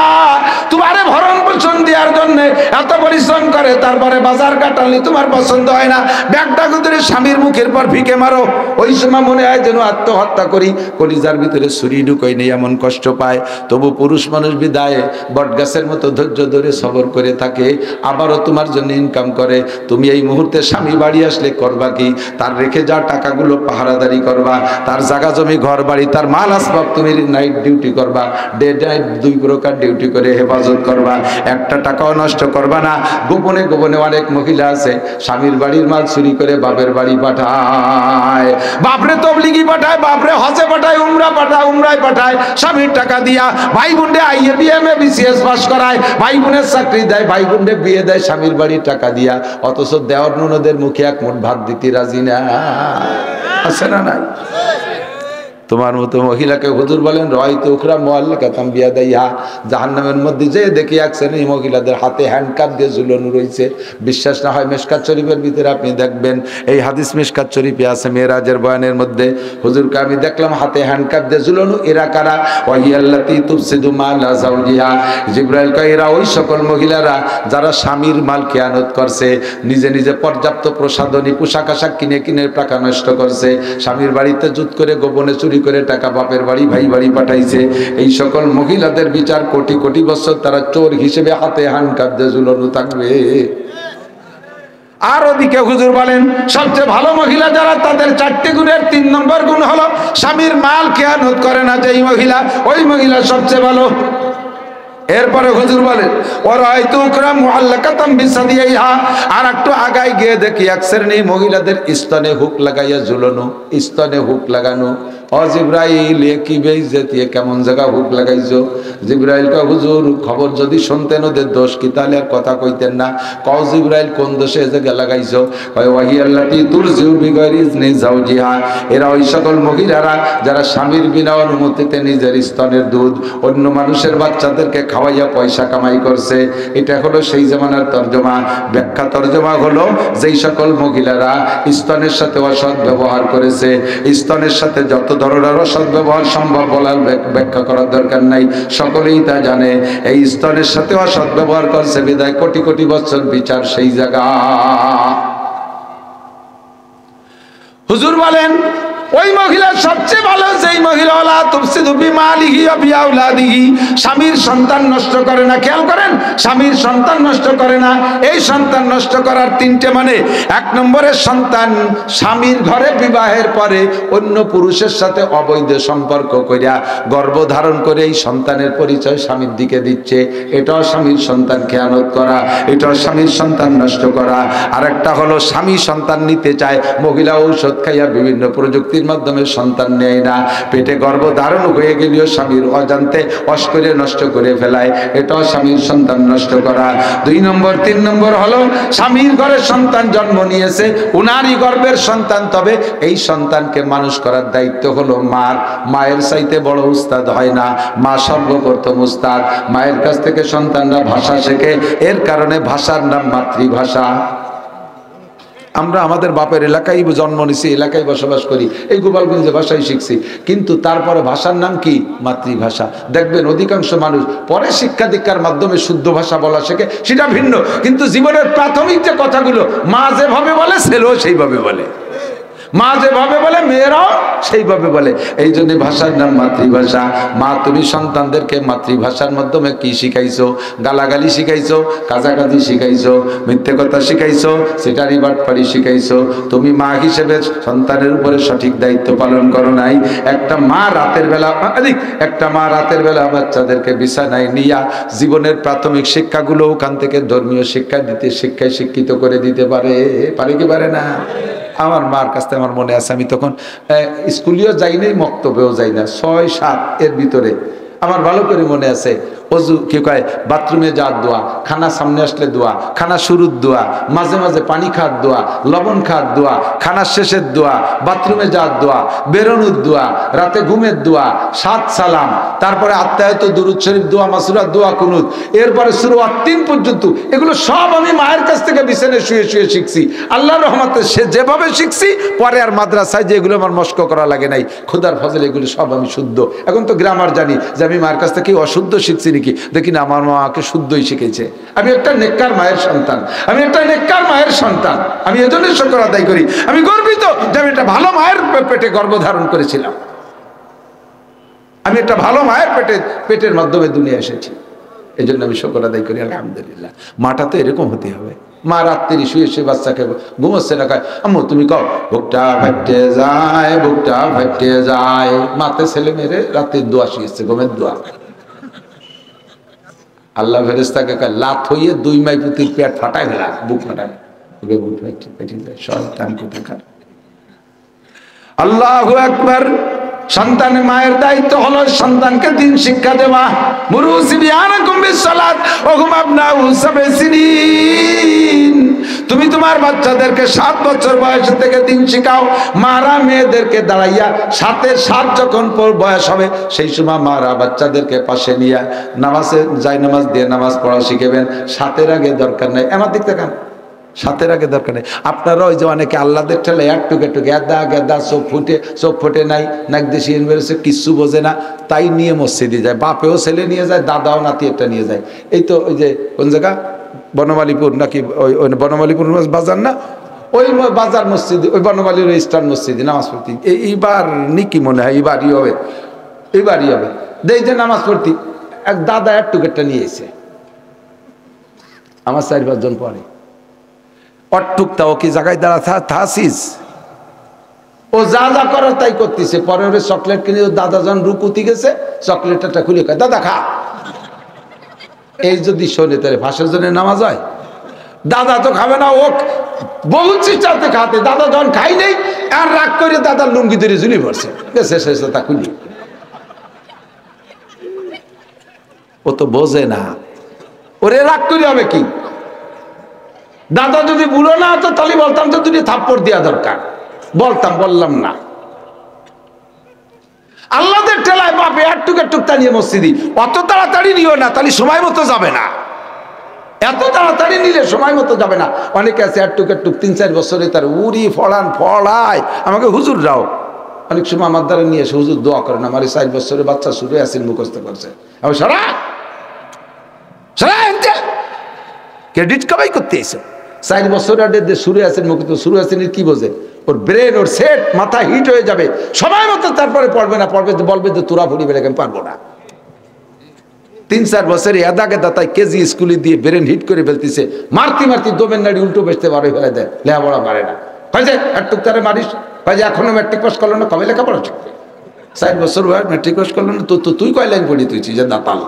তোমারে ভরণ পোষণ দেওয়ার জন্য। জন্য এত পরিশ্রম করে, তারপরে বাজার কাটালি তোমার পছন্দ হয় না, ব্যাগটা ধরে স্বামীর মুখের পর ভিকে মারো। ওই সময় মনে হয় যেন আত্মহত্যা করি, কলিজার ভিতরে ছুরি ঢুকোই নেই, এমন কষ্ট পায়। তবু পুরুষ মানুষ বিদায় বটগাছের মতো ধৈর্য ধরে সবর করে থাকে, আবারও তোমার জন্য ইনকাম করে। তুমি এই মুহূর্তে স্বামী বাড়ি আসলে করবা কি? তার রেখে যা টাকাগুলো পাহারাদারি করবা, তার জায়গা জমি ঘর বাড়ি তার মাল আসবাব তুমি নাইট ডিউটি করবা, ডে নাইট দুই প্রকার ডিউটি করে হেফাজত করবা, একটা টাকাও নষ্ট করবা না। গোপনে গোপনে অনেক মহিলা আছে স্বামীর বাড়ির মাল চুরি করে বাপের বাড়ি পাঠায়, বাপরে তবলিগি পাঠায়, বাপরে হজে পাঠায়, উমরায় পাঠায় স্বামীর টাকা দিয়া। ভাই বোনরে আইএ বিএমএ বিসিএস পাস করায়, ভাই বোনের চাকরি দেয়, ভাই বোনরে বিয়ে দেয় স্বামীর বাড়ির টাকা দিয়া। অথচ দেওয়ার ননদের মুখে এক মুঠ ভাত দিতে রাজি না, আছে না নাই? তোমার মতো মহিলাকে হুজুর বলেন রয়তো উখরা মুআল্লাকাতাম বিয়াদাইহা, জাহান্নামের মধ্যে যে দেখি এক শ্রেণীর মহিলাদের হাতে হ্যান্ডকাপ দিয়ে ঝুলানো রয়েছে। বিশ্বাস না হয় মিশকাত শরীফের ভিতরে আপনি দেখবেন, এই হাদিস মিশকাত শরীফে আছে মেরাজের বয়ানের মধ্যে। হুজুরকে আমি দেখলাম হাতে হ্যান্ডকাপ দিয়ে ঝুলানো। এরা কারা? ওয়াহিয়াল্লাতী তুফসিদু মালা যাওজিহা। জিবরাইল কয় এরা ওই সকল মহিলারা যারা স্বামীর মাল খেয়ানত করছে, নিজে নিজে পর্যাপ্ত প্রসাধনী পোশাক আশাক কিনে কিনে টাকা নষ্ট করছে, স্বামীর বাড়িতে জুত করে গোপনে চুরি করে টাকা বাপের বাড়ি ভাই বাড়ি পাঠাইছে। এই সকল মহিলাদের বিচার কোটি কোটি বছর তারা চোর হিসেবে হাতে হ্যান্ডকাপ দিয়ে ঝুলানো থাকবে। আর ওদিকে হুজুর বলেন সবচেয়ে ভালো মহিলা যারা, তাদের 4টি গুণের 3 নম্বর গুণ হলো স্বামীর মাল খেয়ানত করে না যেই মহিলা, ওই মহিলা সবচেয়ে ভালো। এরপরে হুজুর বলেন ওরাইতু উকরাম মুআল্লাকাতাম বিসাদিহা, আর একটু আগায় গিয়ে দেখি এক শ্রেণীর মহিলাদের স্তনে হুক লাগাইয়া ঝুলানো, স্তনে হুক লাগানো। ও জিবরাইল এ কি বেইজ্জতি, কেমন জায়গা হুক লাগাইছো? জিবরাইল কয় হুজুর খবর যদি শুনতেন ওদের দোষ কি তাহলে আর কথা কইতেন না। কও জিবরাইল কোন দোষে এ জায়গা লাগাইছো? কয় ওয়াহিয়াল্লাতী তুরজিউ বিগাইরি ইজনি যাওজিহা, এরা ওই সকল মহিলারা যারা স্বামীর বিনা অনুমতিতে নিজের স্তনের দুধ অন্য মানুষের বাচ্চাদেরকে খাওয়াইয়া পয়সা কামাই করছে। এটা হলো সেই জামানার তর্জমা। ব্যাখ্যা তর্জমা হলো যেই সকল মহিলারা স্তনের সাথে অসৎ ব্যবহার করেছে, স্তনের সাথে যত ধরনের অসৎ ব্যবহার সম্ভব বলার ব্যাখ্যা করার দরকার নাই, সকলেই তা জানে। এই স্তনের সাথে অসৎ ব্যবহার করছে বিদায় কোটি কোটি বছর বিচার সেই জায়গা। হুজুর বলেন ওই মহিলা সবচেয়ে ভালো যেই মহিলা ওয়ালা তুফসিদু বিমালিহি ওয়া বিআওলাদিহি, স্বামীর সন্তান নষ্ট করে না। খেয়াল করেন, স্বামীর সন্তান নষ্ট করে না। এই সন্তান নষ্ট করার 3টে মানে, 1 নম্বরের সন্তান স্বামীর ঘরে বিবাহের পরে অন্য পুরুষের সাথে অবৈধ সম্পর্ক করিয়া গর্ভধারণ করে এই সন্তানের পরিচয় স্বামীর দিকে দিচ্ছে, এটাও স্বামীর সন্তান খেয়ানত করা, এটাও স্বামীর সন্তান নষ্ট করা। আরেকটা হলো স্বামী সন্তান নিতে চায়, মহিলা ঔষধ খাইয়া বিভিন্ন প্রযুক্তির মাধ্যমে সন্তান নেয় না, পেটে গর্ভধারণ হয়ে গেলেও স্বামীর অজান্তে অস করে নষ্ট করে ফেলায়, এটাও স্বামীর সন্তান নষ্ট করা। 2 নম্বর 3 নম্বর হলো স্বামীর ঘরে সন্তান জন্ম নিয়েছে, উনারই গর্ভের সন্তান, তবে এই সন্তানকে মানুষ করার দায়িত্ব হলো মার। মায়ের চাইতে বড় উস্তাদ হয় না, মা সর্বপ্রথম উস্তাদ। মায়ের কাছ থেকে সন্তানরা ভাষা শেখে, এর কারণে ভাষার নাম মাতৃভাষা। আমরা আমাদের বাপের এলাকায় জন্ম নিছি, এলাকায় বসবাস করি, এই গোপালগঞ্জে ভাষাই শিখছি, কিন্তু তারপরে ভাষার নাম কি? মাতৃভাষা। দেখবেন অধিকাংশ মানুষ পরে শিক্ষা দীক্ষার মাধ্যমে শুদ্ধ ভাষা বলা শেখে, সেটা ভিন্ন, কিন্তু জীবনের প্রাথমিক যে কথাগুলো মা যেভাবে বলে ছেলেও সেইভাবে বলে, মা যেভাবে বলে মেয়েরাও সেইভাবে বলে। এই জন্য ভাষার নাম মাতৃভাষা। মা তুমি সন্তানদেরকে মাতৃভাষার মাধ্যমে কি শিখাইছো? গালাগালি শিখাইছো, কাজাকাজি শিখাইছো, মিথ্যে কথা শিখাইছো, সেটারই বাটপাড়ি শিখাইছো। তুমি মা হিসেবে সন্তানের উপরে সঠিক দায়িত্ব পালন করো নাই। একটা মা রাতের বেলা বাচ্চাদেরকে বিছানায় নিয়া জীবনের প্রাথমিক শিক্ষাগুলো ওখান থেকে ধর্মীয় শিক্ষা দিতে, শিক্ষায় শিক্ষিত করে দিতে পারে কি পারে না? আমার মার কাছ থেকে আমার মনে আছে, আমি তখন স্কুলেও যাই নাই, মক্তবেও যাই না, 6-7 এর ভিতরে আমার ভালো করে মনে আছে। অজু কি কয়, বাথরুমে যাওয়ার দোয়া, খানা সামনে আসলে দোয়া, খানা শুরুর দোয়া, মাঝে মাঝে পানি খাওয়ার দোয়া, লবণ খাওয়ার দোয়া, খানার শেষের দোয়া, বাথরুমে যাওয়ার দোয়া, বেরোনোর দোয়া, রাতে ঘুমের দোয়া, 7 সালাম, তারপরে আত্মায়ত দুরুদ শরীফ দোয়া, মাসুরা দোয়া, কুনুত, এরপরে শুরু 3 পর্যন্ত। এগুলো সব আমি মায়ের কাছ থেকে বিছানায় শুয়ে শুয়ে শিখছি। আল্লাহর রহমতে সে যেভাবে শিখছি, পরে আর মাদ্রাসায় যে এগুলো আমার মস্ক করা লাগে নাই, খোদার ফজলে এগুলো সব আমি শুদ্ধ। এখন তো গ্রামার জানি যে আমি মায়ের কাছ থেকে অশুদ্ধ শিখছি, নাকি? দেখি না, আমার মা আমাকে শুদ্ধই শিখেছে। আমি একটা নেককার মায়ের সন্তান, আমি একটা নেককার মায়ের সন্তান। আমি এজন্যই শুকর আদায় করি। আমি গর্বিত যে আমি একটা ভালো মায়ের পেটে গর্ভধারণ করেছিলাম। আমি একটা ভালো মায়ের পেটের মাধ্যমে দুনিয়া এসেছি। এই জন্য আমি শুকর আদায় করি, আলহামদুলিল্লাহ। মাটা তো এরকম হতে হবে। মা রাত্রি শুয়ে শুয়ে বাচ্চাকে ঘুমোচ্ছে না, কয় আম্মু তুমি কও বুকটা ফাটে যায়, বুকটা ফাটে যায়। মাতে ছেলে মেরে রাত্রির দোয়া শিখেছে, ঘুমের দোয়া। আল্লাহ ফেরেশতাকে কয় লাত হইয়ে 2 মাই পুতির পেট ফাটায় ফেলা, বুক ফাটায়, বুক ফাটে যায়। শয়তান কোথাকার। আল্লাহু আকবার। সন্তানের মায়ের দায়িত্ব হলো সন্তানকে দ্বীন শিক্ষা দেওয়া। মুরু সিবিয়ানাকুম বিসসালাত ওয়া হুম আবনাউ সাবঈ সিনিন। তুমি তোমার বাচ্চাদেরকে 7 বছর বয়স থেকে দ্বীন শিখাও। মারা মেয়েদেরকে দাঁড়াইয়া 7-এর 7 যখন বয়স হবে সেই সময় মারা বাচ্চাদেরকে পাশে নিয়ে নামাজে নামাজ দিয়ে নামাজ পড়া শিখাবেন। 7-এর আগে দরকার নাই। আমার দিক থেকে 7-এর আগে দরকার নেই। আপনারা ওই যে অনেকে আল্লাদের ঠেলে একটুকে গেদা গেদা চোখ ফুটে নাই, নাক দেশি বেরোছে, কিচ্ছু বোঝে না, তাই নিয়ে মসজিদে যায়। বাপেও ছেলে নিয়ে যায়, দাদাও নাতি একটা নিয়ে যায়। এই তো ওই যে কোন জায়গা বনমালীপুর নাকি ওই বনমালীপুর বাজার না, ওই বাজার মসজিদে, ওই বনমালীর ইস্টার্ন মসজিদে নামাজ পড়তি। এইবার নিকি মনে হয় এইবারই হবে, এইবারই হবে। এই যে নামাজ পড়তি এক দাদা একটুকেরটা নিয়ে এসে আমার 4-5 জন পরে অটুকতা ও কি জায়গায় দাঁড়া থাসিস, ও যা যা করার তাই করতেছে। পরে ওরে চকলেট কিনে দাদা যখন রুকুতি গেছে চকলেটটা খুলে কয় দাদা খা। এই যদি শোনে তাহলে ফাঁসের জন্য নামাজ হয়? দাদা তো খাবে না, ও বহু চেষ্টাতে খাতে, দাদা যখন খাই নেই আর রাগ করে দাদার লুঙ্গি ধরে ঝুলি পড়ছে, শেষ তা খুলি। ও তো বোঝে না, ওরে রাগ করে হবে কি? দাদা যদি বুড়ো না হতো তাহলে বলতাম তো দুটি থাপ্পড় দেওয়া দরকার, বললাম না। আল্লাহদের ঠেলায় বাপে একটুক নিয়ে মসজিদি অত তাড়াতাড়ি নিও না, তাহলে সময় মতো যাবে না। এত তাড়াতাড়ি নিলে সময় মতো যাবে না। অনেকে আছে একটুক 3-4 বছরে তার উড়ি ফড়ায়। আমাকে হুজুর রাও অনেক সময় আমার দ্বারা নিয়ে এসে হুজুর দোয়া করেন, আমার 4 বছরের বাচ্চা শুরু আসিল মুখস্থ করছে। আমি সারা ক্রেডিট কামাই করতে এসে 4 বছর আগে শুরু আছেন মুখে, তো শুরু আছেন কি বোঝে? ওর ব্রেন, ওর সেট, মাথা হিট হয়ে যাবে সময় মতো, তারপরে পড়বে না, বলবে যে তোরা পড়ি বেড়ে আমি পারবো না। 3-4 বছরে এদা গেদা তাই কেজি স্কুলে দিয়ে ব্রেন হিট করে ফেলতেছে, মারতি দোমের নাড়ি উল্টো বেসতে পারে ফেলে দেয়, লেখাপড়া পারে না। কয় যে একটু তারে মারিস, কয় যে এখনো ম্যাট্রিক পাস করলো না, কবে লেখাপড়া শিখবে? 4 বছর বয়স ম্যাট্রিক পাস করলো না, তুই কয় লাইন পড়ি তুই যে দাতাল।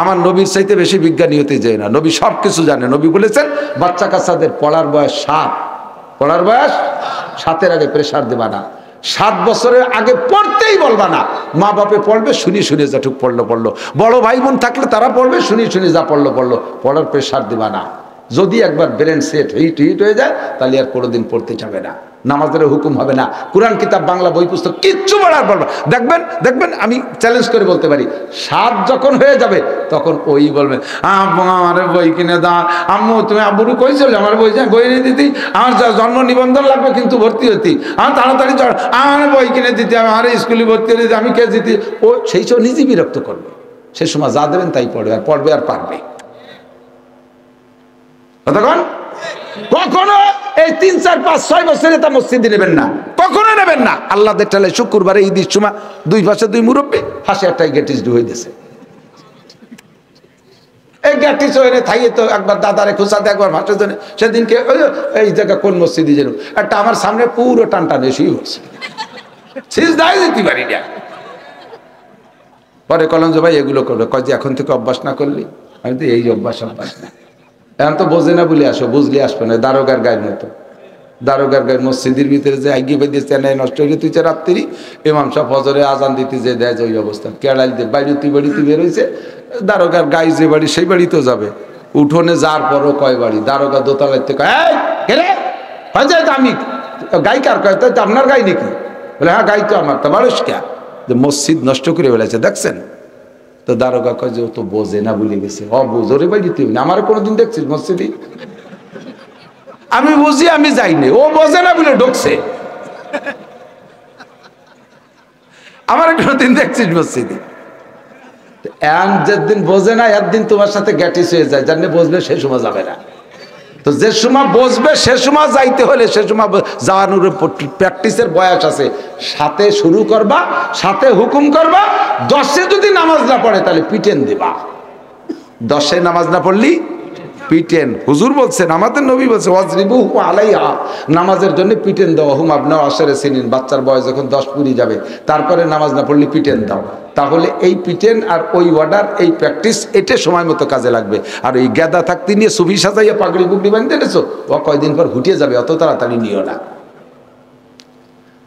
আমার নবীর চাইতে বেশি বিজ্ঞানী হতে যায় না, নবী সব কিছু জানে। নবী বলেছেন বাচ্চা কাচ্চাদের পড়ার বয়স 7, পড়ার বয়স 7-এর আগে প্রেশার দেবা না। 7 বছরের আগে পড়তেই বলবা না। মা বাপে পড়বে, শুনি যাটুক পড়লো। বড় ভাই বোন থাকলে তারা পড়বে, শুনি যা পড়লো। পড়ার প্রেশার দেবা না। যদি একবার ব্রেন সেট হিট হয়ে যায় তাহলে আর কোনোদিন পড়তে যাবে না, নামাজের হুকুম হবে না। কোরআন কিতাব, বাংলা বই পুস্তক কিচ্ছু পড়ার বলবা। দেখবেন আমি চ্যালেঞ্জ করে বলতে পারি 7 যখন হয়ে যাবে তখন ওই বলবে আমার বই কিনে দাও। আম্মু তুমি আব্বুরু কইছিল আমার বই এনে দিতি, আমার জন্ম নিবন্ধন লাগবে কিন্তু ভর্তি হতি, আমার তাড়াতাড়ি আমার বই কিনে দিতে, আমার স্কুলে ভর্তি হয়ে দিতে, আমি কে দিতি। ও সেই সব নিজে বিরক্ত করবে। সে সময় যা দেবেন তাই পড়বে আর পারবে। কখনো এই 3, 4, 5, 6 বছরে তা মসজিদে নেবেন না, কখনো নেবেন না। আল্লাহদের ঠেলে শুক্রবারে ঈদের সময় 2 পাশে 2 মুরব্বী, হাসে একটাই গেটিস হয়ে গেছে। এই গেটিস হয়ে থাইয়ে তো একবার দাদারে খুঁচাতে, একবার ভাষার জন্য। সেদিনকে এই জায়গা কোন মসজিদে যেন একটা আমার সামনে পুরো টানটান এসেই হচ্ছে, সিজদায় দিতে পারি না। পরে কলম যে ভাই এগুলো করবে, কয় যে এখন থেকে অভ্যাস না করলি। আমি তো এই অভ্যাস না, এখন তো বোঝে না বলে আসো, বুঝলে আসবে না। দারোগার গায়ের মতো, দারোগার গায়ের মসজিদের ভিতরে যে আগে বেঁধে চেন্নাই নষ্ট হয়ে তুই রাত্রি ইমাম সাহেব ফজরে আজান দিতে যে দেয় যে ওই অবস্থা, কেড়াল দিয়ে বাড়িতে বেরোইছে। দারোগার গায়ে যে বাড়ি সেই বাড়িতেও যাবে, উঠোনে যার পরও কয় বাড়ি, দারোগা দোতলার থেকে আমি গাই কার কয়, তাই তো আপনার গাই নাকি? বলে হ্যাঁ গাই তো আমার। তা মানুষ কে যে মসজিদ নষ্ট করে ফেলেছে দেখছেন? তো দারোগা কয় যে ও তো বোঝে না, ভুলে গেছে। বুঝোরে বাড়িতে আমার কোনোদিন দেখছিস মসজিদে? আমি বুঝি, আমি যাইনি, ও বোঝে না বলে ঢুকছে। আমার কোনোদিন দেখছিস মসজিদে? যেদিন বোঝে না একদিন তোমার সাথে গ্যাটিস হয়ে যায়, জানলে বসবে সে সময় যাবে না। তো যে সময় বসবে সে সময় যাইতে হলে সে সময় যাওয়ানোর প্র্যাকটিসের বয়স আছে। সাথে শুরু করবা, সাথে হুকুম করবা। 10-এ যদি নামাজ না পড়ে তাহলে পিটেন দিবা। 10-এ নামাজ না পড়লি পিটেন। হুজুর বলছেন, আমাদের নবী বলছে ওয়াজরিবু আলাইহা, নামাজের জন্য পিটেন দাও। হুম আপনার আশারে সিনিন, বাচ্চার বয়স যখন 10 পুরি যাবে তারপরে নামাজ না পড়লে পিটেন দাও। তাহলে এই পিটেন আর ওই অর্ডার, এই প্র্যাকটিস, এটা সময় মতো কাজে লাগবে। আর ওই গেদা থাকতে নিয়ে সুফি সাজাইয়া পাগড়ি পুগড়ি বাঁধতে এনেছো, ও কয়দিন পর হুটিয়ে যাবে, অত তাড়াতাড়ি নিও না।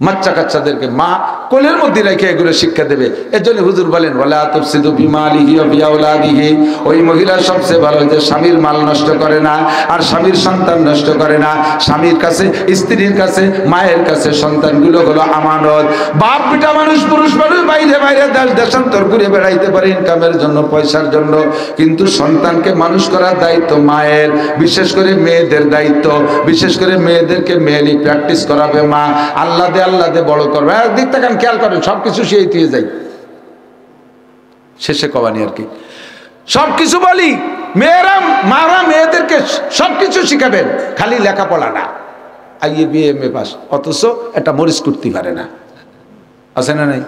বাচ্চা কাচ্চাদেরকে মা কোলের মধ্যে রেখে এগুলো শিক্ষা দেবে। এর জন্য হুজুর বলেন ওয়ালা তুফসিদু বিমালিহি ওয়া বিআওলাদিহি, ওই মহিলা সবচেয়ে ভালো যে স্বামীর মাল নষ্ট করে না আর স্বামীর সন্তান নষ্ট করে না। স্বামীর কাছে, স্ত্রীর কাছে, মায়ের কাছে সন্তানগুলো হলো আমানত। বাপ বেটা মানুষ, পুরুষ মানুষ বাইরে বাইরে দেশ দেশান্তর ঘুরে বেড়াইতে পারে ইনকামের জন্য, পয়সার জন্য, কিন্তু সন্তানকে মানুষ করার দায়িত্ব মায়ের। বিশেষ করে মেয়েদের দায়িত্ব, বিশেষ করে মেয়েদেরকে মেয়েলি প্র্যাকটিস করাবে মা। আল্লাহ বড় করবে। দিক তাকান, খেয়াল করেন, সবকিছু সেই দিয়ে যাই শেষে কবানি আর কি। সবকিছু বলি মেয়েরা, মারা মেয়েদেরকে সবকিছু শিখাবেন, খালি লেখাপড়া না। IA BA M A pass, অথচ একটা মরিচ করতে পারে না, আছে না নাই?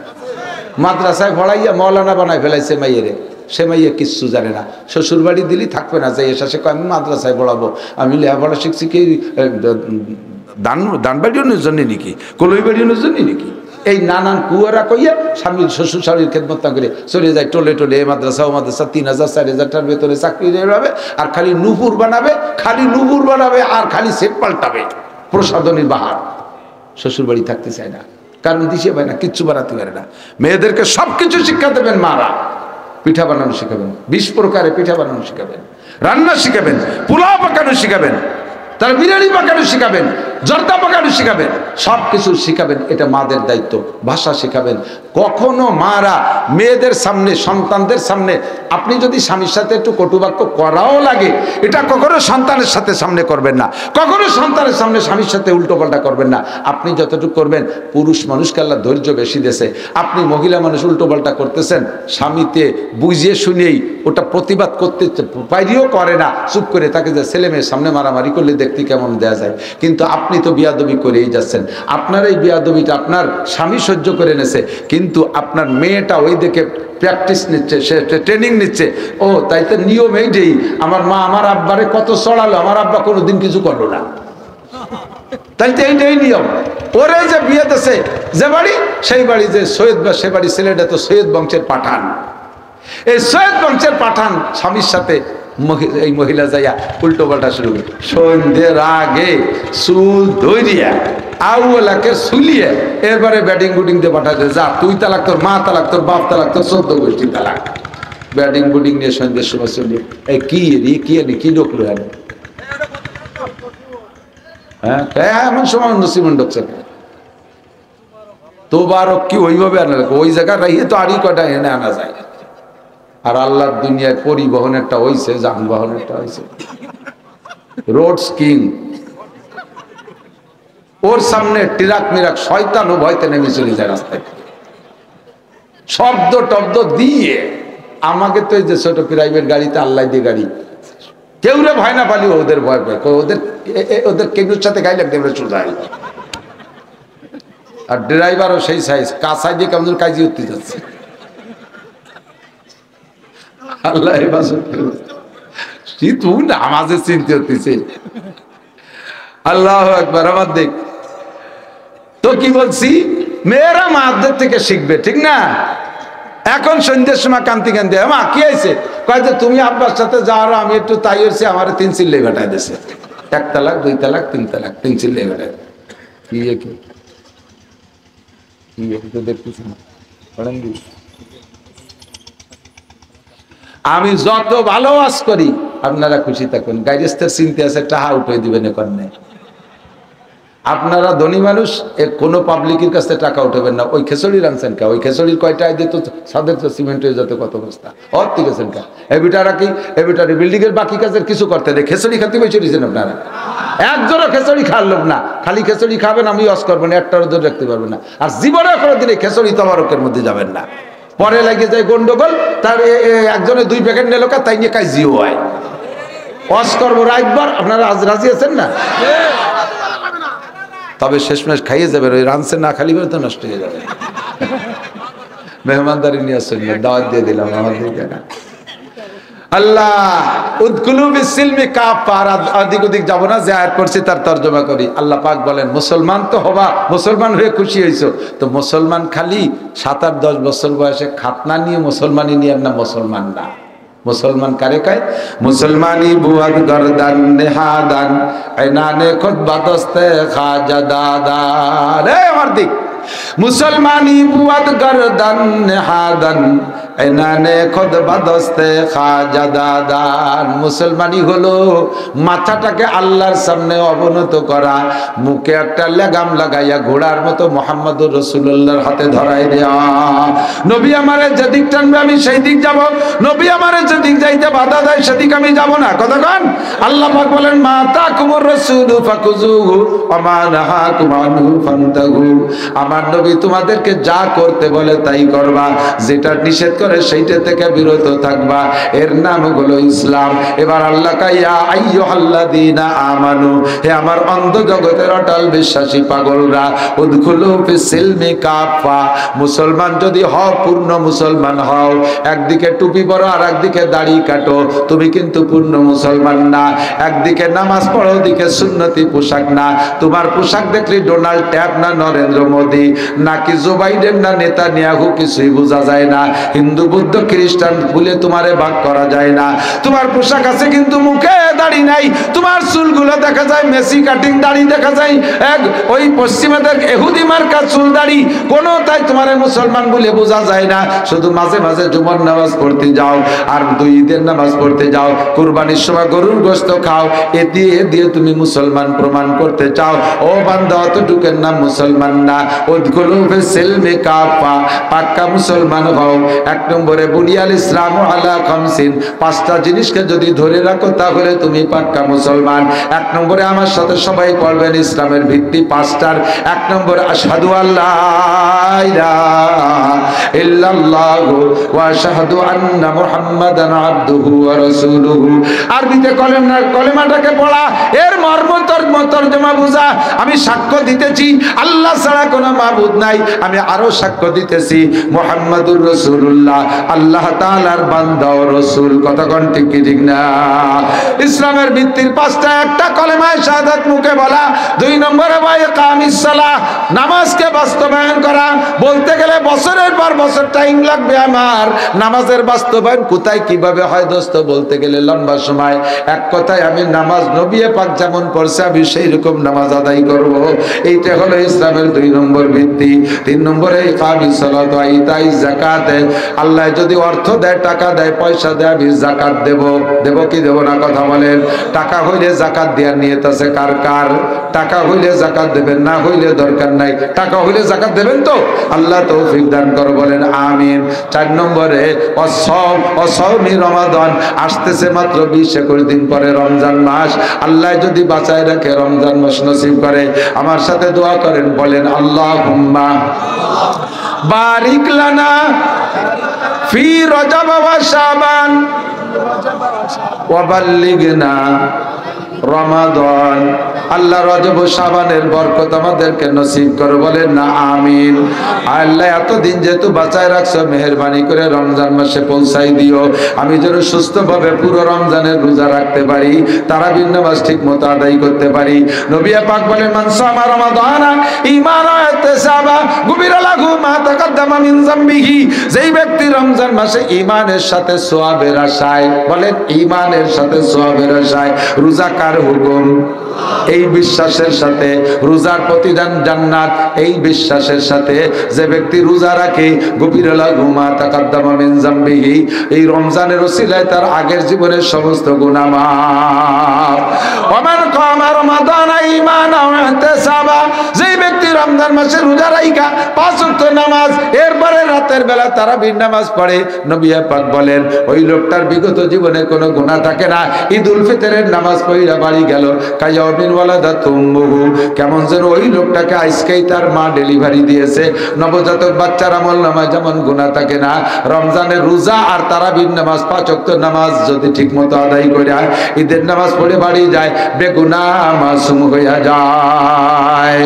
মাদ্রাসায় পড়াইয়া মৌলানা বানায় ফেলাইছে মাইয়েরে, সে মাইয়া কিচ্ছু জানে না। শ্বশুর বাড়ি দিলি থাকবে না, যাই এসে আমি মাদ্রাসায় পড়াবো, আমি লেখাপড়া শিখছি কি দান বাড়ির জন্য নাকি, কলই বাড়ির জন্য নাকি? এই নানান কুয়ারা কইয়া স্বামীর শ্বশুর শাড়ির খেদমত না করে চলে যায় টোলে টোলে। এ মাদ্রাসা ও মাদ্রাসা 3000 4000 ভেতরে চাকরি হবে, আর খালি নুপুর বানাবে, খালি নুপুর বানাবে, আর খালি সেট পাল্টাবে, প্রসাদনীর বাহার। শ্বশুর বাড়ি থাকতে চায় না, কারণ দিশে পায় না, কিচ্ছু বানাতে পারে না। মেয়েদেরকে সবকিছু শিক্ষা দেবেন মারা। পিঠা বানানো শিখাবেন, 20 প্রকারে পিঠা বানানো শিখাবেন, রান্না শিখাবেন, পোলাও পাকানো শিখাবেন, তার বিরিয়ানি পাকানো শিখাবেন, জর্দা পাকানো শিখাবেন, সব কিছু শিখাবেন। এটা মাদের দায়িত্ব। ভাষা শিখাবেন। কখনো মারা মেয়েদের সামনে, সন্তানদের সামনে, আপনি যদি স্বামীর সাথে একটু কটুবাক্য করাও লাগে, এটা কখনো সন্তানের সাথে সামনে করবেন না। কখনো সন্তানের সামনে স্বামীর সাথে উল্টো পাল্টা করবেন না। আপনি যতটুকু করবেন, পুরুষ মানুষকে আল্লাহ ধৈর্য বেশি দেশে, আপনি মহিলা মানুষ উল্টো পাল্টা করতেছেন, স্বামীতে বুঝিয়ে শুনেই ওটা প্রতিবাদ করতে পাইলেও করে না, চুপ করে তাকে যে ছেলে মেয়ের সামনে মারামারি করলে দেখতে কেমন দেয়া যায়। কিন্তু আপনি তো বিয়াদবি করেই যাচ্ছেন। আপনার এই বিয়াদবিটা আপনার স্বামী সহ্য করে এনেছে, কিন্তু আপনার মেয়েটা ওই দেখে প্র্যাকটিস নিচ্ছে, সে ট্রেনিং নিচ্ছে। ও তাই তো নিয়ম এইটাই, আমার মা আমার আব্বারে কত চড়ালো, আমার আব্বা কোনোদিন কিছু করলো না, তাই তো এইটাই নিয়ম। ওরে যে বিয়ে দেশে যে বাড়ি, সেই বাড়ি যে সৈয়দ বা সে বাড়ি, ছেলেটা তো সৈয়দ বংশের পাঠান। এই সৈয়দ বংশের পাঠান স্বামীর সাথে এই মহিলা যাইয়া উল্টো পাল্টা শুরু করে। সন্ধ্যের আগে চুল ধরিয়া আউলাকে শুলিয়ে এরপরে ব্যাটিং বুটিং দিয়ে পাঠাতে, যা তুই তালাক, তোর মা তালাক, তোর বাপ তালাক, তোর 14 গোষ্ঠী তালাক। ব্যাটিং বুটিং নিয়ে সন্ধ্যের সময় চলিয়ে কি ঢুকলো হ্যাঁ এমন সময় নসিমন ঢুকছে তোবারক কি ওইভাবে আনা, ওই জায়গায় রাইয়ে তো আরই কটা এনে আনা যায়। আর আল্লাহর দুনিয়ায় পরিবহনেরটা হইছে, যানবাহনেরটা হইছে রোডস কিং। ওর সামনে টিরাক মিরাক শয়তানও ভয়তে নেমে চলে যায় রাস্তায়, শব্দ টব্দ দিয়ে। আমাকে তো এই যে ছোট প্রাইভেট গাড়িতে, আল্লাহ দিয়ে গাড়ি, কেউ রে ভয় না পালি ওদের ভয় পায়, ওদের কেউর সাথে গাড়ি লাগতে সোজা। আর ড্রাইভারও সেই সাইজ, কাঁচাই দিয়ে কেমন কাজি উঠতে যাচ্ছে। আল্লাহ আমাদের চিনতে হতেছে। আল্লাহ একবার আমার দেখ তো কি বলছি, মেয়েরা মাদের থেকে শিখবে, ঠিক না? এখন সন্ধ্যের সময় কান্তি কান্তি, মা কি হয়েছে? কয় যে তুমি আব্বার সাথে যাওয়ার, আমি একটু তাই হয়েছে, আমার 3 চিল্লে ভেটাই দিয়েছে, 1 তালাক 2 তালাক 3 তালাক, 3 চিল্লে ভেটাই। কি দেখতেছি আমি যত ভালো ওয়াজ করি আপনারা খুশি থাকুন, গাইরেস্তের চিনতে আছে, টাহা উঠে দিবেন। এখন নেই, আপনারা ধনী মানুষ, কোনো পাবলিকের কাছে টাকা উঠাবেন না। ওই খেসড়ি রাখছেন কা, ওই খেসড়ির কয়টা আই দিত, সাদের তো সিমেন্ট হয়ে যেত কত বস্তা, অর ঠিক আছেন কা। এবিটারা কি, এবিটার বিল্ডিং এর বাকি কাজের কিছু করতে নেই, খেসড়ি খাতে বসে দিয়েছেন আপনারা। একজনও খেসড়ি খাওয়ার লোক না, খালি খেসড়ি খাবেন, আমি ওয়াজ করবেন, একটারও ধরে রাখতে পারবেন না। আর জীবনে কোনো দিনে খেসড়ি তবারকের মধ্যে যাবেন না। পরে লাগে যায় গন্ডগোল, তার একজনে 2 প্যাকেট নিল, তাই নিয়ে কাজিও হয়। ওয়াজ করবো রাতভর, আপনারা আজ রাজি আছেন না? তবে শেষমেশ খাইয়ে যাবে, ওই রানছে না খালি তো নষ্ট হয়ে যাবে। মেহমানদারি নিয়ে আসছেন, দাওয়াত দিয়ে দিলাম আমার দিকে না। আল্লাহ উদখুলু বিসসিলমি কাফা, আদিক ওদিক যাব না, যে আয়াত পড়ছি তার তরজমা করি। আল্লাহ পাক বলেন মুসলমান তো হবা, মুসলমান হয়ে খুশি হইছো তো। মুসলমান খালি 7-8-10 বছর বয়সে খাতনা নিয়ে মুসলমানি নিয়ে না, মুসলমান না। মুসলমান কারে কয়? মুসলমানি বুয়াদ গরদান নেহাদান আইনানে খুতবা দস্তে খাজা দাদান। এই আমার দিক, মুসলমানি বুয়াদ গরদান নেহাদান আইনানে খুতবা দস্তে খাজা দাদান। মুসলমানি হলো মাথাটাকে আল্লাহর সামনে অবনত করা, মুখে একটা লাগাম লাগাইয়া ঘোড়ার মতো মুহাম্মদুর রাসূলুল্লাহর হাতে ধরাই দেওয়া। নবী আমারে যেদিক টানবে আমি সেই দিক যাব, নবী আমারে যেদিক যাইতে বাধা দেয় সেদিক আমি যাব না। কতক্ষণ? আল্লাহ পাক বলেন মা তাকুমুর রাসূলু ফাকুযুহু ওয়া মা নাহাকুম আনহু ফান্তাহু। আমার নবী তোমাদেরকে যা করতে বলে তাই করবা, যেটা নিষেধ করে সেইটা থেকে বিরত থাকবা। এর নাম হলো ইসলাম। এবার আল্লাহ কাইয়া আইয়ুহাল্লাযীনা আমানু, হে আমার অন্ধ জগতের অটল বিশ্বাসী পাগলরা, উদখুলু ফিস-সিলমি কাফা। মুসলমান যদি হও, পূর্ণ মুসলমান হও, একদিকে টুপি পরো আর একদিকে দাড়ি কাটো, তুমি কিন্তু পূর্ণ মুসলমান না। একদিকে নামাজ পড়ো, ওদিকে সুন্নতি পোশাক না। তোমার পোশাক দেখলে ডোনাল্ড ট্রাম্প না নরেন্দ্র মোদি নাকি জো বাইডেন না নেতানিয়াহু, কিছুই বোঝা যায় না। হিন্দু বৌদ্ধ খ্রিস্টান বলে তোমারে ভাগ করা যায় না। তোমার পোশাক আছে কিন্তু মুখে দাড়ি নাই, তোমার চুলগুলো দেখা যায় মেসি কাটিং দাড়ি দেখা যায়, এক ওই পশ্চিমাদের ইহুদি মার্কা চুল দাড়ি, কোনো তাই তোমারে মুসলমান বলে বোঝা যায় না। শুধু মাঝে মাঝে জুমার নামাজ পড়তে যাও আর 2 ঈদের নামাজ পড়তে যাও, কুরবানির সময় গরুর গোশত খাও, এ দিয়ে তুমি মুসলমান প্রমাণ করতে চাও। ও বান্দা, অতটুকের নাম মুসলমান না। উদখুলু ফিস-সিলমি কাফা, পাক্কা মুসলমান হও। 1 নম্বরে বুনিয়াল ইসলাম আলা খামসিন, 5টা জিনিসকে যদি ধরে রাখো তাহলে তুমি পাক্কা মুসলমান। 1 নম্বরে আমার সাথে সবাই পড়বেন, ইসলামের ভিত্তি 5টার। 1 নম্বরে আশহাদু আল্লা ইলাহা ইল্লাল্লাহু ওয়া আশহাদু আন্না মুহাম্মাদান আবদুহু ওয়া রাসূলুহু। আরবিতে কলেমাটাকে পড়া, এর মর্ম তর্জমা বুঝা। আমি সাক্ষ্য দিতেছি আল্লাহ ছাড়া কোনো মাবুদ নাই, আমি আরো সাক্ষ্য দিতেছি মুহাম্মাদুর রাসূলুল্লাহ আল্লাহ তাআলার বান্দা ও রাসূল। কতক্ষণ ঠিক কি ঠিক না? ইসলামের ভিত্তির 5টা, একটা কলেমায়ে শাহাদাত মুখে বলা, 2 নম্বরে ভাই ইকামিস সালাহ, নামাজকে বাস্তবায়ন করা। বলতে গেলে বছরের পর বছর টাইম লাগবে আমার। নামাজের বাস্তবায়ন কোথায় কিভাবে হয় দোস্ত, বলতে গেলে লম্বা সময়। এক কথায় আমি নামাজ নবী পাক যেমন পড়ছে আমি সেই রকম নামাজ আদায় করব। এইটা হলো ইসলামের 2 নম্বর ভিত্তি। 3 নম্বরে ইকামিস সালাত ওয়া ইতাইজ যাকাত। আল্লাহ যদি অর্থ দেয়, টাকা দেয়, পয়সা দেয়, আমি যাকাত দেব কি দেব না? কথা বলেন। টাকা হইলে যাকাত দেওয়ার নিয়ত আছে কার কার? টাকা হইলে যাকাত দেবেন, না হইলে দরকার নাই। টাকা হইলে যাকাত দেবেন তো? আল্লাহ তৌফিক দান করো, বলেন আমিন। 4 নম্বরে অসওমি রমাদান, আসতেছে মাত্র 20-21 দিন পরে রমজান মাস। আল্লাহ যদি বাঁচায় রাখে, রমজান মাস নসিব করে, আমার সাথে দোয়া করেন, বলেন আল্লাহুম্মা বারিক লানা ফি রজব ওয়া শাবান ওয়া বাল্লিগনা রমাদান। আল্লাহ রজব ও শাবানের বরকত আমাদেরকে নসিব করো, বলেন না আমিন। আল্লাহ এতদিন যেহেতু বাঁচায় রাখছো, মেহেরবানি করে রমজান মাসে পৌঁছাই দিও, আমি যেন সুস্থভাবে পুরো রমজানের রোজা রাখতে পারি, তারাবির নামাজ ঠিক মতো আদায় করতে পারি। নবী পাক বলেন মান সামা রমাদানা ঈমানান ওয়া ইহতিসাবা গুফিরা লাহু মা তাকাদ্দামা মিন যামবিহি। যেই ব্যক্তি রমজান মাসে ঈমানের সাথে সওয়াবের আশায়, বলেন ঈমানের সাথে সওয়াবের আশায় রোজা কার হুকুম? এই বিশ্বাসের সাথে রোজার প্রতিদান জান্নাত, এই বিশ্বাসের সাথে যে ব্যক্তি রোজা রাখে, গুফিরা লাহু মা তাকাদ্দামা মিন যামবিহি, এই রমজানের ওসিলায় তার আগের জীবনের সমস্ত গুনাহ মাফ। ওয়া মান কামা রমাদানা ঈমানান ওয়া ইহতিসাবা, যেই ব্যক্তি রমজান মাসে রোজা রাইখা 5 ওয়াক্ত নামাজ, এরপরে রাতের বেলা তারাবির নামাজ পড়ে, নবী পাক বলেন ওই লোকটার বিগত জীবনে কোনো গুনাহ থাকে না। ঈদ উল ফিতরের নামাজ পড়া বাড়ি গেল, কায়ামিন ওয়ালাদাতুমহু, কেমন যেন ওই লোকটাকে আজকেই তার মা ডেলিভারি দিয়েছে। নবজাতক বাচ্চার আমলনামায় যেমন গুনাহ থাকে না, রমজানের রোজা আর তারাবির নামাজ 5 ওয়াক্ত নামাজ যদি ঠিকমতো আদায় করে ঈদের নামাজ পড়ে বাড়ি যায়, বেগুনাহ মাসুম হইয়া যায়।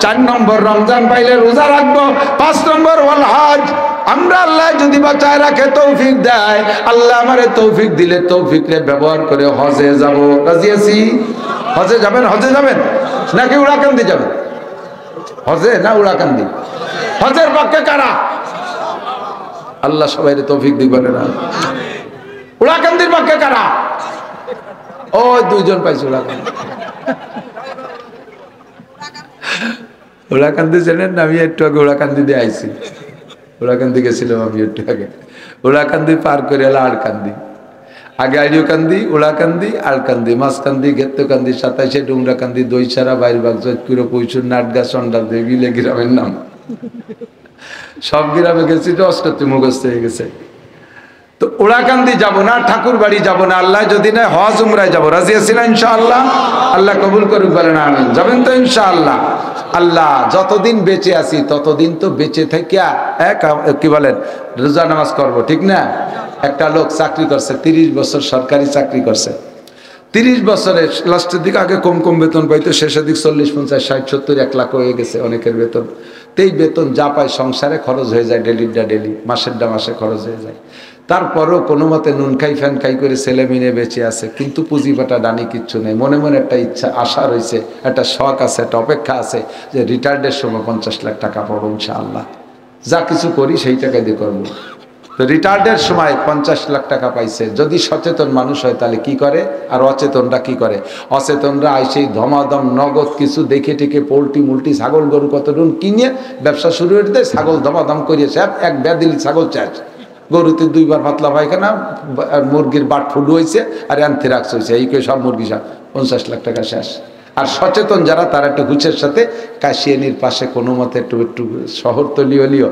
4 নম্বর রমজান পাইলে রোজা রাখবো। 5 নম্বর ওয়াল হজ, আমরা আল্লাহ যদি বাঁচায় রাখে, তৌফিক দেয়, আল্লাহ আমারে তৌফিক দিলে তৌফিকরে ব্যবহার করে হজে যাব। রাজি আছি? হজে যাবেন? হজে যাবেন নাকি উড়াকান্দি যাবেন? হজে না উড়াকান্দি? হজের পক্ষে কারা? আল্লাহ সবাইরে তৌফিক দিবেন না। উড়াকান্দির পক্ষে কারা? ওই 2 জন পাইছে উড়াকান্দি। উড়াকান্দি চেনেন না? আমি একটু আগে উড়াকান্দি দিয়ে আইছি, উড়াকান্দি গেছিলাম আমি একটু আগে। উড়াকান্দি পার করে এলো আড়কান্দি, আগে আইডিওকান্দি, উড়াকান্দি, আড়কান্দি, মাঝকান্দি, গেত্তকান্দি, 27 ডুমরাকান্দি, দইছাড়া, বাইরবাগ, জয়পুর, পৈশুর, নাটগা, সন্ডাল, দেবিলে গ্রামের নাম। সব গ্রামে গেছি তো অষ্টটি মুখস্থ হয়ে গেছে। তো উড়াকান্দি যাব না, ঠাকুর বাড়ি যাব না, আল্লাহ যদি না হজ উমরায় যাব। রাজি আছি না ইনশাআল্লাহ? আল্লাহ কবুল করুক, বলেন আমিন। যাবেন তো ইনশাআল্লাহ? আল্লাহ যতদিন বেঁচে আছি ততদিন তো বেঁচে থেকে কি বলেন রোজা নামাজ করব, ঠিক না? একটা লোক চাকরি করছে, 30 বছর সরকারি চাকরি করছে। 30 বছরের লাস্টের দিকে আগে কম কম বেতন পাইতো, শেষের দিক 40, 50, 60, 70, 1 লাখ হয়ে গেছে অনেকের বেতন। তেই বেতন যা পায় সংসারে খরচ হয়ে যায়, ডেলিটা ডেলি, মাসেরটা মাসে খরচ হয়ে যায়। তারপরও কোনো মতে নুন খাই ফ্যান খাই করে ছেলে মেয়ে বেঁচে আছে, কিন্তু পুঁজিবাটা ডানি কিচ্ছু নেই। মনে মনে একটা ইচ্ছা, আশা রয়েছে, একটা শখ আছে, একটা অপেক্ষা আছে যে রিটায়ার্ডের সময় 50 লাখ টাকা পাবো ইনশাআল্লাহ, যা কিছু করি সেই টাকা দিয়ে করবো। তো রিটায়ার্ডের সময় 50 লাখ টাকা পাইছে। যদি সচেতন মানুষ হয় তাহলে কি করে, আর অচেতনরা কি করে? অচেতনরা আইসেই ধমাধম নগদ কিছু দেখে টেকে পোল্ট্রি মুলটি ছাগল গরু কতটুন কিনে ব্যবসা শুরু করে দেয়, ছাগল ধমাধম করিয়ে সব এক ব্যাদিলি ছাগল চাষ, গরুতে 2 বার পাতলা পায়খানা, মুরগির বাট ফুডু হয়েছে আর অ্যানথ্রাক্স হয়েছে, এই সব মুরগি সব 50 লাখ টাকা শেষ। আর সচেতন যারা তারা একটু হুঁচের সাথে কাশিয়ানির পাশে কোনো মতে একটু শহর তলি হলিও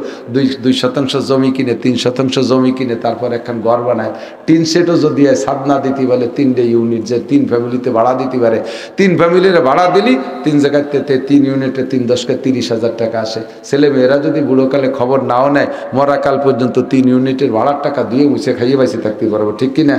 2 শতাংশ জমি কিনে, 3 শতাংশ জমি কিনে, তারপর একখান ঘর বানায়, 3 সেটও যদি ছাদ না দিতে বলে, 3টে ইউনিট, যে 3 ফ্যামিলিতে ভাড়া দিতে পারে, 3 ফ্যামিলির ভাড়া দিলি 3 জায়গাতে 3 ইউনিটে 3 10কে 30,000 টাকা আসে। ছেলে মেয়েরা যদি বুড়োকালে খবর নাও নেয়, মরাকাল পর্যন্ত 3 ইউনিটের ভাড়ার টাকা দিয়ে মুছে খাইয়ে বাইসে থাকতে পারবো, ঠিক কিনা?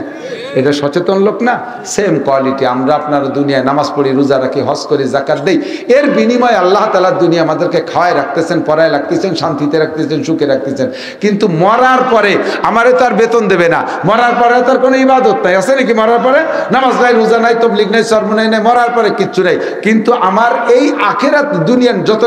এটা সচেতন লোক না? সেম কোয়ালিটি আমরা আপনার দুনিয়ায় নামাজ পড়ি, রোজা রাখি, হজ করি, যাকাত দেই, এর বিনিময়ে আল্লাহ তাআলা দুনিয়া আমাদেরকে খাওয়ায় রাখতেছেন, পড়ায় রাখতেছেন, শান্তিতে রাখতেছেন, সুখে রাখতেছেন। কিন্তু মরার পরে আমারে তার বেতন দেবে না, মরার পরে তার কোনো ইবাদত নাই, আছে নাকি? মরার পরে নামাজ নাই, রোজা নাই, তাবলীগ নাই, সরমনাই নাই, মরার পরে কিচ্ছু নাই। কিন্তু আমার এই আখিরাত দুনিয়ার যত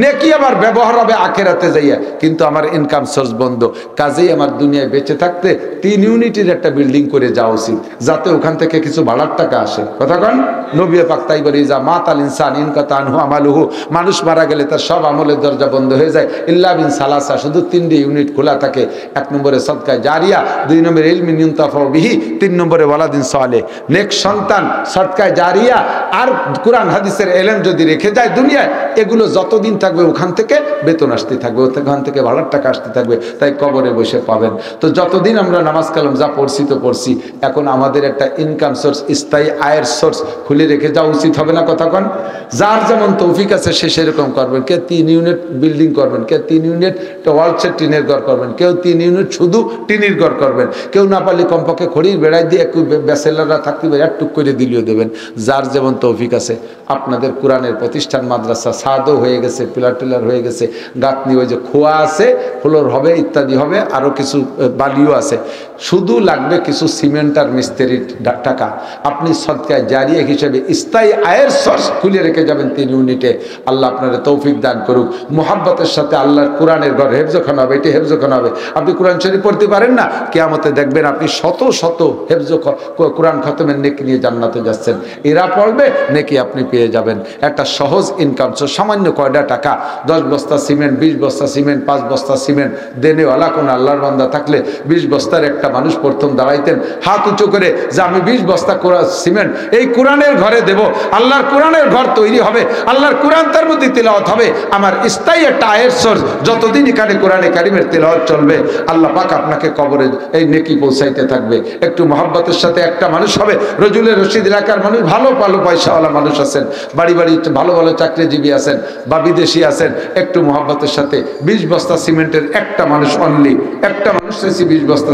নেকি আবার ব্যবহার হবে আখিরাতে যাইয়া, কিন্তু আমার ইনকাম সোর্স বন্ধ। কাজেই আমার দুনিয়ায় বেঁচে থাকতে 3 ইউনিটের একটা বিল্ডিং করে যাওয়া উচিত, যাতে ওখান থেকে কিছু ভাড়ার টাকা আসে। কথা কন? নবী পাক তাই বলে, যা মাতাল ইনসান ইনকাতা আনহু আমালুহু, মানুষ মারা গেলে তার সব আমলের দরজা বন্ধ হয়ে যায়, ইল্লা বিন সালাসা, শুধু 3টে ইউনিট খোলা থাকে। 1 নম্বরে সদকায়ে জারিয়া, 2 নম্বরে ইলমিন ইউনতাফাউ বিহি, 3 নম্বরে ওয়ালাদিন সালেহ, নেক সন্তান, সদকায়ে জারিয়া আর কুরআন হাদিসের ইলম যদি রেখে যায় দুনিয়ায়, এগুলো যতদিন থাকবে ওখান থেকে বেতন আসতে থাকবে, ওখান থেকে ভাড়ার টাকা আসতে থাকবে, তাই কবরে বসে পাবেন। তো যতদিন আমরা নামাজ কালাম যা পড়ছি তো পড়ছি, এখন আমাদের একটা ইনকাম সোর্স, স্থায়ী আয়ের সোর্স খুলে রেখে যাওয়া উচিত হবে না? কথা কন? যার যেমন তৌফিক আছে সে সেরকম করবেন। কে 3 ইউনিট বিল্ডিং করবেন, কে 3 ইউনিট ওয়ালসেট টিনের ঘর করবেন, কেউ 3 ইউনিট শুধু টিনের ঘর করবেন, কেউ না পারলে কমপক্ষে খড়ির বেড়াই দিয়ে একটু ব্যাচেলাররা থাকতে পারে একটুক করে দিলেও দেবেন। যার যেমন তৌফিক আছে। আপনাদের কোরআনের প্রতিষ্ঠান, মাদ্রাসা সাদও হয়ে গেছে, পিলার টিলার হয়ে গেছে, গাঁথনি ওই যে খোয়া আছে, ফ্লোর হবে, ইত্যাদি হবে, আরও কিছু বালিও আছে, শুধু লাগবে কিছু সিমেন্ট আর মিস্ত্রির টাকা। আপনি সদকায়ে জারিয়া হিসেবে স্থায়ী আয়ের সোর্স খুলে রেখে যাবেন 3 ইউনিটে। আল্লাহ আপনার তৌফিক দান করুক। মুহাব্বতের সাথে আল্লাহর কোরআনের ঘর হেফজখানা হবে, এটি হেফজখানা হবে। আপনি কোরআন শরীফ পড়তে পারেন না, কিয়ামতে দেখবেন আপনি শত শত হেফজ কোরআন খতমের নেকি নিয়ে জান্নাতে যাচ্ছেন। এরা পড়বে, নেকি আপনি পেয়ে যাবেন। একটা সহজ ইনকাম সোর্স, সামান্য কয়টা টাকা, 10 বস্তা সিমেন্ট, 20 বস্তা সিমেন্ট, 5 বস্তা সিমেন্ট দেনেওয়ালা কোন আল্লাহর বান্দা থাকলে 20 বস্তার একটা মানুষ প্রথম দাঁড়াইতেন, হাত উঁচু করে যে আমি 20 বস্তা সিমেন্ট এই কোরআনের ঘরে দেব, আল্লাহর কোরআনের ঘর তৈরি হবে, আল্লাহর কোরআন তার মধ্যে তিলাওয়াত হবে, আমার স্থায়ী একটা আয়ের সোর্স, যতদিন এখানে কোরআনে কারিমের তিলাওয়াত চলবে আল্লাহ পাক আপনাকে কবরে এই নেকি পৌঁছাইতে থাকবে। একটু মহব্বতের সাথে একটা মানুষ হবে, রজুলের রশিদ এলাকার মানুষ, ভালো ভালো পয়সাওয়ালা মানুষ আছেন, বাড়ি বাড়ি ভালো ভালো চাকরিজীবী আছেন বা বিদেশি আছেন, একটু মহব্বতের সাথে 20 বস্তা সিমেন্টের একটা মানুষ, অনলি একটা মানুষ চাইছি 20 বস্তা